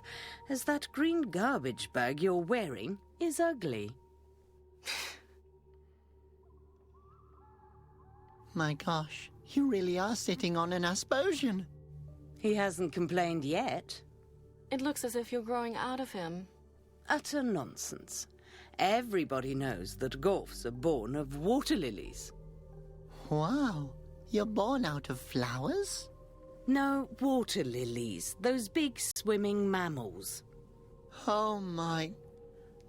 as that green garbage bag you're wearing is ugly. My gosh, you really are sitting on an Asposian. He hasn't complained yet. It looks as if you're growing out of him. Utter nonsense. Everybody knows that Gorfs are born of water lilies. Wow, you're born out of flowers? No, water lilies. Those big swimming mammals. Oh my...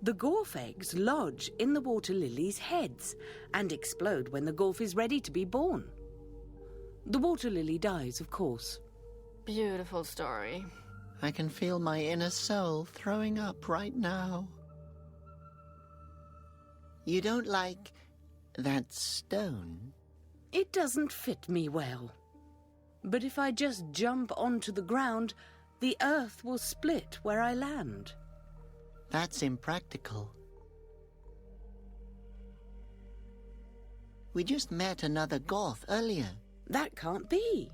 The Gorf eggs lodge in the water lilies' heads and explode when the Gorf is ready to be born. The water lily dies, of course. Beautiful story. I can feel my inner soul throwing up right now. You don't like that stone? It doesn't fit me well. But if I just jump onto the ground, the earth will split where I land. That's impractical. We just met another Gorf earlier. That can't be.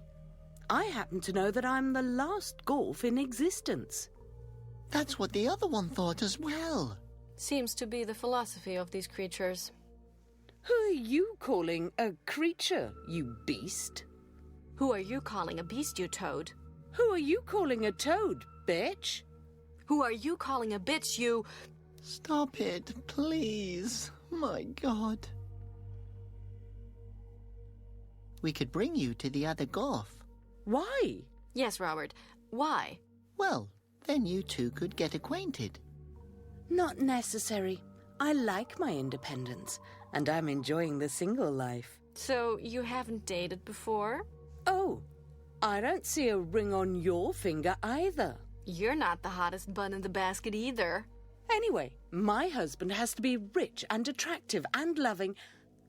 I happen to know that I'm the last Gorf in existence. That's what the other one thought as well. Seems to be the philosophy of these creatures. Who are you calling a creature, you beast? Who are you calling a beast, you toad? Who are you calling a toad, bitch? Who are you calling a bitch, you... Stop it, please. My God. We could bring you to the other Gorf. Why? Yes, Robert. Why? Well, then you two could get acquainted. Not necessary. I like my independence, and I'm enjoying the single life. So you haven't dated before? Oh, I don't see a ring on your finger either. You're not the hottest bun in the basket either. Anyway, my husband has to be rich and attractive and loving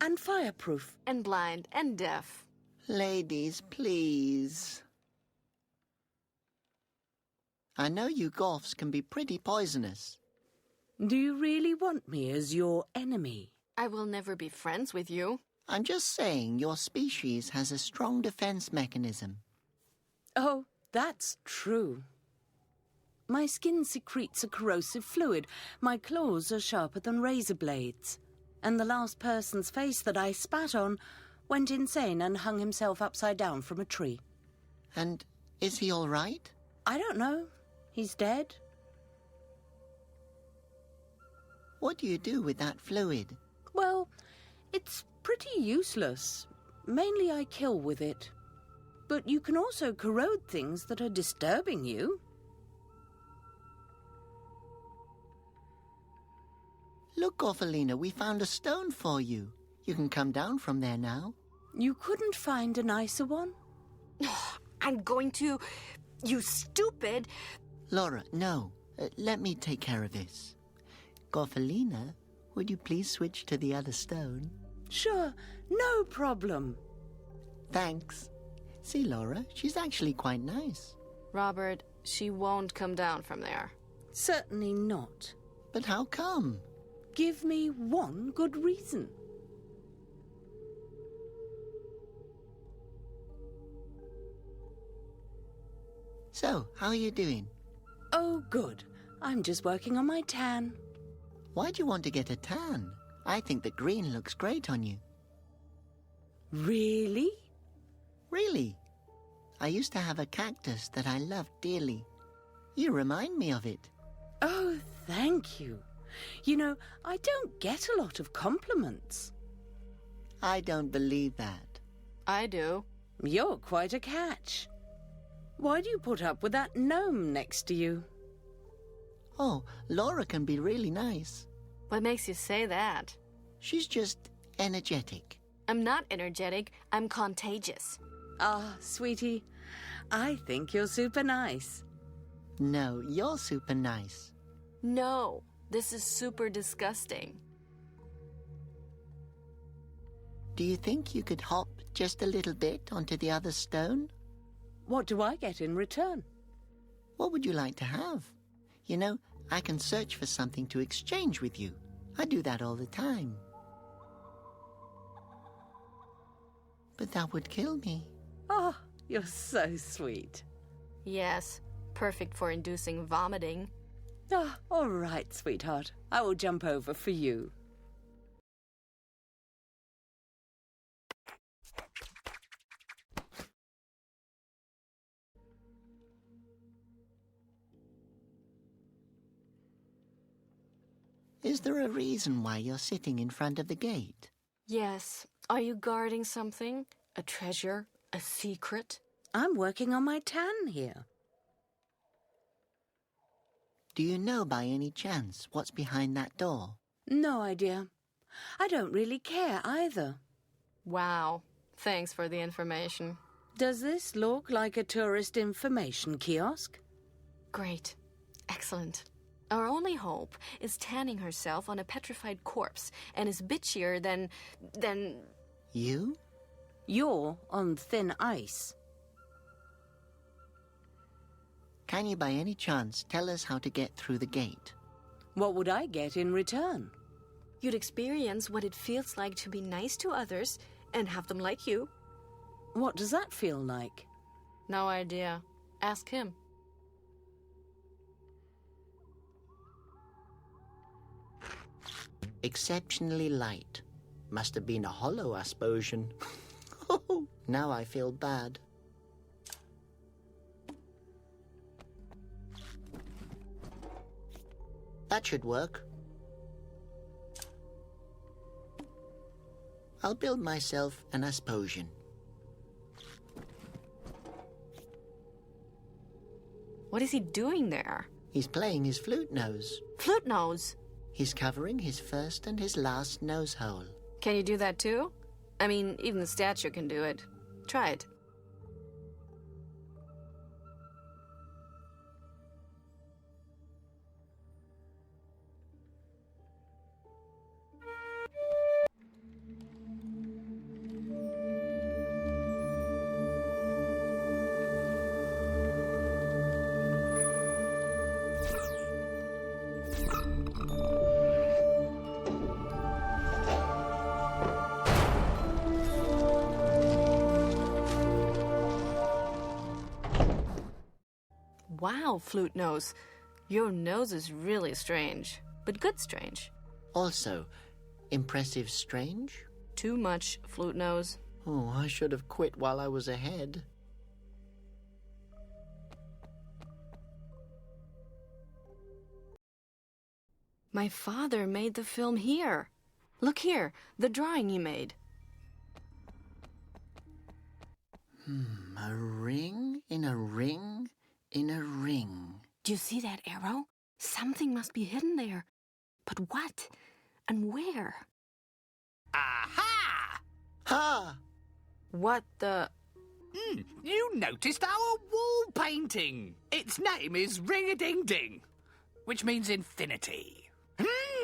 and fireproof. And blind and deaf. Ladies, please. I know you Gorfs can be pretty poisonous. Do you really want me as your enemy? I will never be friends with you. I'm just saying your species has a strong defense mechanism. Oh, that's true. My skin secretes a corrosive fluid. My claws are sharper than razor blades. And the last person's face that I spat on went insane and hung himself upside down from a tree. And is he all right? I don't know. He's dead. What do you do with that fluid? Well, it's pretty useless. Mainly I kill with it. But you can also corrode things that are disturbing you. Look, Gorfalina, we found a stone for you. You can come down from there now. You couldn't find a nicer one? I'm going to... You stupid... Laura, no. Let me take care of this. Gorfalina, would you please switch to the other stone? Sure, no problem. Thanks. See, Laura, she's actually quite nice. Robert, she won't come down from there. Certainly not. But how come? Give me one good reason. So, how are you doing? Oh, good. I'm just working on my tan. Why do you want to get a tan? I think the green looks great on you. Really? Really? I used to have a cactus that I loved dearly. You remind me of it. Oh, thank you. You know, I don't get a lot of compliments. I don't believe that. I do. You're quite a catch. Why do you put up with that gnome next to you? Oh, Laura can be really nice. What makes you say that? She's just energetic. I'm not energetic. I'm contagious. Ah, sweetie, I think you're super nice. No, you're super nice. No, this is super disgusting. Do you think you could hop just a little bit onto the other stone? What do I get in return? What would you like to have? You know, I can search for something to exchange with you. I do that all the time. But that would kill me. Oh, you're so sweet. Yes, perfect for inducing vomiting. Ah, all right, sweetheart. I will jump over for you. Is there a reason why you're sitting in front of the gate? Yes. Are you guarding something? A treasure? A secret? I'm working on my tan here. Do you know by any chance what's behind that door? No idea. I don't really care either. Wow. Thanks for the information. Does this look like a tourist information kiosk? Great. Excellent. Our only hope is tanning herself on a petrified corpse and is bitchier than... You? You're on thin ice. Can you by any chance tell us how to get through the gate? What would I get in return? You'd experience what it feels like to be nice to others and have them like you. What does that feel like? No idea. Ask him. Exceptionally light. Must have been a hollow Asposian. Now I feel bad. That should work. I'll build myself an Asposian. What is he doing there? He's playing his flute nose. Flute nose? He's covering his first and his last nose hole. Can you do that too? I mean, even the statue can do it. Try it. Wow, Flute Nose. Your nose is really strange, but good strange. Also, impressive strange? Too much, Flute Nose. Oh, I should have quit while I was ahead. My father made the film here. Look here, the drawing he made. A ring in a ring in a ring. Do you see that arrow? Something must be hidden there. But what? And where? Aha! Ha! What the... You noticed our wall painting. Its name is Ring-a-Ding-Ding, which means infinity.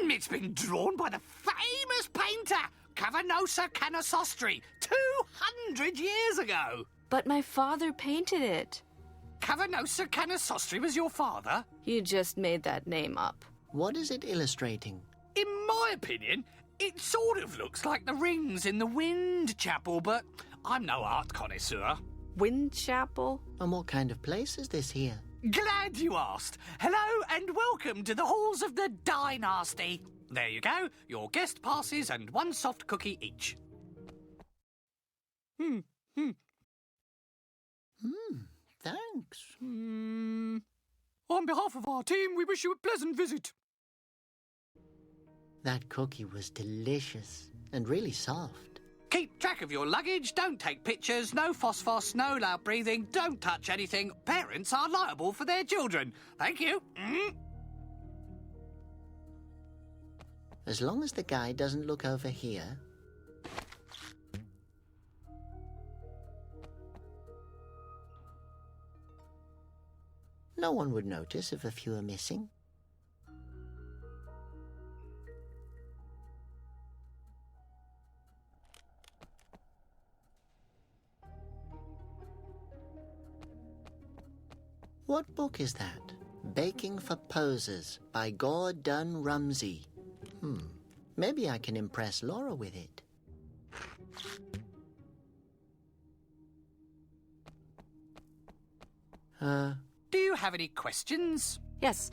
It's been drawn by the famous painter, Cavanosa Canosostri, 200 years ago. But my father painted it. Cavanosa Canosostri was your father? You just made that name up. What is it illustrating? In my opinion, it sort of looks like the rings in the Wind Chapel, but I'm no art connoisseur. Wind Chapel? And what kind of place is this here? Glad you asked. Hello and welcome to the halls of the Dynasty. There you go, your guest passes and one soft cookie each. Thanks. On behalf of our team, we wish you a pleasant visit. That cookie was delicious and really soft. Keep track of your luggage, don't take pictures, no phosphos, no loud breathing, don't touch anything. Parents are liable for their children. Thank you. As long as the guy doesn't look over here. No one would notice if a few are missing. What book is that? Baking for Posers by Gordon Rumsey. Maybe I can impress Laura with it. Do you have any questions? Yes.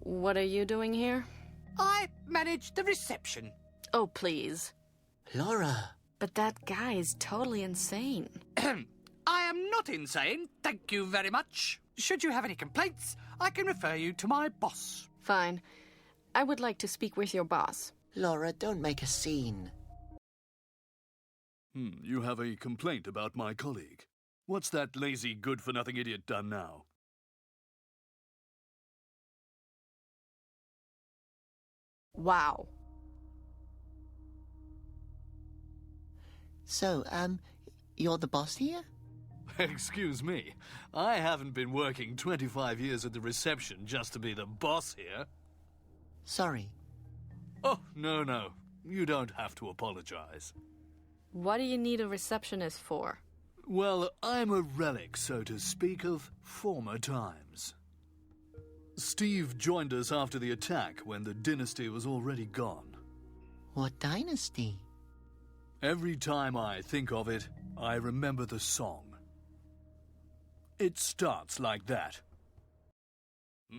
What are you doing here? I manage the reception. Oh, please. Laura. But that guy is totally insane. I am not insane, thank you very much. Should you have any complaints, I can refer you to my boss. Fine. I would like to speak with your boss. Laura, don't make a scene. You have a complaint about my colleague. What's that lazy, good-for-nothing idiot done now? Wow. So, you're the boss here? Excuse me. I haven't been working 25 years at the reception just to be the boss here. Sorry. Oh, no. You don't have to apologize. What do you need a receptionist for? Well, I'm a relic, so to speak, of former times. Steve joined us after the attack when the dynasty was already gone. What dynasty? Every time I think of it, I remember the song. It starts like that. No,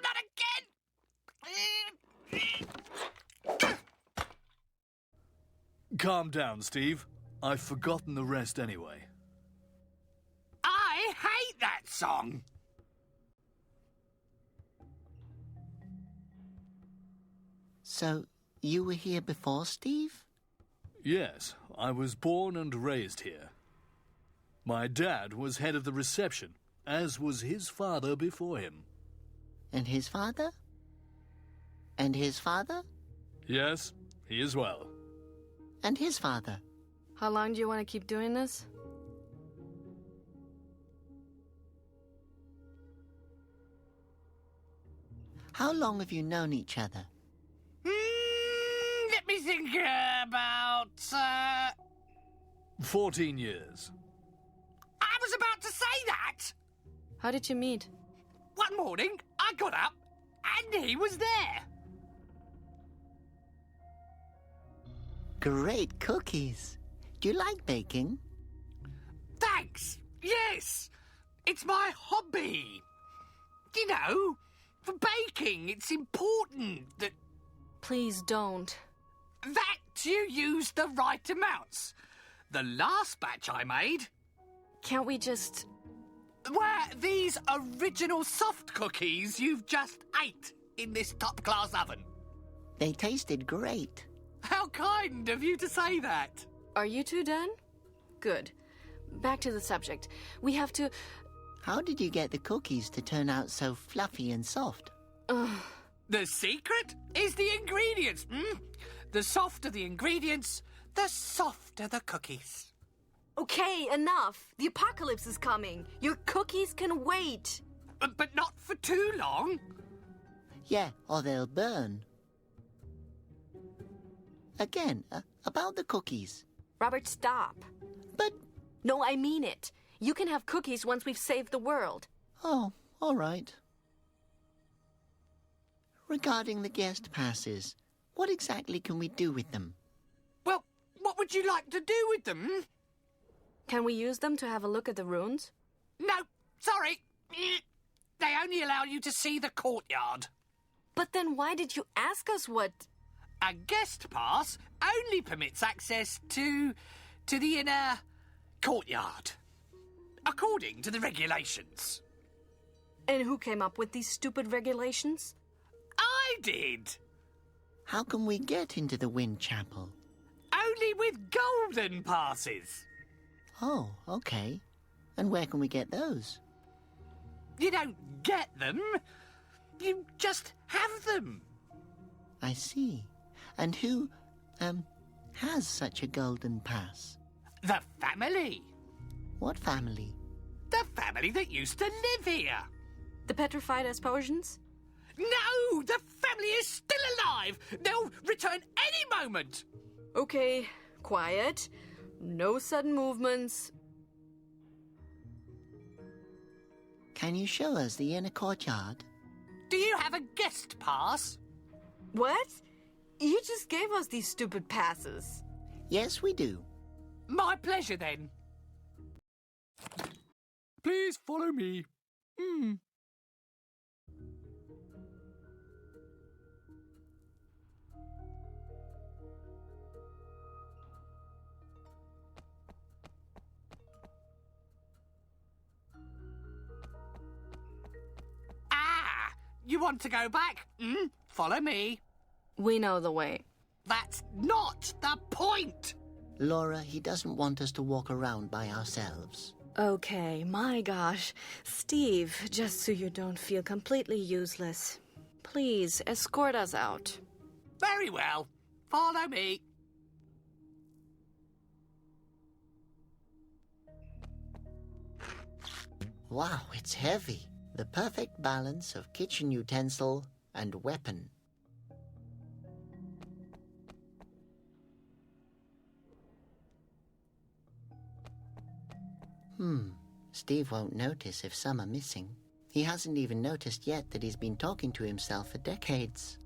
not again! Calm down, Steve. I've forgotten the rest anyway. I hate that song! So, you were here before, Steve? Yes, I was born and raised here. My dad was head of the reception, as was his father before him. And his father? And his father? Yes, he as well. And his father? How long do you want to keep doing this? How long have you known each other? Let me think about... 14 years. I was about to say that! How did you meet? One morning, I got up, and he was there. Great cookies. Do you like baking? Thanks. Yes. It's my hobby. You know, for baking, it's important that... Please don't. That you use the right amounts. The last batch I made... Can't we just... Were these original soft cookies you've just ate in this top-class oven. They tasted great. How kind of you to say that. Are you two done? Good. Back to the subject. We have to... How did you get the cookies to turn out so fluffy and soft? The secret is the ingredients. The softer the ingredients, the softer the cookies. Okay, enough. The apocalypse is coming. Your cookies can wait. But not for too long. Yeah, or they'll burn. Again, about the cookies. Robert, stop. But... No, I mean it. You can have cookies once we've saved the world. Oh, all right. Regarding the guest passes, what exactly can we do with them? Well, what would you like to do with them? Can we use them to have a look at the ruins? No, sorry. They only allow you to see the courtyard. But then why did you ask us what... A guest pass only permits access to the inner courtyard, according to the regulations. And who came up with these stupid regulations? I did. How can we get into the Wind Chapel? Only with golden passes. Oh, okay. And where can we get those? You don't get them. You just have them. I see. And who, has such a golden pass? The family. What family? The family that used to live here. The petrified Asposians? No! The family is still alive! They'll return any moment! Okay, quiet. No sudden movements. Can you show us the inner courtyard? Do you have a guest pass? What? You just gave us these stupid passes. Yes, we do. My pleasure, then. Please follow me. want to go back? Follow me. We know the way. That's not the point! Laura, he doesn't want us to walk around by ourselves. Okay, my gosh. Steve, just so you don't feel completely useless, please escort us out. Very well. Follow me. Wow, it's heavy. The perfect balance of kitchen utensil and weapon. Steve won't notice if some are missing. He hasn't even noticed yet that he's been talking to himself for decades.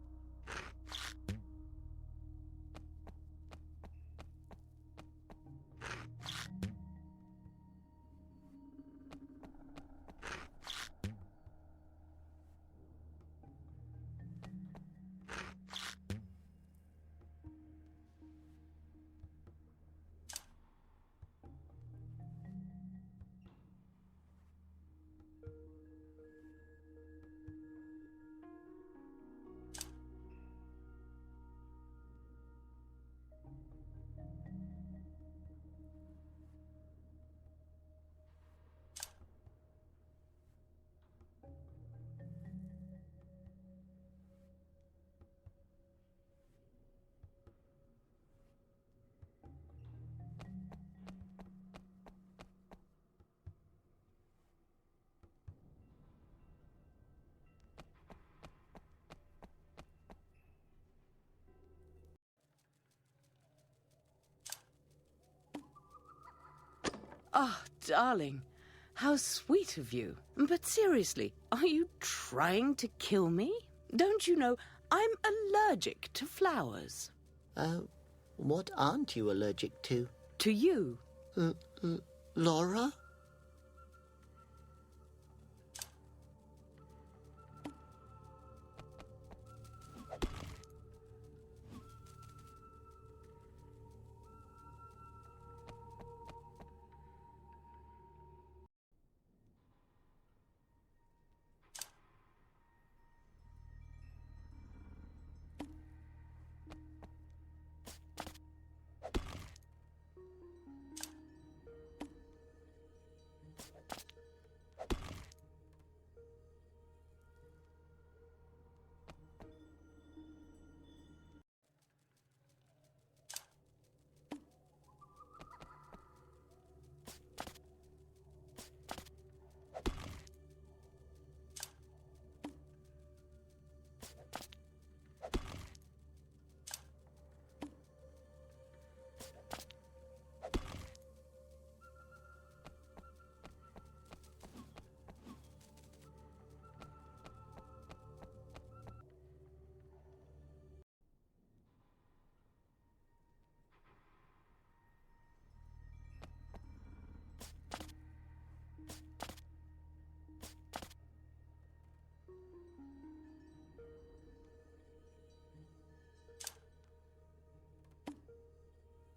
Oh, darling, how sweet of you. But seriously, are you trying to kill me? Don't you know I'm allergic to flowers? What aren't you allergic to? To you. Laura?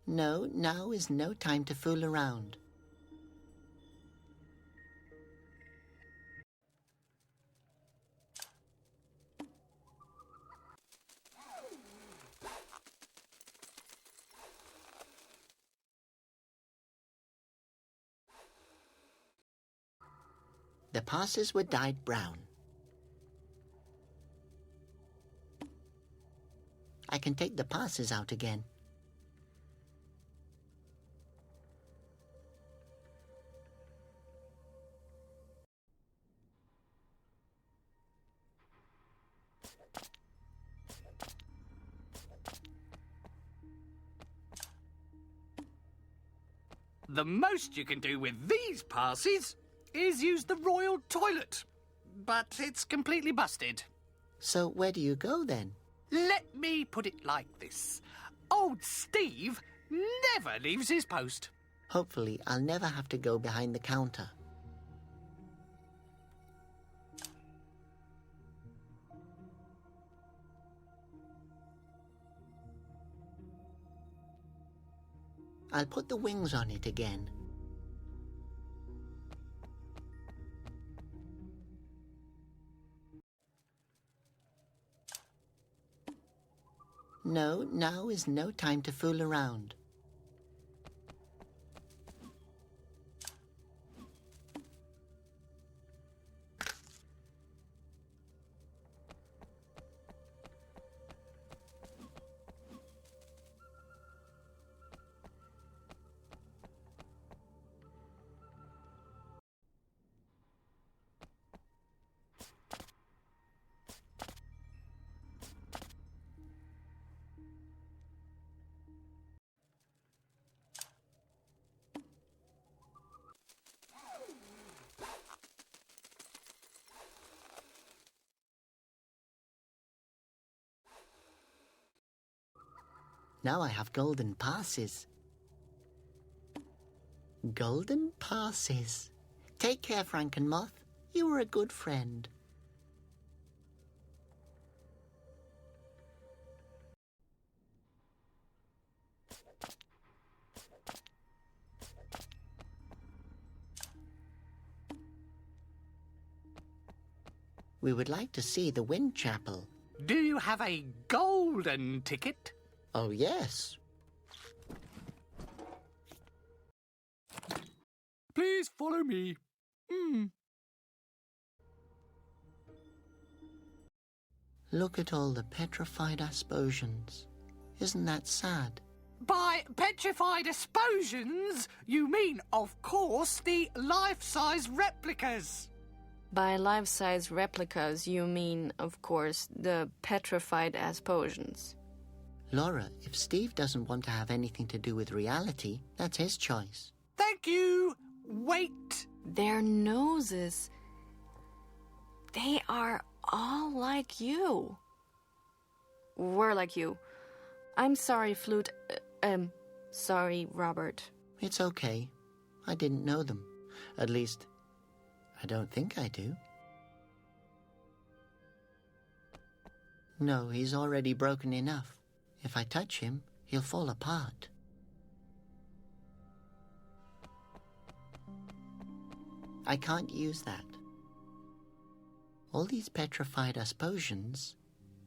No, now is no time to fool around. The passes were dyed brown. I can take the passes out again. The most you can do with these passes is use the royal toilet. But it's completely busted. So where do you go then? Let me put it like this. Old Steve never leaves his post. Hopefully, I'll never have to go behind the counter. I'll put the wings on it again. No, now is no time to fool around. Now I have golden passes. Golden passes. Take care, Frankenmoth. You were a good friend. We would like to see the Wind Chapel. Do you have a golden ticket? Oh, yes. Please follow me. Look at all the petrified Asposians. Isn't that sad? By petrified Asposians, you mean, of course, the life-size replicas. By life-size replicas, you mean, of course, the petrified Asposians. Laura, if Steve doesn't want to have anything to do with reality, that's his choice. Thank you. Wait. Their noses, they are all like you. We're like you. I'm sorry, Flute. Sorry, Robert. It's okay. I didn't know them. At least, I don't think I do. No, he's already broken enough. If I touch him, he'll fall apart. I can't use that. All these petrified Asposians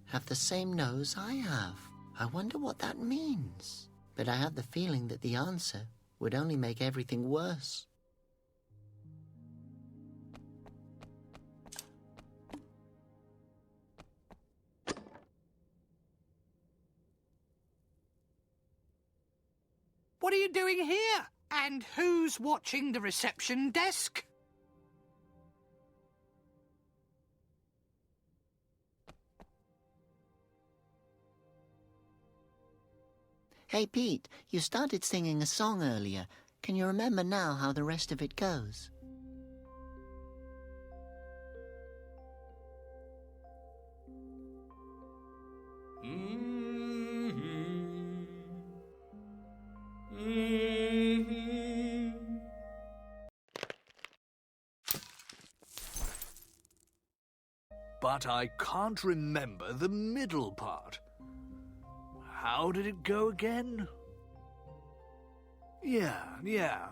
have the same nose I have. I wonder what that means. But I have the feeling that the answer would only make everything worse. What are you doing here? And who's watching the reception desk? Hey, Pete, you started singing a song earlier. Can you remember now how the rest of it goes? But I can't remember the middle part. How did it go again? Yeah.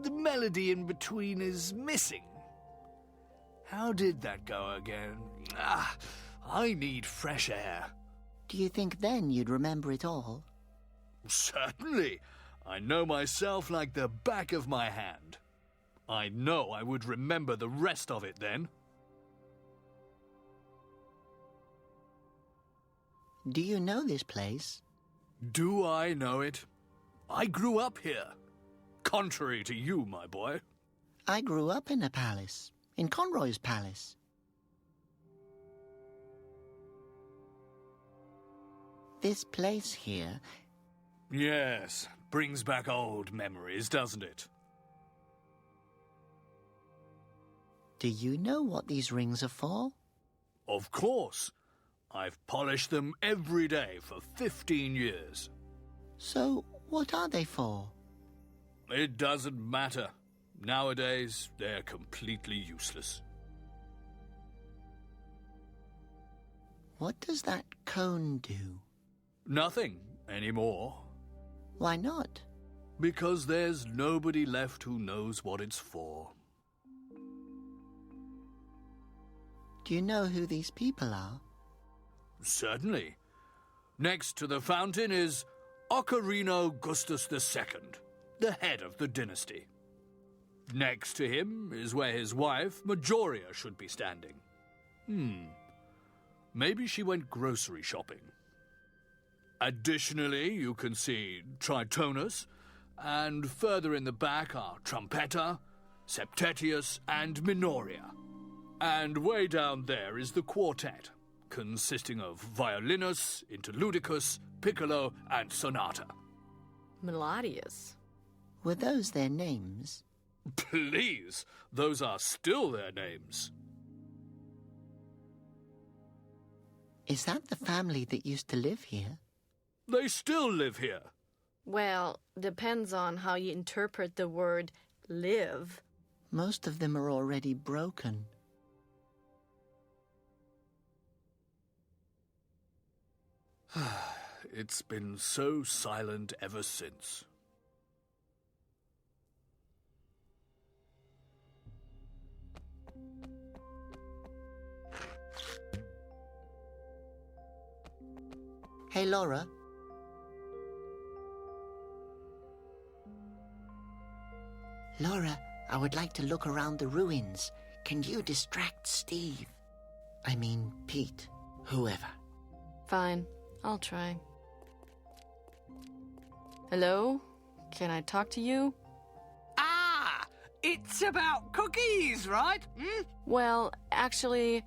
The melody in between is missing. How did that go again? I need fresh air. Do you think then you'd remember it all? Certainly. I know myself like the back of my hand. I know I would remember the rest of it then. Do you know this place? Do I know it? I grew up here. Contrary to you, my boy. I grew up in a palace. In Conroy's palace. This place here... Yes, brings back old memories, doesn't it? Do you know what these rings are for? Of course. I've polished them every day for 15 years. So, what are they for? It doesn't matter. Nowadays, they're completely useless. What does that cone do? Nothing anymore. Why not? Because there's nobody left who knows what it's for. Do you know who these people are? Certainly. Next to the fountain is Ocarino Augustus II, the head of the dynasty. Next to him is where his wife, Majoria, should be standing. Maybe she went grocery shopping. Additionally, you can see Tritonus, and further in the back are Trumpeta, Septetius, and Minoria. And way down there is the quartet, consisting of Violinus, Interludicus, Piccolo, and Sonata. Melodious. Were those their names? Please, those are still their names. Is that the family that used to live here? They still live here. Well, depends on how you interpret the word live. Most of them are already broken. It's been so silent ever since. Hey, Laura. Laura, I would like to look around the ruins. Can you distract Steve? I mean, Pete. Whoever. Fine, I'll try. Hello? Can I talk to you? Ah! It's about cookies, right? Well, actually...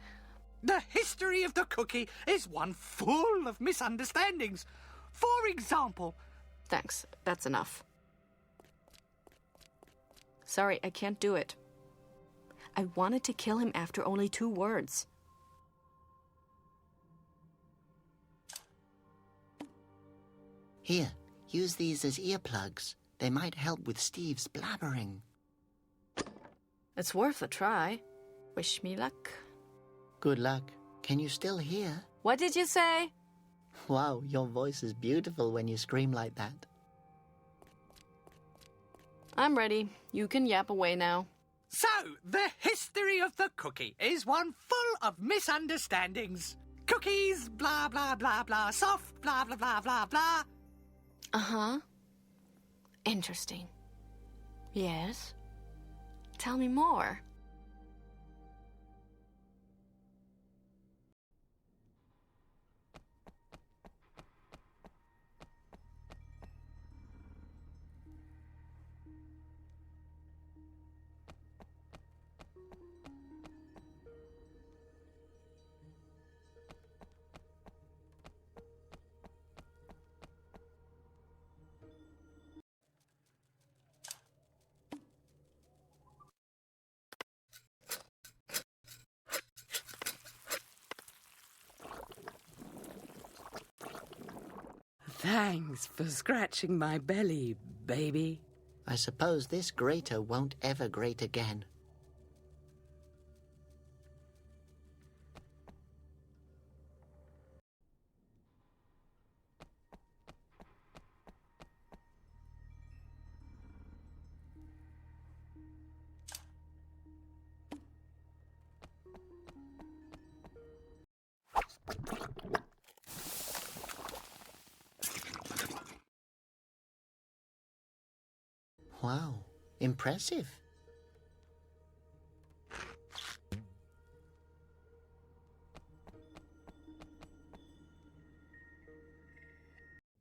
The history of the cookie is one full of misunderstandings. For example... Thanks, that's enough. Sorry, I can't do it. I wanted to kill him after only 2 words. Here, use these as earplugs. They might help with Steve's blabbering. It's worth a try. Wish me luck. Good luck. Can you still hear? What did you say? Wow, your voice is beautiful when you scream like that. I'm ready. You can yap away now. So, the history of the cookie is one full of misunderstandings. Cookies, blah, blah, blah, blah, soft, blah, blah, blah, blah, blah. Uh-huh. Interesting. Yes? Tell me more. Thanks for scratching my belly, baby. I suppose this grater won't ever grate again. Wow, impressive.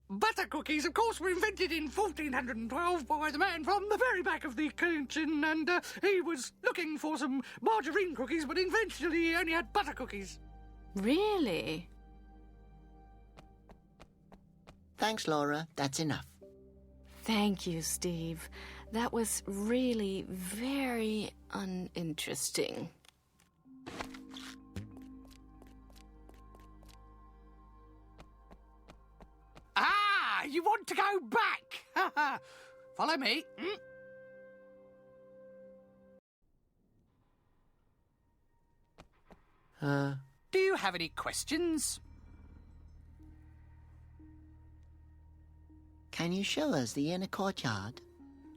Butter cookies, of course, were invented in 1412 by the man from the very back of the kitchen, and he was looking for some margarine cookies, but eventually he only had butter cookies. Really? Thanks, Laura. That's enough. Thank you, Steve. That was really very uninteresting. Ah, you want to go back? Follow me. Do you have any questions? Can you show us the inner courtyard?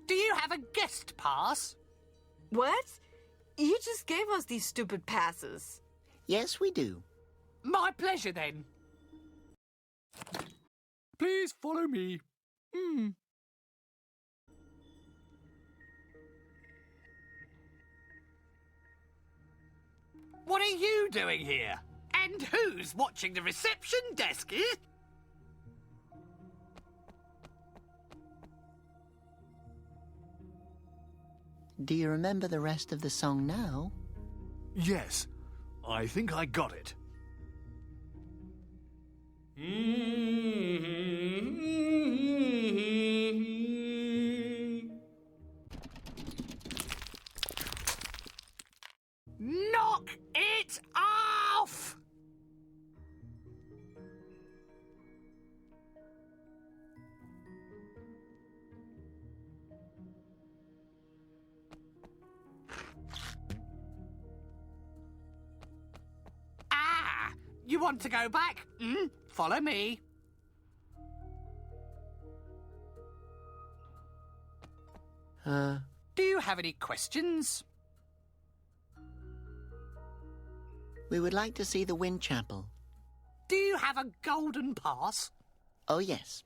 Do you have a guest pass? What? You just gave us these stupid passes. Yes, we do. My pleasure, then. Please follow me. What are you doing here? And who's watching the reception desk, eh? Do you remember the rest of the song now? Yes, I think I got it. Knock it off! Ah! You want to go back? Follow me. Do you have any questions? We would like to see the Wind Chapel. Do you have a golden pass? Oh, yes.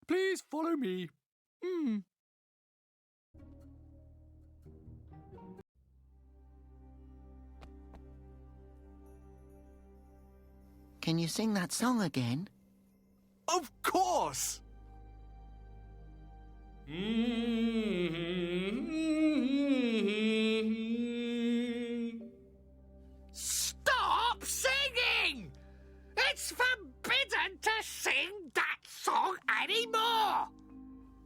Please follow me. Can you sing that song again? Of course! Stop singing! It's forbidden to sing that song anymore!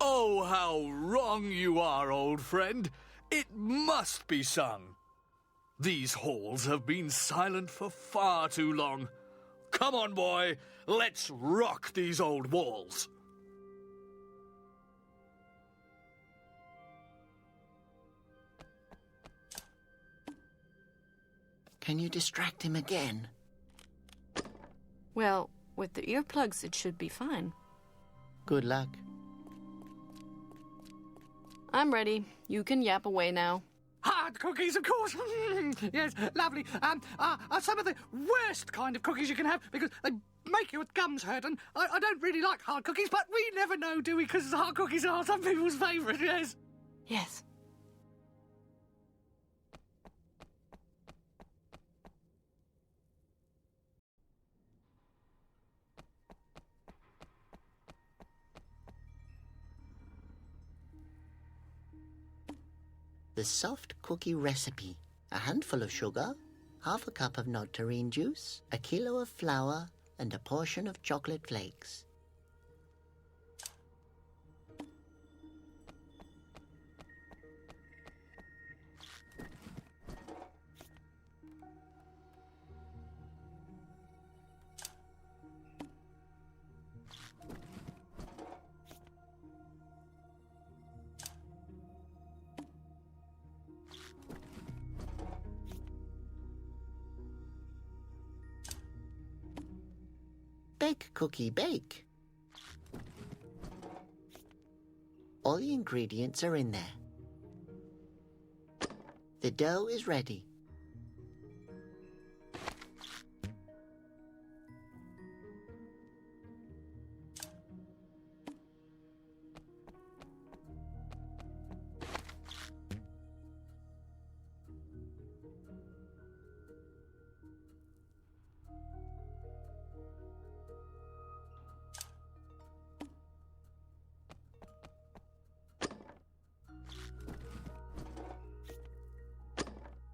Oh, how wrong you are, old friend. It must be sung. These halls have been silent for far too long. Come on, boy. Let's rock these old walls. Can you distract him again? Well, with the earplugs, it should be fine. Good luck. I'm ready. You can yap away now. Hard cookies, of course. Yes, lovely. Some of the worst kind of cookies you can have because they make your gums hurt. And I don't really like hard cookies, but we never know, do we? Because hard cookies are some people's favourite, yes. Yes. The soft cookie recipe. A handful of sugar, half a cup of nectarine juice, a kilo of flour, and a portion of chocolate flakes. Bake, cookie, bake. All the ingredients are in there. The dough is ready.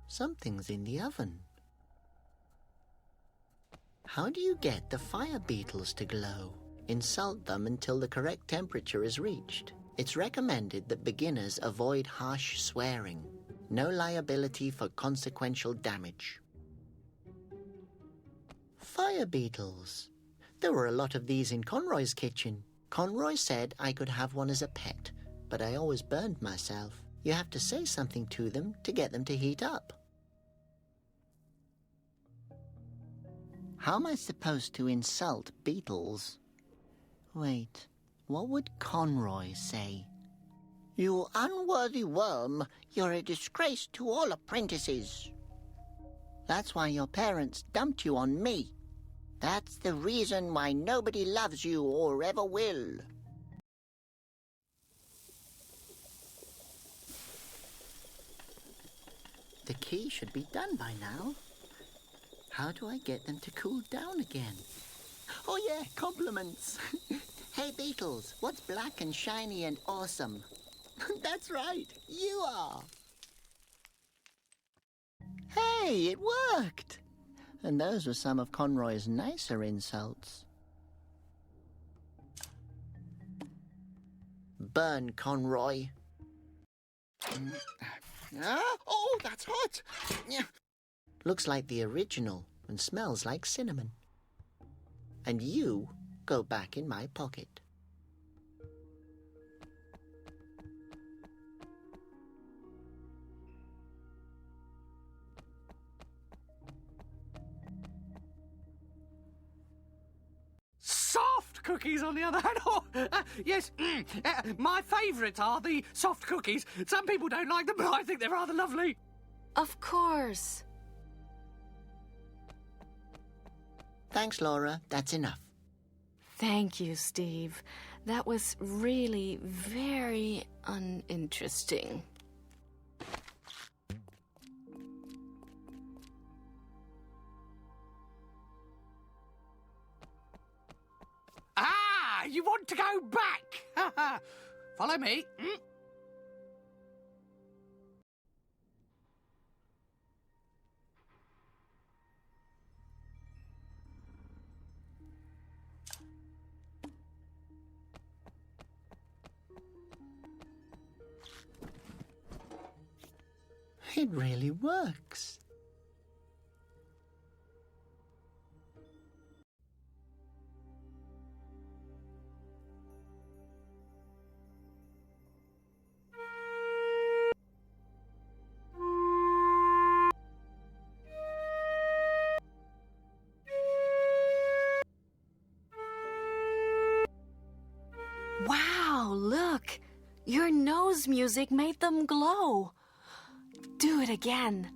Something's in the oven. How do you get the fire beetles to glow? Insult them until the correct temperature is reached. It's recommended that beginners avoid harsh swearing. No liability for consequential damage. Fire beetles. There were a lot of these in Conroy's kitchen. Conroy said I could have one as a pet, but I always burned myself. You have to say something to them to get them to heat up. How am I supposed to insult beetles? Wait, what would Conroy say? You unworthy worm, you're a disgrace to all apprentices. That's why your parents dumped you on me. That's the reason why nobody loves you or ever will. The key should be done by now. How do I get them to cool down again? Oh yeah, compliments. Hey Beetles, what's black and shiny and awesome? That's right, you are. Hey, it worked! And those were some of Conroy's nicer insults. Burn, Conroy. Oh, that's hot! Looks like the original and smells like cinnamon. And you go back in my pocket. Soft cookies, on the other hand. Oh, yes, my favourites are the soft cookies. Some people don't like them, but I think they're rather lovely. Of course. Thanks, Laura. That's enough. Thank you, Steve. That was really very uninteresting. Ah, you want to go back? Follow me. It really works. Wow, look! Your nose music made them glow. Do it again.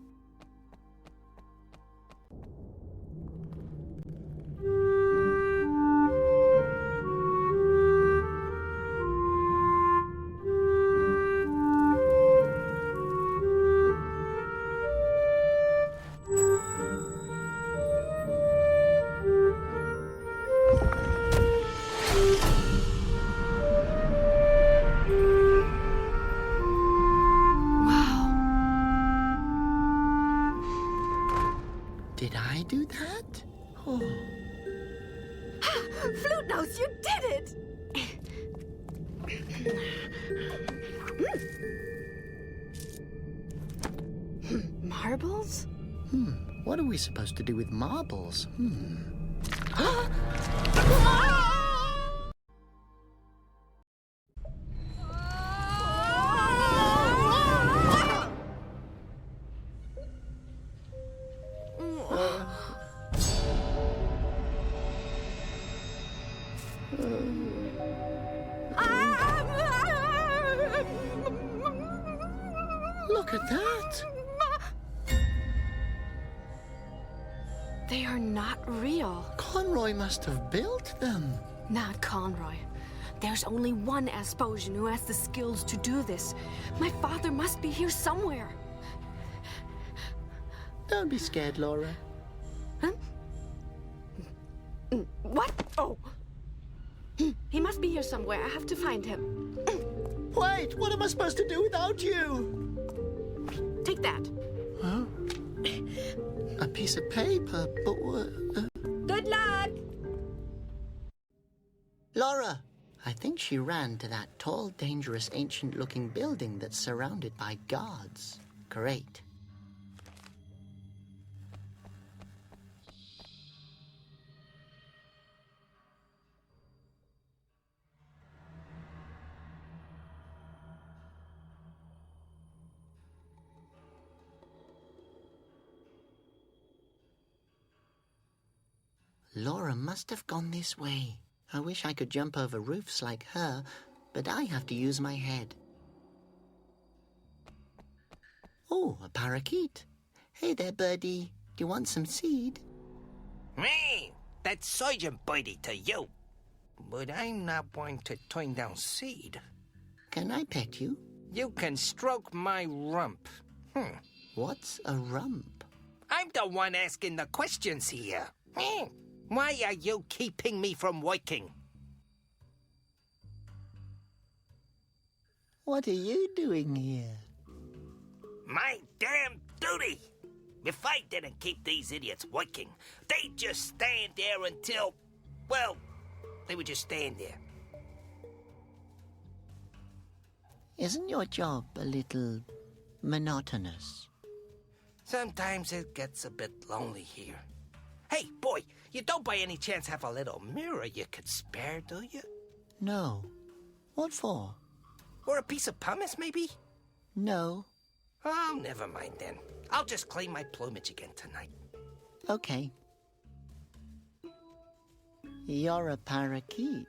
Did I do that? Oh. Flute Nose, you did it! Marbles? What are we supposed to do with marbles? Look at that! They are not real. Conroy must have built them. Not Conroy. There's only one Asposian who has the skills to do this. My father must be here somewhere. Don't be scared, Laura. Huh? What? Oh. He must be here somewhere. I have to find him. Wait, what am I supposed to do without you? Take that. Huh? A piece of paper, but what? Good luck! Laura! I think she ran to that tall, dangerous, ancient-looking building that's surrounded by guards. Great. Laura must have gone this way. I wish I could jump over roofs like her, but I have to use my head. Oh, a parakeet. Hey there, birdie. you want some seed? Me, that's Sergeant Bitey to you. But I'm not one to turn down seed. Can I pet you? You can stroke my rump. What's a rump? I'm the one asking the questions here. Why are you keeping me from working? What are you doing here? My damn duty! If I didn't keep these idiots working, they'd just stand there until, well, they would just stand there. Isn't your job a little monotonous? Sometimes it gets a bit lonely here. Hey, boy, you don't by any chance have a little mirror you could spare, do you? No. What for? Or a piece of pumice, maybe? No. Oh, never mind then. I'll just clean my plumage again tonight. Okay. You're a parakeet.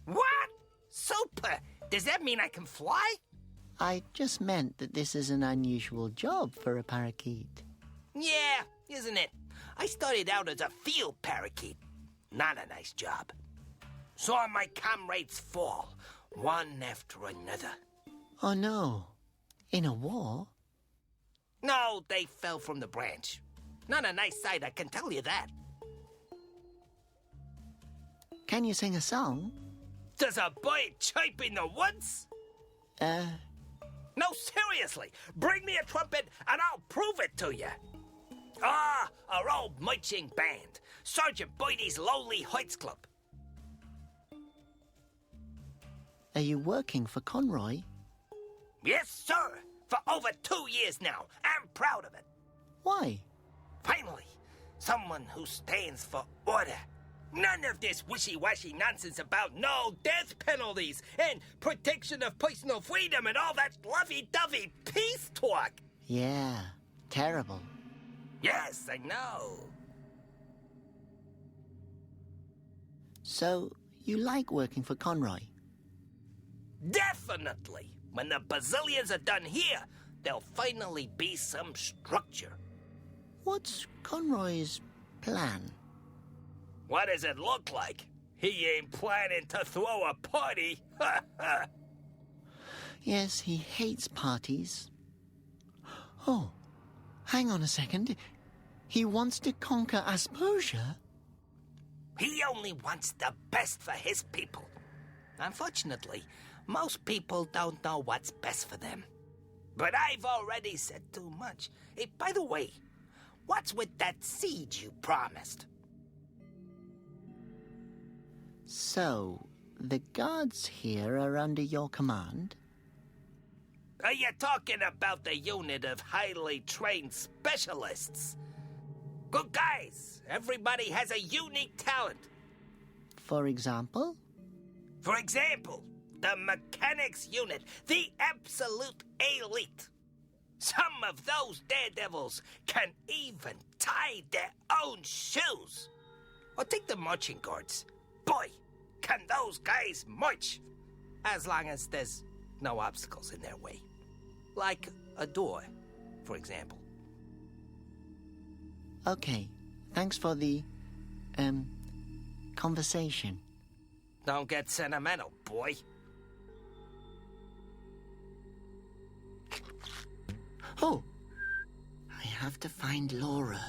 What? Super! Does that mean I can fly? I just meant that this is an unusual job for a parakeet. Yeah, isn't it? I started out as a field parakeet. Not a nice job. Saw my comrades fall, one after another. Oh no. In a war? No, they fell from the branch. Not a nice sight, I can tell you that. Can you sing a song? Does a bird chirp in the woods? No, seriously. Bring me a trumpet and I'll prove it to you. Ah, our old marching band. Sergeant Bitey's Lowly Heights Club. Are you working for Conroy? Yes, sir. For over 2 years now. I'm proud of it. Why? Finally, someone who stands for order. None of this wishy-washy nonsense about no death penalties and protection of personal freedom and all that lovey-dovey peace talk. Yeah, terrible. Yes, I know. So, you like working for Conroy? Definitely. When the bazillions are done here, there'll finally be some structure. What's Conroy's plan? What does it look like? He ain't planning to throw a party. Yes, he hates parties. Oh, hang on a second. He wants to conquer Asposia? He only wants the best for his people. Unfortunately, most people don't know what's best for them. But I've already said too much. Hey, by the way, what's with that siege you promised? So, the guards here are under your command? Are you talking about the unit of highly trained specialists? Good guys. Everybody has a unique talent. For example? For example, the mechanics unit, the absolute elite. Some of those daredevils can even tie their own shoes. Or take the marching guards. Boy, can those guys march! As long as there's no obstacles in their way. Like a door, for example. Okay, thanks for the, conversation. Don't get sentimental, boy. Oh! I have to find Laura.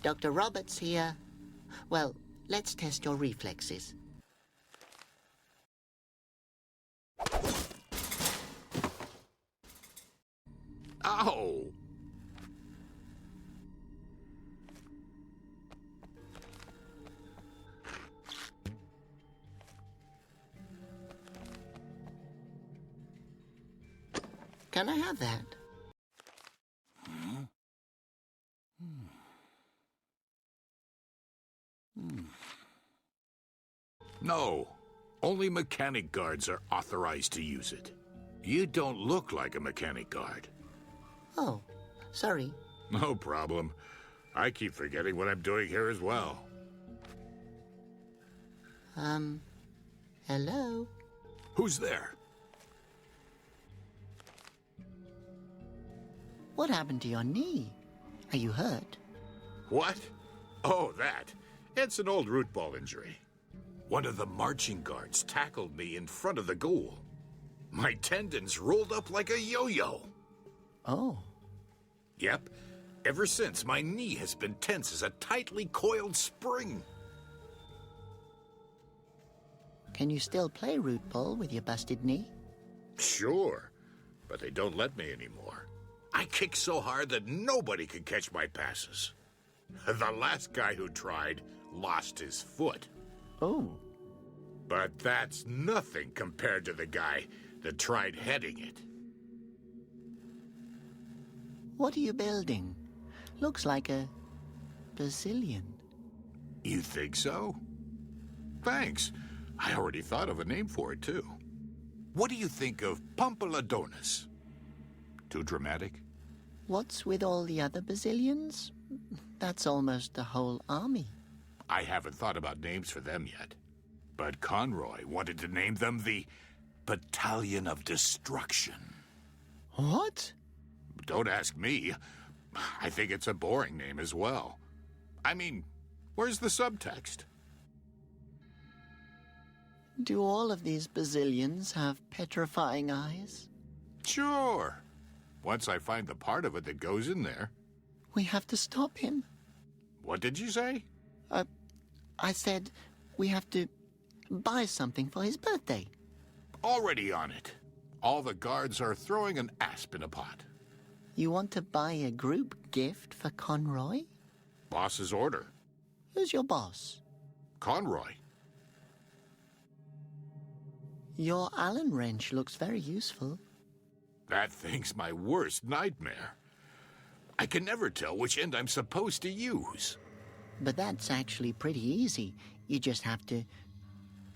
Dr. Roberts here. Well, let's test your reflexes. Ow! Can I have that? No. Only mechanic guards are authorized to use it. You don't look like a mechanic guard. Oh, sorry. No problem. I keep forgetting what I'm doing here as well. Hello? Who's there? What happened to your knee? Are you hurt? What? Oh, that. It's an old root ball injury. One of the marching guards tackled me in front of the goal. My tendons rolled up like a yo-yo. Oh. Yep. Ever since, my knee has been tense as a tightly coiled spring. Can you still play root ball with your busted knee? Sure, but they don't let me anymore. I kick so hard that nobody can catch my passes. The last guy who tried lost his foot. Oh. But that's nothing compared to the guy that tried heading it. What are you building? Looks like a Brazilian. You think so? Thanks. I already thought of a name for it, too. What do you think of Pampaladonis? Too dramatic? What's with all the other Brazilians? That's almost the whole army. I haven't thought about names for them yet. But Conroy wanted to name them the Battalion of Destruction. What? Don't ask me. I think it's a boring name as well. I mean, where's the subtext? Do all of these Brazilians have petrifying eyes? Sure. Once I find the part of it that goes in there. We have to stop him. What did you say? I said we have to buy something for his birthday. Already on it. All the guards are throwing an asp in a pot. You want to buy a group gift for Conroy? Boss's order. Who's your boss? Conroy. Your Allen wrench looks very useful. That thing's my worst nightmare. I can never tell which end I'm supposed to use. But that's actually pretty easy. You just have to...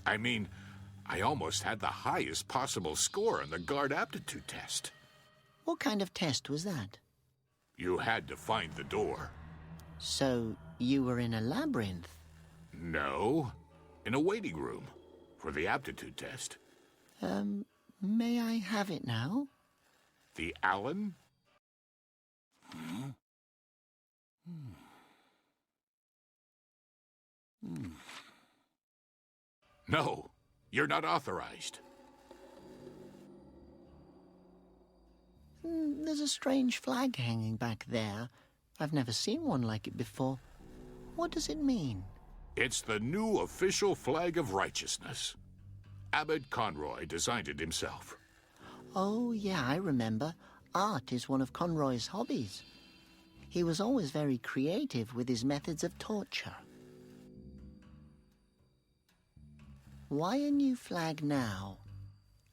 I mean, I almost had the highest possible score on the guard aptitude test. What kind of test was that? You had to find the door. So, you were in a labyrinth? No, in a waiting room for the aptitude test. May I have it now? The Allen? No, you're not authorized. There's a strange flag hanging back there. I've never seen one like it before. What does it mean? It's the new official flag of righteousness. Abbot Conroy designed it himself. Oh, yeah, I remember. Art is one of Conroy's hobbies. He was always very creative with his methods of torture. Why a new flag now?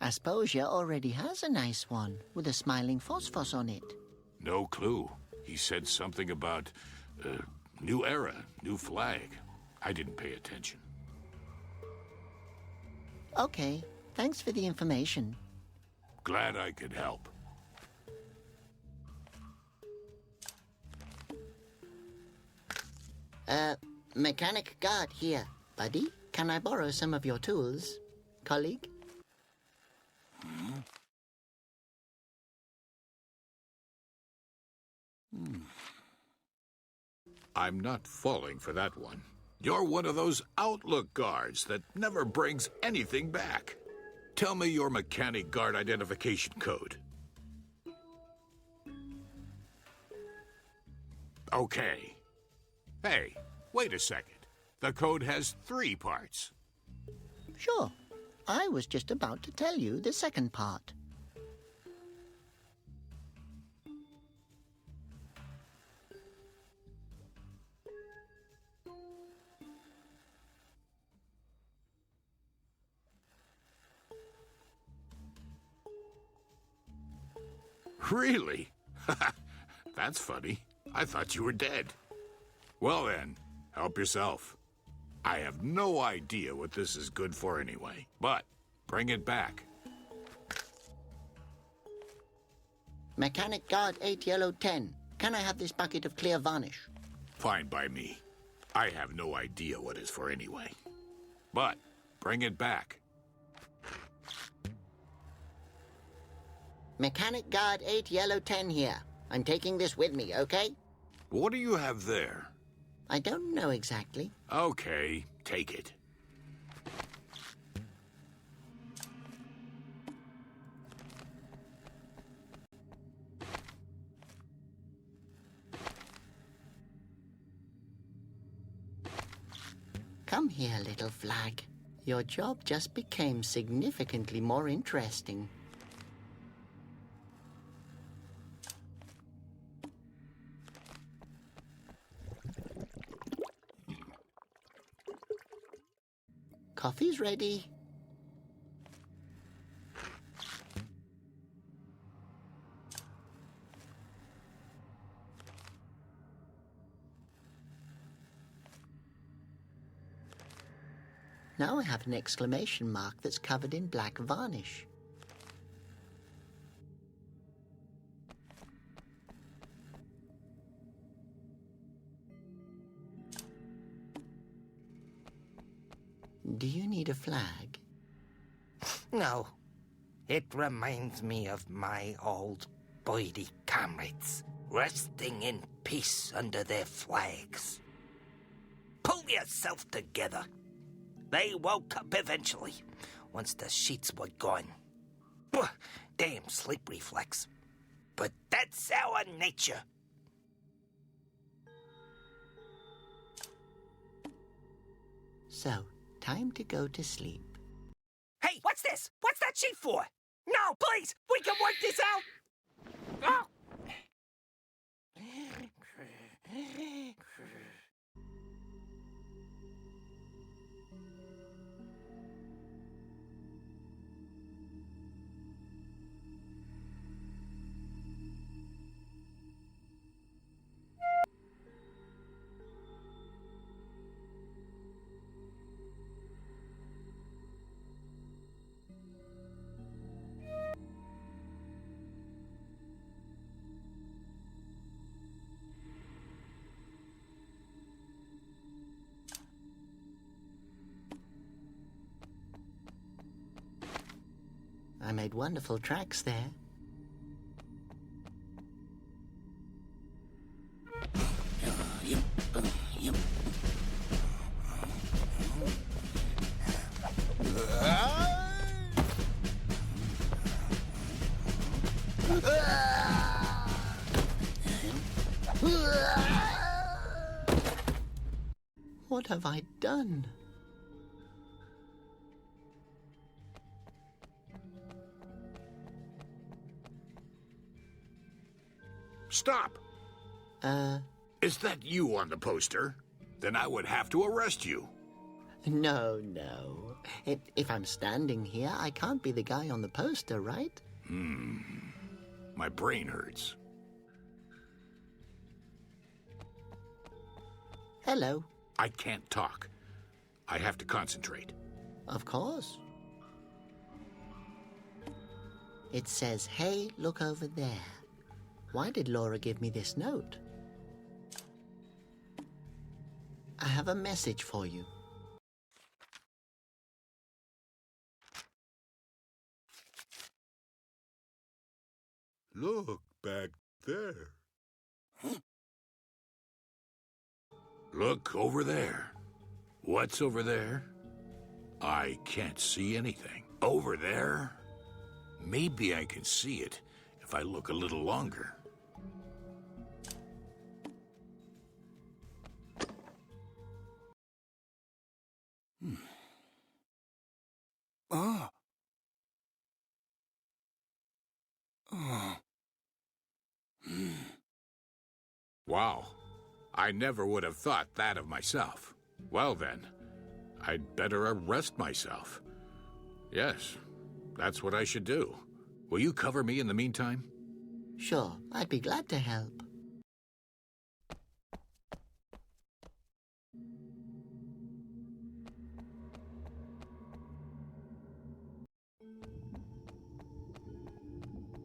Asposia already has a nice one with a smiling phosphos on it. No clue. He said something about new era, new flag. I didn't pay attention. Okay, thanks for the information. Glad I could help. Mechanic guard here. Buddy, can I borrow some of your tools? Colleague? I'm not falling for that one. You're one of those outlook guards that never brings anything back. Tell me your mechanic guard identification code. Okay. Hey, wait a second. The code has 3 parts. Sure. I was just about to tell you the second part. Really? That's funny. I thought you were dead. Well then, help yourself. I have no idea what this is good for anyway, but bring it back. Mechanic guard 8 yellow 10. Can I have this bucket of clear varnish? Fine by me. I have no idea what it's for anyway. But Bring it back. Mechanic Guard 8 Yellow 10 here. I'm taking this with me, okay? What do you have there? I don't know exactly. Okay, take it. Come here, little flag. Your job just became significantly more interesting. Coffee's ready. Now I have an exclamation mark that's covered in black varnish. Do you need a flag? No. It reminds me of my old Boydie comrades, resting in peace under their flags. Pull yourself together. They woke up eventually, once the sheets were gone. Damn sleep reflex. But that's our nature. So, time to go to sleep. Hey, what's this? What's that sheet for? No, please! We can work this out! Oh. I made wonderful tracks there. What have I done? Stop! Is that you on the poster? Then I would have to arrest you. No. If I'm standing here, I can't be the guy on the poster, right? My brain hurts. Hello. I can't talk. I have to concentrate. Of course. It says, hey, look over there. Why did Laura give me this note? I have a message for you. Look back there. Look over there. What's over there? I can't see anything. Over there? Maybe I can see it if I look a little longer. Wow. I never would have thought that of myself. Well then, I'd better arrest myself. Yes, that's what I should do. Will you cover me in the meantime? Sure, I'd be glad to help.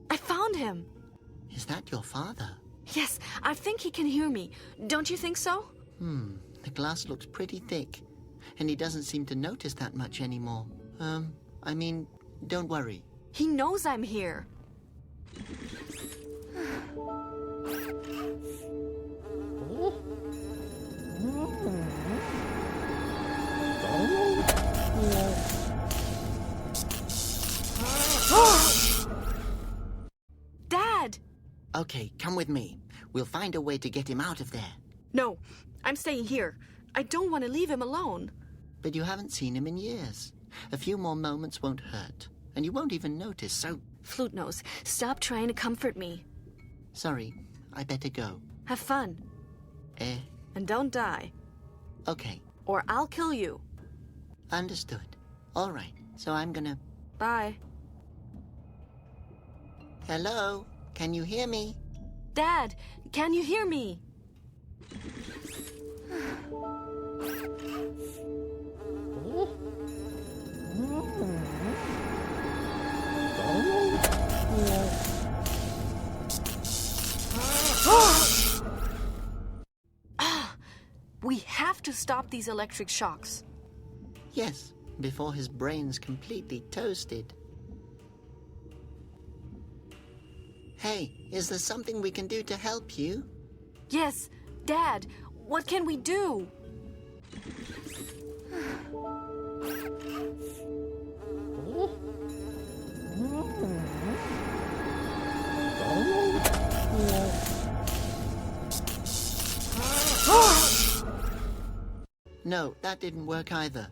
I found him! Is that your father? Yes, I think he can hear me. Don't you think so? The glass looks pretty thick. and he doesn't seem to notice that much anymore. I mean, don't worry. He knows I'm here. Dad! Okay, come with me. We'll find a way to get him out of there. No, I'm staying here. I don't want to leave him alone. But you haven't seen him in years. A few more moments won't hurt, and you won't even notice, so... Flute Nose, stop trying to comfort me. Sorry, I better go. Have fun. And don't die. Okay. Or I'll kill you. Understood. All right, so I'm gonna... Bye. Hello? Can you hear me? Dad, can you hear me? We have to stop these electric shocks. Yes, before his brain's completely toasted. Hey, is there something we can do to help you? Yes, Dad, what can we do? No, that didn't work either.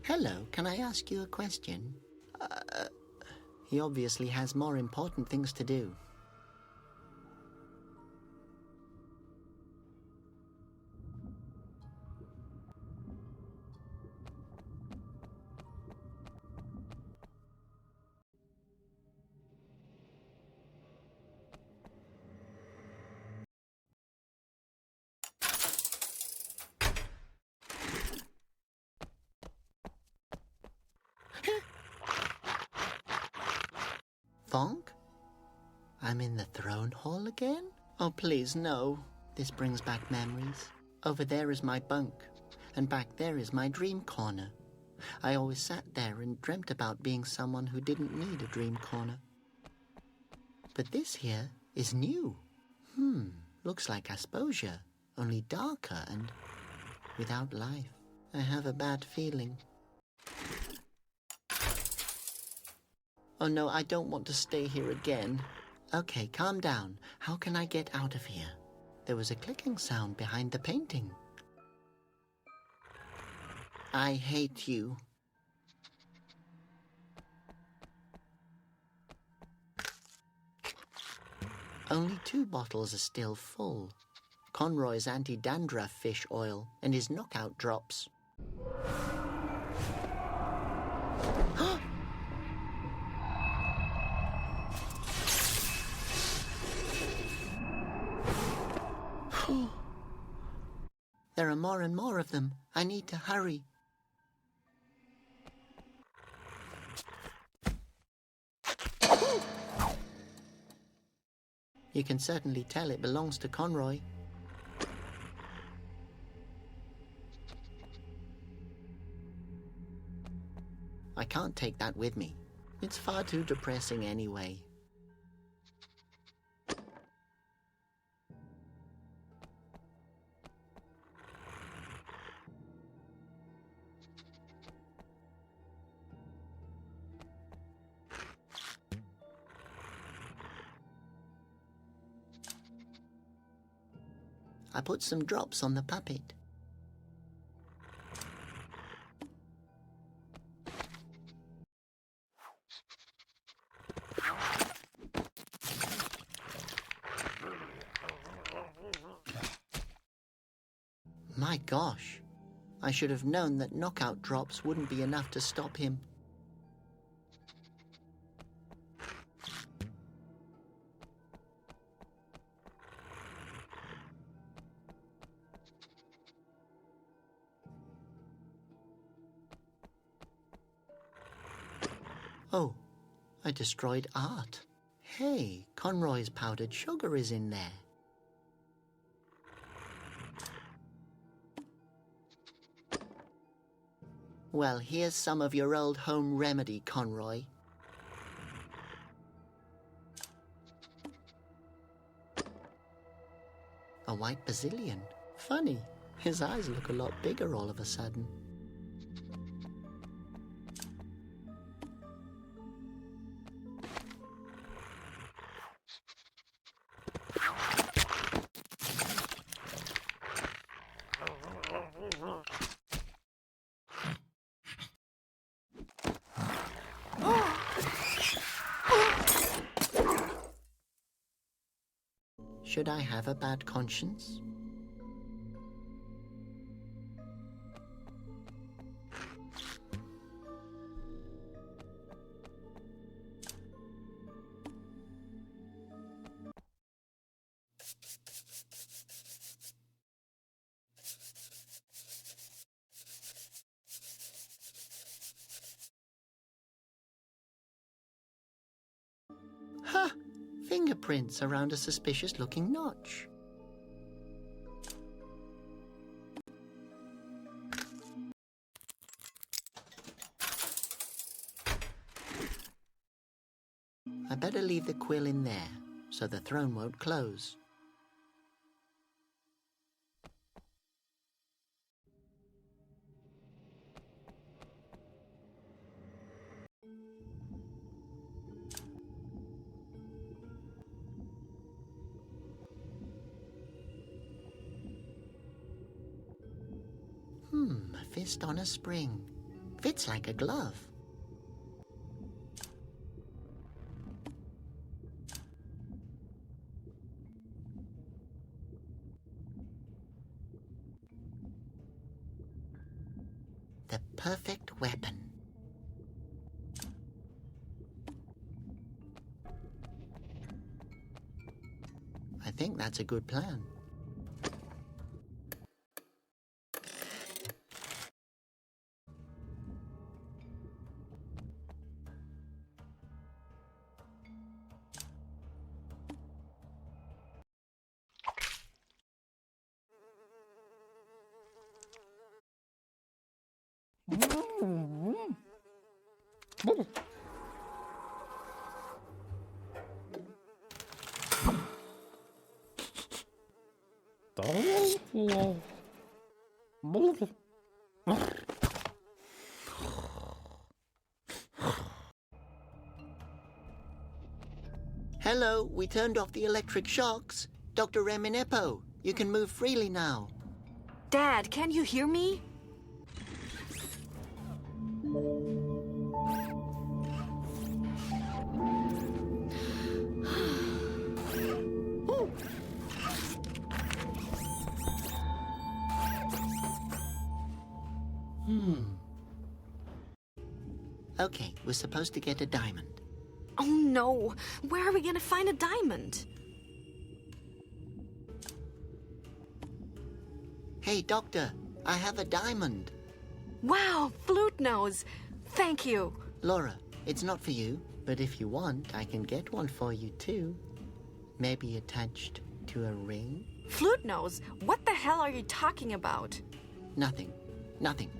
Hello, can I ask you a question? He obviously has more important things to do. Fonk? I'm in the throne hall again? Oh, please, no. This brings back memories. Over there is my bunk, and back there is my dream corner. I always sat there and dreamt about being someone who didn't need a dream corner. But this here is new. Looks like Asposia, only darker and without life. I have a bad feeling. Oh no, I don't want to stay here again. Okay, calm down. How can I get out of here? There was a clicking sound behind the painting. I hate you. Only 2 bottles are still full. Conroy's anti-dandruff fish oil and his knockout drops. There are more and more of them. I need to hurry. You can certainly tell it belongs to Conroy. I can't take that with me. It's far too depressing anyway. I put some drops on the puppet. My gosh, I should have known that knockout drops wouldn't be enough to stop him. Oh, I destroyed art. Hey, Conroy's powdered sugar is in there. Well, here's some of your old home remedy, Conroy. A white bazillion. Funny. His eyes look a lot bigger all of a sudden. Should I have a bad conscience? Ha! Fingerprints around a suspicious-looking notch. I better leave the quill in there, so the throne won't close. A fist on a spring. Fits like a glove. The perfect weapon. I think that's a good plan. Hello, we turned off the electric shocks. Dr. Reminepo, you can move freely now. Dad, can you hear me? Okay, we're supposed to get a diamond. Oh no! Where are we gonna find a diamond? Hey, Doctor, I have a diamond. Wow, flute nose! Thank you. Laura, it's not for you, but if you want, I can get one for you too. Maybe attached to a ring? Flute nose? What the hell are you talking about? Nothing. Nothing.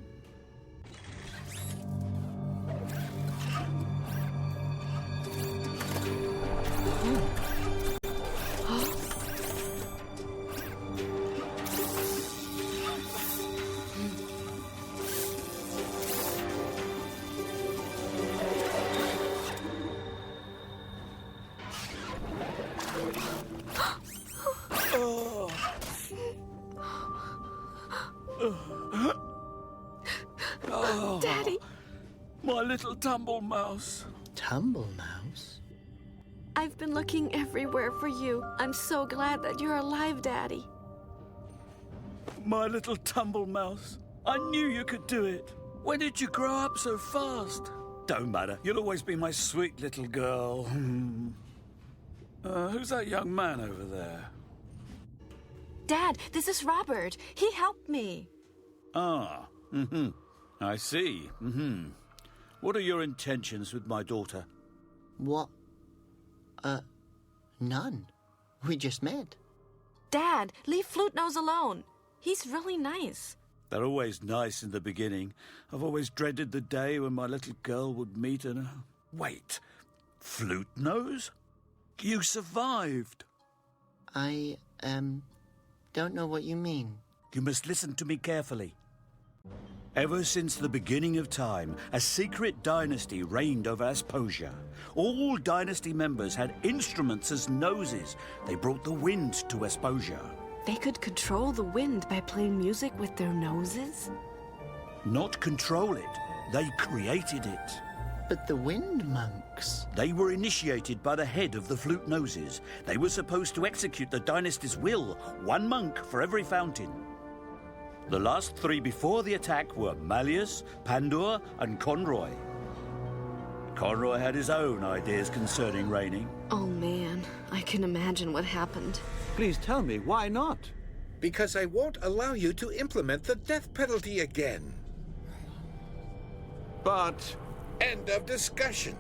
Daddy! My little tumble mouse. Tumble mouse? I've been looking everywhere for you. I'm so glad that you're alive, Daddy. My little tumble mouse. I knew you could do it. When did you grow up so fast? Don't matter. You'll always be my sweet little girl. Who's that young man over there? Dad, this is Robert. He helped me. Ah, I see. What are your intentions with my daughter? What? None. We just met. Dad, leave Flute Nose alone. He's really nice. They're always nice in the beginning. I've always dreaded the day when my little girl would meet an... Wait, Flute Nose? You survived. I, don't know what you mean. You must listen to me carefully. Ever since the beginning of time, a secret dynasty reigned over Asposia. All dynasty members had instruments as noses. They brought the wind to Asposia. They could control the wind by playing music with their noses? Not control it. They created it. But the wind monks... They were initiated by the head of the Flute Noses. They were supposed to execute the dynasty's will, one monk for every fountain. The last three before the attack were Malus, Pandor, and Conroy. Conroy had his own ideas concerning reigning. Oh man, I can imagine what happened. Please tell me, why not? Because I won't allow you to implement the death penalty again. But... End of discussion.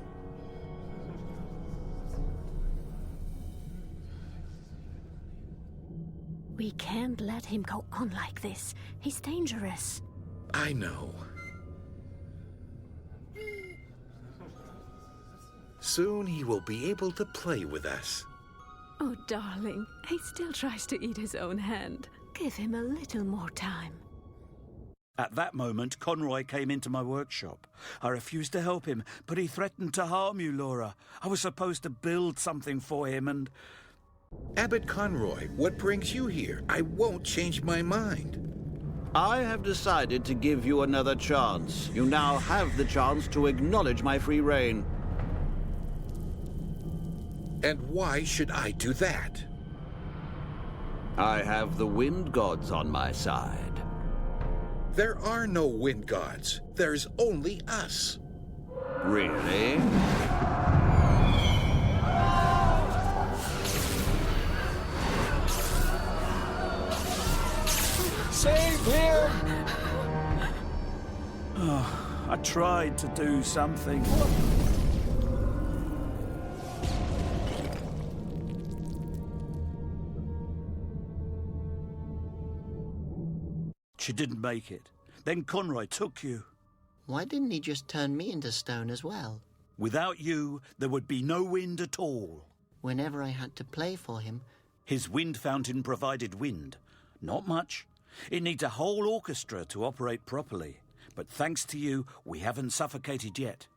We can't let him go on like this. He's dangerous. I know. Soon he will be able to play with us. Oh, darling, he still tries to eat his own hand. Give him a little more time. At that moment, Conroy came into my workshop. I refused to help him, but he threatened to harm you, Laura. I was supposed to build something for him and... Abbot Conroy, what brings you here? I won't change my mind. I have decided to give you another chance. You now have the chance to acknowledge my free reign. And why should I do that? I have the wind gods on my side. There are no wind gods. There's only us. Really? Save him! Oh, I tried to do something. She didn't make it. Then Conroy took you. Why didn't he just turn me into stone as well? Without you, there would be no wind at all. Whenever I had to play for him... His wind fountain provided wind. Not much. It needs a whole orchestra to operate properly. But thanks to you, we haven't suffocated yet.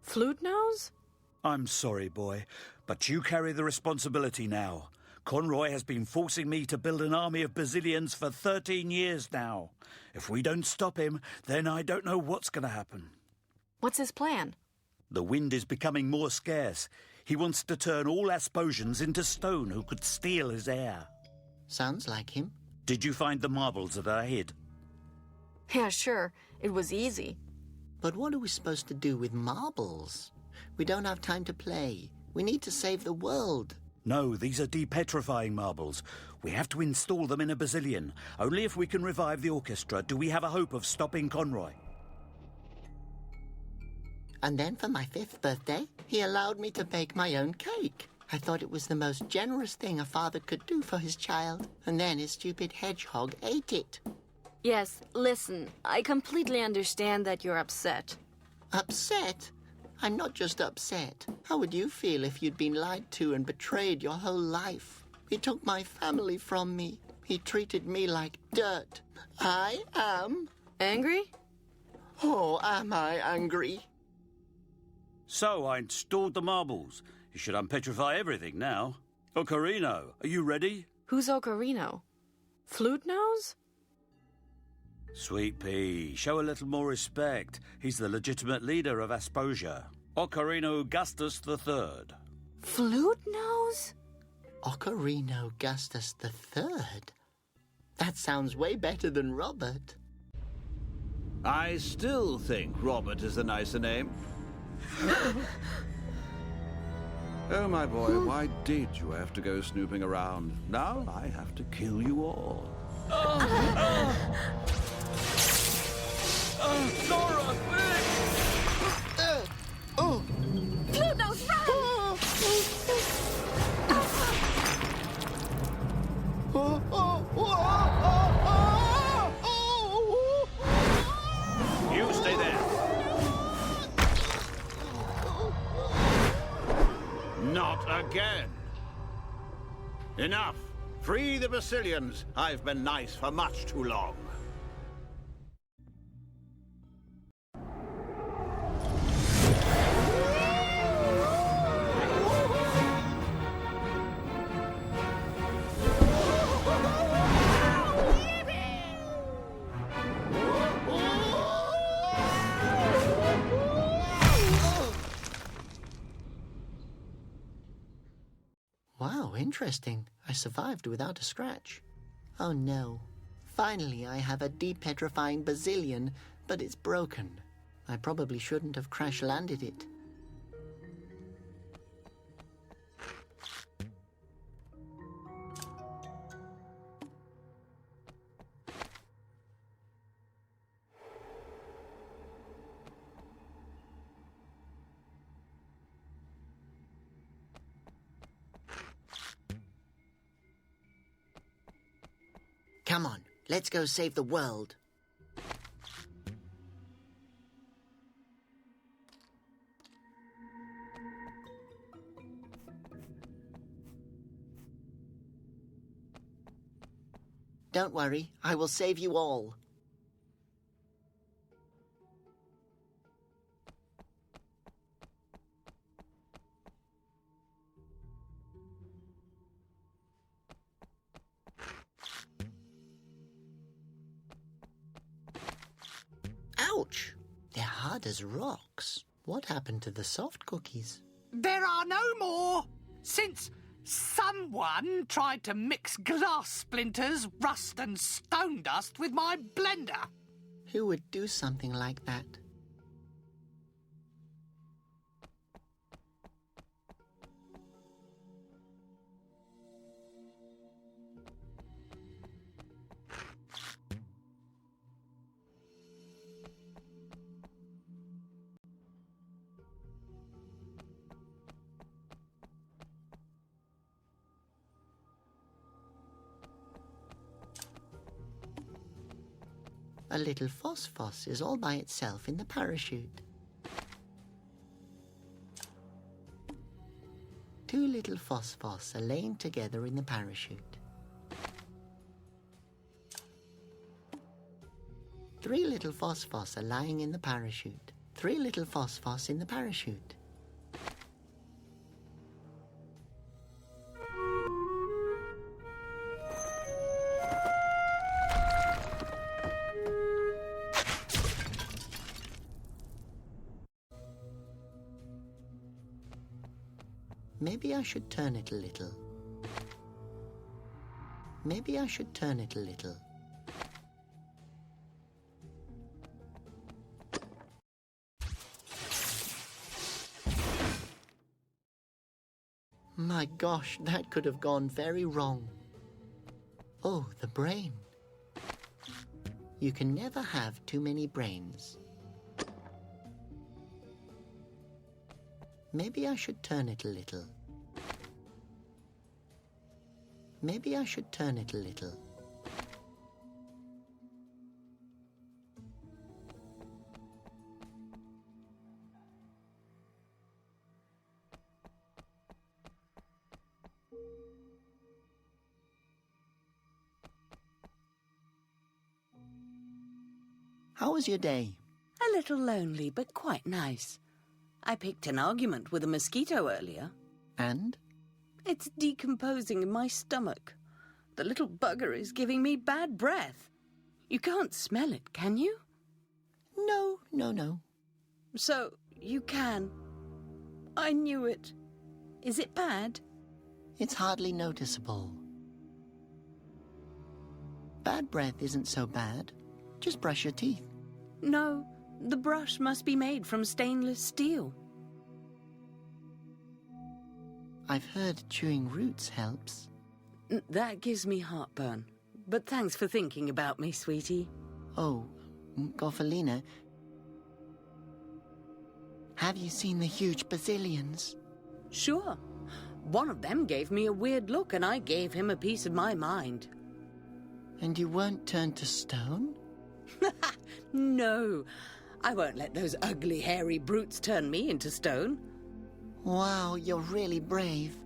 Flute Nose? I'm sorry, boy, but you carry the responsibility now. Conroy has been forcing me to build an army of Basilians for 13 years now. If we don't stop him, then I don't know what's going to happen. What's his plan? The wind is becoming more scarce. He wants to turn all Asposians into stone who could steal his air. Sounds like him. Did you find the marbles that I hid? Yeah, sure. It was easy. But what are we supposed to do with marbles? We don't have time to play. We need to save the world. No, these are depetrifying marbles. We have to install them in a Basilian. Only if we can revive the orchestra do we have a hope of stopping Conroy. And then for my 5th birthday, he allowed me to bake my own cake. I thought it was the most generous thing a father could do for his child. And then his stupid hedgehog ate it. Yes, listen, I completely understand that you're upset. Upset? I'm not just upset. How would you feel if you'd been lied to and betrayed your whole life? He took my family from me. He treated me like dirt. I am... Angry? Oh, am I angry? So I installed the marbles. You should unpetrify everything now. Ocarino, are you ready? Who's Ocarino? Flute Nose? Sweet pea, show a little more respect. He's the legitimate leader of Asposia. Ocarino Augustus III. Flute Nose? Ocarino Augustus III? That sounds way better than Robert. I still think Robert is the nicer name. Oh, my boy, why did you have to go snooping around? Now I have to kill you all. Laura! Not again. Enough. Free the Basilians. I've been nice for much too long. Wow, interesting. I survived without a scratch. Oh no. Finally, I have a depetrifying Basilian, but it's broken. I probably shouldn't have crash-landed it. Come on, let's go save the world. Don't worry, I will save you all. Ouch! They're hard as rocks. What happened to the soft cookies? There are no more, since someone tried to mix glass splinters, rust and stone dust with my blender. Who would do something like that? A little phosphos is all by itself in the parachute. Two little phosphos are laying together in the parachute. Three little phosphos are lying in the parachute. Three little phosphos in the parachute. Maybe I should turn it a little. Maybe I should turn it a little. My gosh, that could have gone very wrong. Oh, the brain. You can never have too many brains. Maybe I should turn it a little. Maybe I should turn it a little. How was your day? A little lonely, but quite nice. I picked an argument with a mosquito earlier. And? It's decomposing in my stomach. The little bugger is giving me bad breath. You can't smell it, can you? No. So, you can. I knew it. Is it bad? It's hardly noticeable. Bad breath isn't so bad. Just brush your teeth. No, the brush must be made from stainless steel. I've heard chewing roots helps. That gives me heartburn. But thanks for thinking about me, sweetie. Oh, Gofalina, have you seen the huge Basilians? Sure. One of them gave me a weird look and I gave him a piece of my mind. And you weren't turned to stone? No, I won't let those ugly, hairy brutes turn me into stone. Wow, you're really brave.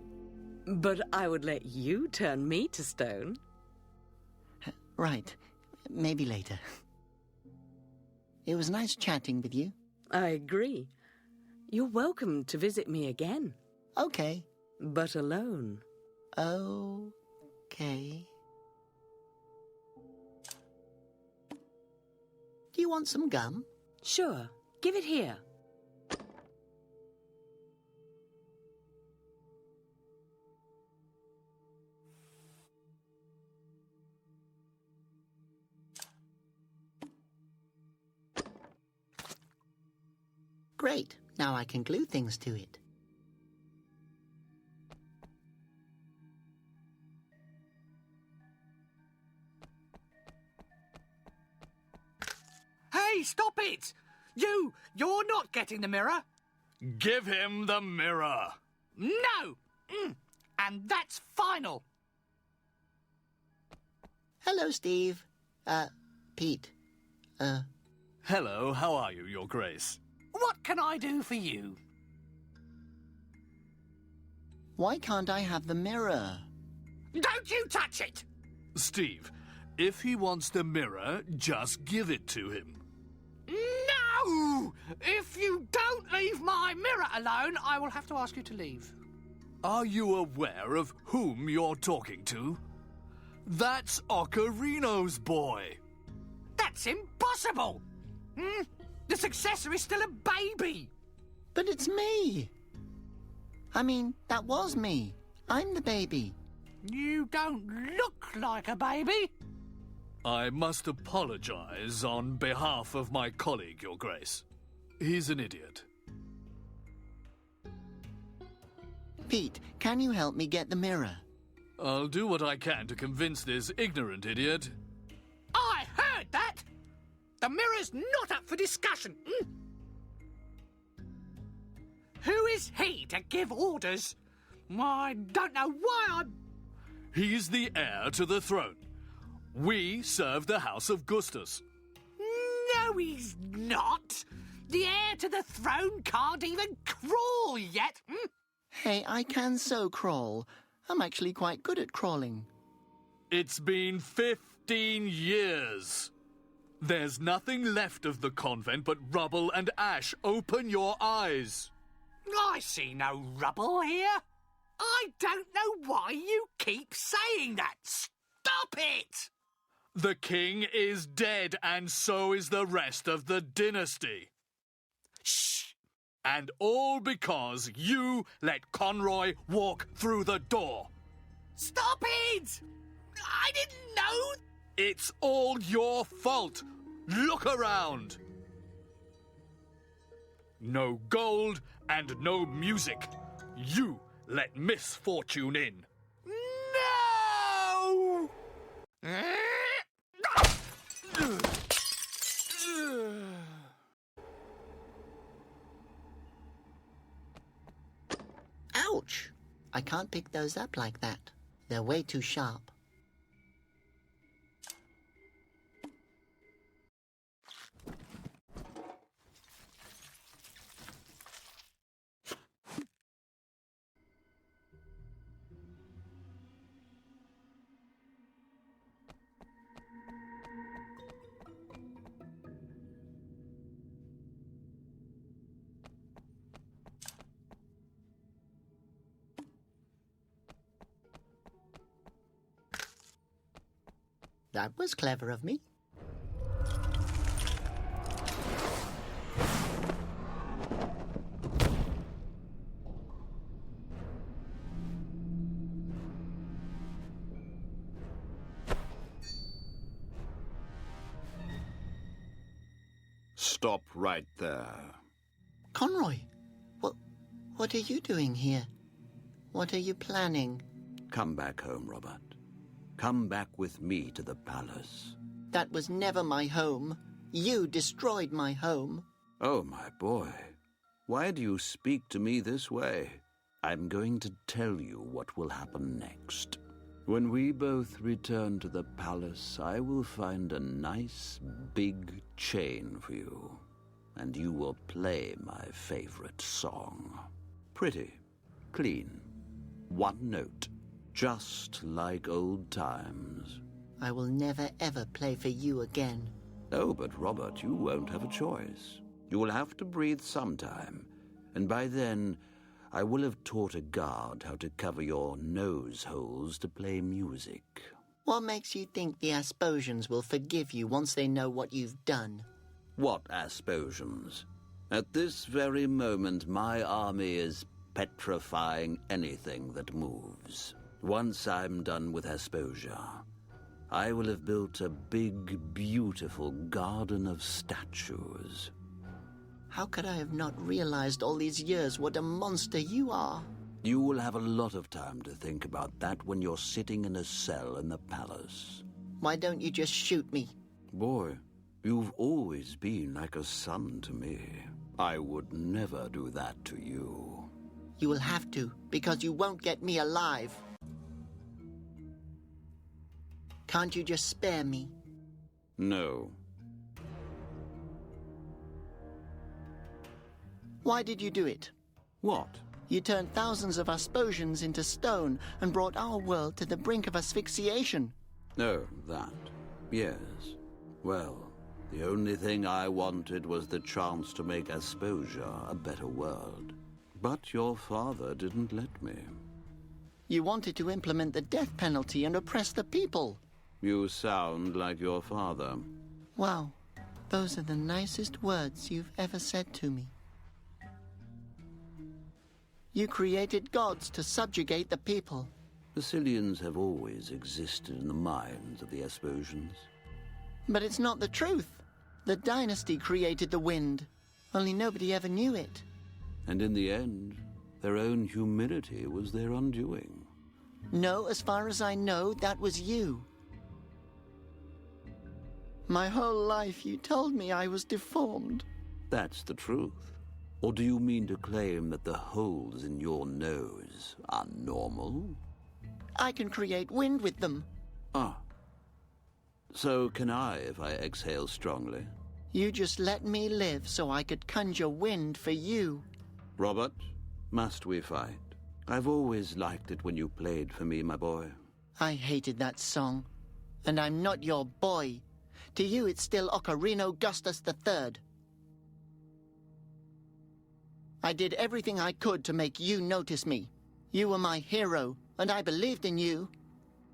But I would let you turn me to stone. Right. Maybe later. It was nice chatting with you. I agree. You're welcome to visit me again. Okay. But alone. Okay. Do you want some gum? Sure. Give it here. Great. Now I can glue things to it. Hey, stop it! You're not getting the mirror. Give him the mirror. No! And that's final. Hello, Steve. Pete. Hello, how are you, Your Grace? What can I do for you? Why can't I have the mirror? Don't you touch it! Steve, if he wants the mirror, just give it to him. No! If you don't leave my mirror alone, I will have to ask you to leave. Are you aware of whom you're talking to? That's Ocarino's boy. That's impossible! The successor is still a baby. But it's me. I mean, that was me. I'm the baby. You don't look like a baby. I must apologize on behalf of my colleague, Your Grace. He's an idiot. Pete, can you help me get the mirror? I'll do what I can to convince this ignorant idiot. I heard that! The mirror's not up for discussion. Who is he to give orders? I don't know why I'm... He's the heir to the throne. We serve the House of Gustus. No, he's not. The heir to the throne can't even crawl yet. Hey, I can so crawl. I'm actually quite good at crawling. It's been 15 years. There's nothing left of the convent but rubble and ash. Open your eyes. I see no rubble here. I don't know why you keep saying that. Stop it! The king is dead, and so is the rest of the dynasty. Shh! And all because you let Conroy walk through the door. Stop it! I didn't know... It's all your fault. Look around. No gold and no music. You let misfortune in. No! Ouch! I can't pick those up like that. They're way too sharp. That was clever of me. Stop right there. Conroy, what are you doing here? What are you planning? Come back home, Robert. Come back with me to the palace. That was never my home. You destroyed my home. Oh, my boy. Why do you speak to me this way? I'm going to tell you what will happen next. When we both return to the palace, I will find a nice, big chain for you, and you will play my favorite song. Pretty. Clean. One note. Just like old times. I will never ever play for you again. Oh, but Robert, you won't have a choice. You will have to breathe sometime, and by then I will have taught a guard how to cover your nose holes to play music. What makes you think the Asposians will forgive you once they know what you've done? What Asposians? At this very moment, my army is petrifying anything that moves. Once I'm done with Asposia, I will have built a big, beautiful garden of statues. How could I have not realized all these years what a monster you are? You will have a lot of time to think about that when you're sitting in a cell in the palace. Why don't you just shoot me? Boy, you've always been like a son to me. I would never do that to you. You will have to, because you won't get me alive. Can't you just spare me? No. Why did you do it? What? You turned thousands of Asposians into stone and brought our world to the brink of asphyxiation. Oh, that. Yes. Well, the only thing I wanted was the chance to make Asposia a better world. But your father didn't let me. You wanted to implement the death penalty and oppress the people. You sound like your father. Wow, those are the nicest words you've ever said to me. You created gods to subjugate the people. The Sicilians have always existed in the minds of the Asposians. But it's not the truth. The dynasty created the wind. Only nobody ever knew it. And in the end, their own humility was their undoing. No, as far as I know, that was you. My whole life you told me I was deformed. That's the truth. Or do you mean to claim that the holes in your nose are normal? I can create wind with them. Ah. So can I if I exhale strongly? You just let me live so I could conjure wind for you. Robert, must we fight? I've always liked it when you played for me, my boy. I hated that song. And I'm not your boy. To you it's still Ocarino Gustus III. I did everything I could to make you notice me. You were my hero, and I believed in you.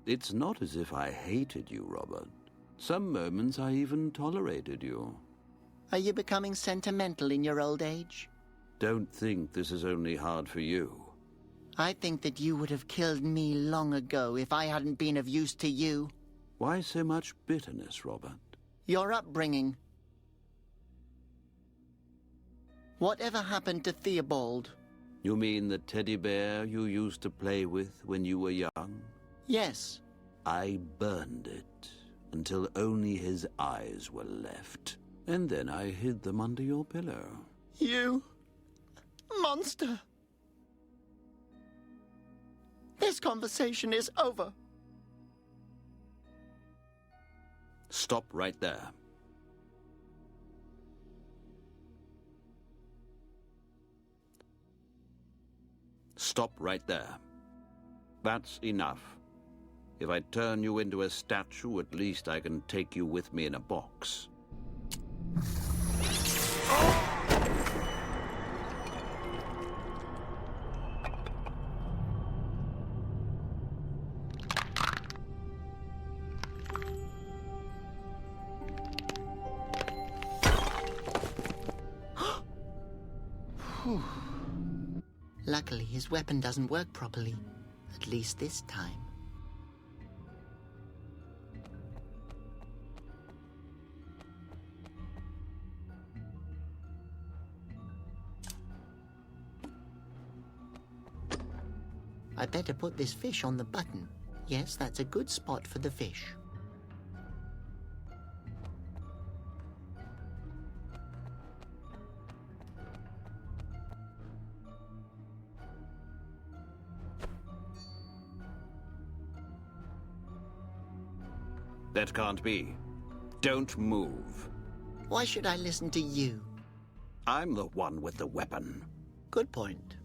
It's not as if I hated you, Robert. Some moments I even tolerated you. Are you becoming sentimental in your old age? Don't think this is only hard for you. I think that you would have killed me long ago if I hadn't been of use to you. Why so much bitterness, Robert? Your upbringing. Whatever happened to Theobald? You mean the teddy bear you used to play with when you were young? Yes. I burned it until only his eyes were left. And then I hid them under your pillow. You... monster! This conversation is over. Stop right there. Stop right there. That's enough. If I turn you into a statue, at least I can take you with me in a box. Luckily, his weapon doesn't work properly. At least this time. I better put this fish on the button. Yes, that's a good spot for the fish. That can't be. Don't move. Why should I listen to you? I'm the one with the weapon. Good point.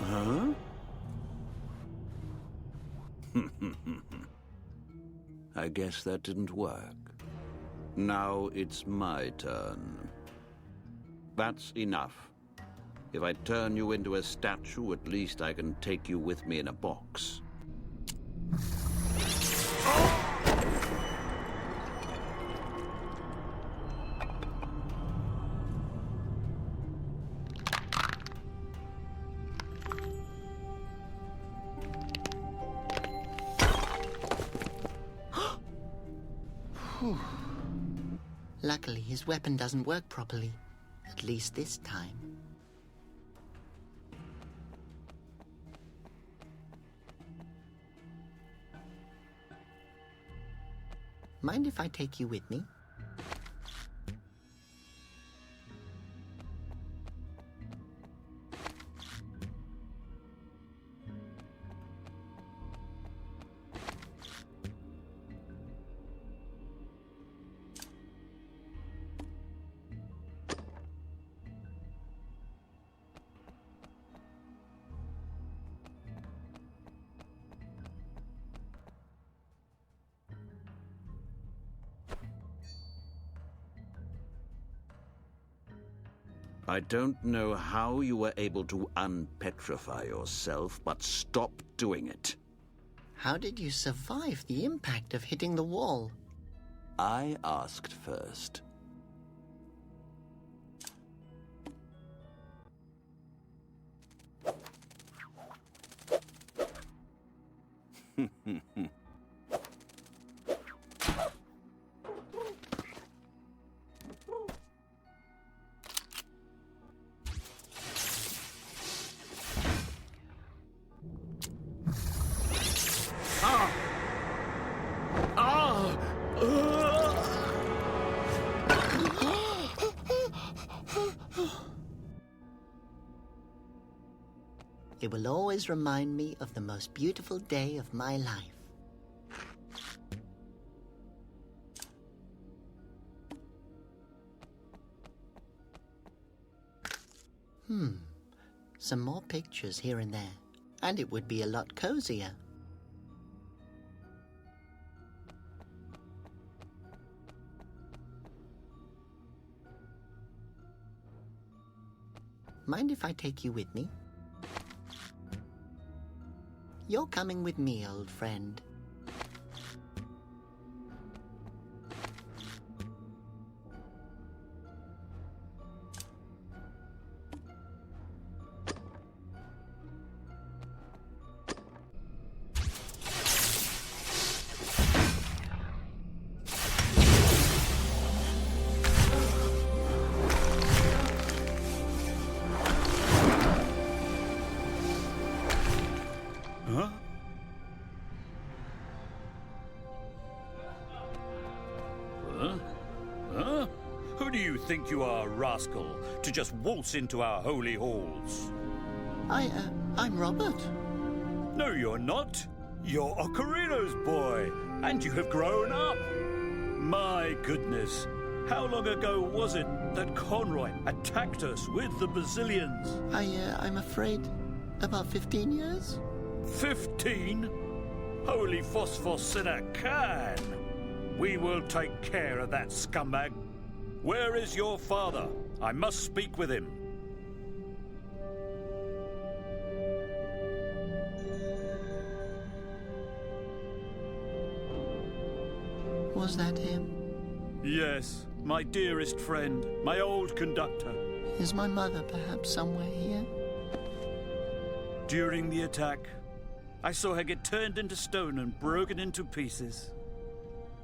Huh? I guess that didn't work. Now it's my turn. That's enough. If I turn you into a statue, at least I can take you with me in a box. Luckily, his weapon doesn't work properly. At least this time. Mind if I take you with me? I don't know how you were able to unpetrify yourself, but stop doing it. How did you survive the impact of hitting the wall? I asked first. It will always remind me of the most beautiful day of my life. Some more pictures here and there, and it would be a lot cozier. Mind if I take you with me? You're coming with me, old friend. Who do you think you are, rascal, to just waltz into our holy halls? I'm Robert. No, you're not. You're Ocarino's boy, and you have grown up. My goodness, how long ago was it that Conroy attacked us with the Basilians? I'm afraid about 15 years. 15? Holy phosphos in a can! We will take care of that scumbag. Where is your father? I must speak with him. Was that him? Yes, my dearest friend, my old conductor. Is my mother perhaps somewhere here? During the attack, I saw her get turned into stone and broken into pieces.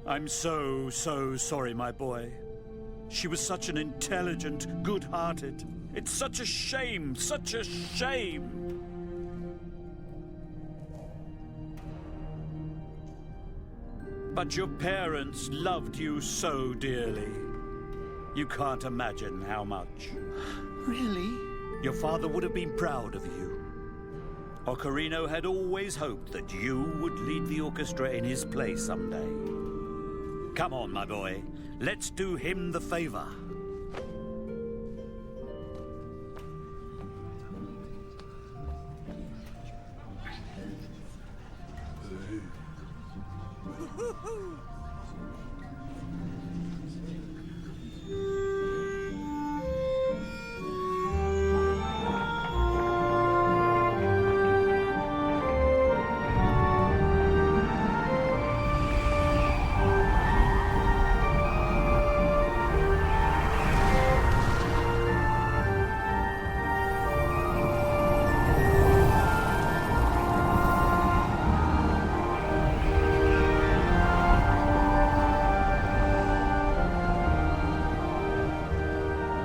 I'm so sorry, my boy. She was such an intelligent, good-hearted. It's such a shame, such a shame. But your parents loved you so dearly. You can't imagine how much. Really? Your father would have been proud of you. Ocarino had always hoped that you would lead the orchestra in his place someday. Come on, my boy. Let's do him the favor.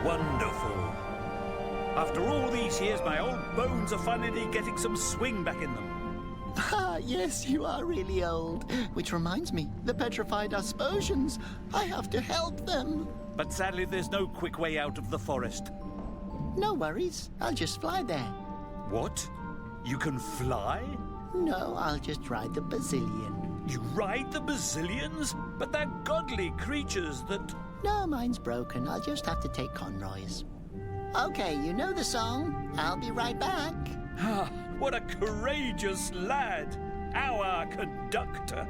Wonderful. After all these years, my old bones are finally getting some swing back in them. Ah, yes, you are really old. Which reminds me, the petrified Asposians. I have to help them. But sadly, there's no quick way out of the forest. No worries. I'll just fly there. What? You can fly? No, I'll just ride the Bazillion. You ride the Bazillions? But they're godly creatures that... No, mine's broken. I'll just have to take Conroy's. Okay, you know the song. I'll be right back. Ah, what a courageous lad! Our conductor!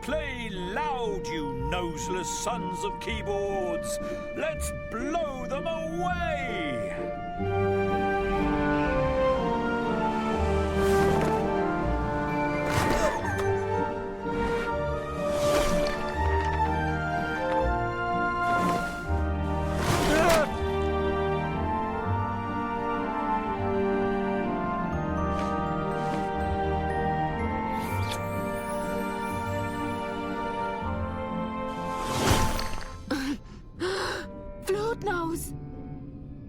Play loud, you noseless sons of keyboards! Let's blow them away!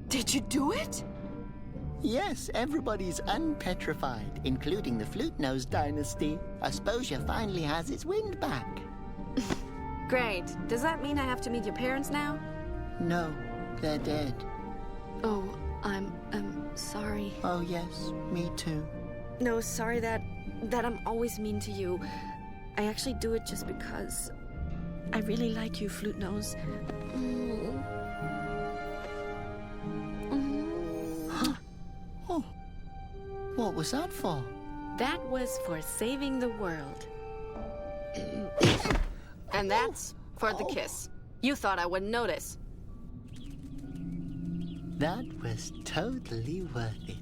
Did you do it? Yes, everybody's unpetrified, including the Flute-Nosed dynasty. Asposia finally has its wind back. Great. Does that mean I have to meet your parents now? No, they're dead. Oh, I'm sorry. Oh, yes, me too. No, sorry that I'm always mean to you. I actually do it just because I really like you, Flute Nose. Oh, what was that for? That was for saving the world. And that's for the kiss. You thought I wouldn't notice. That was totally worth it.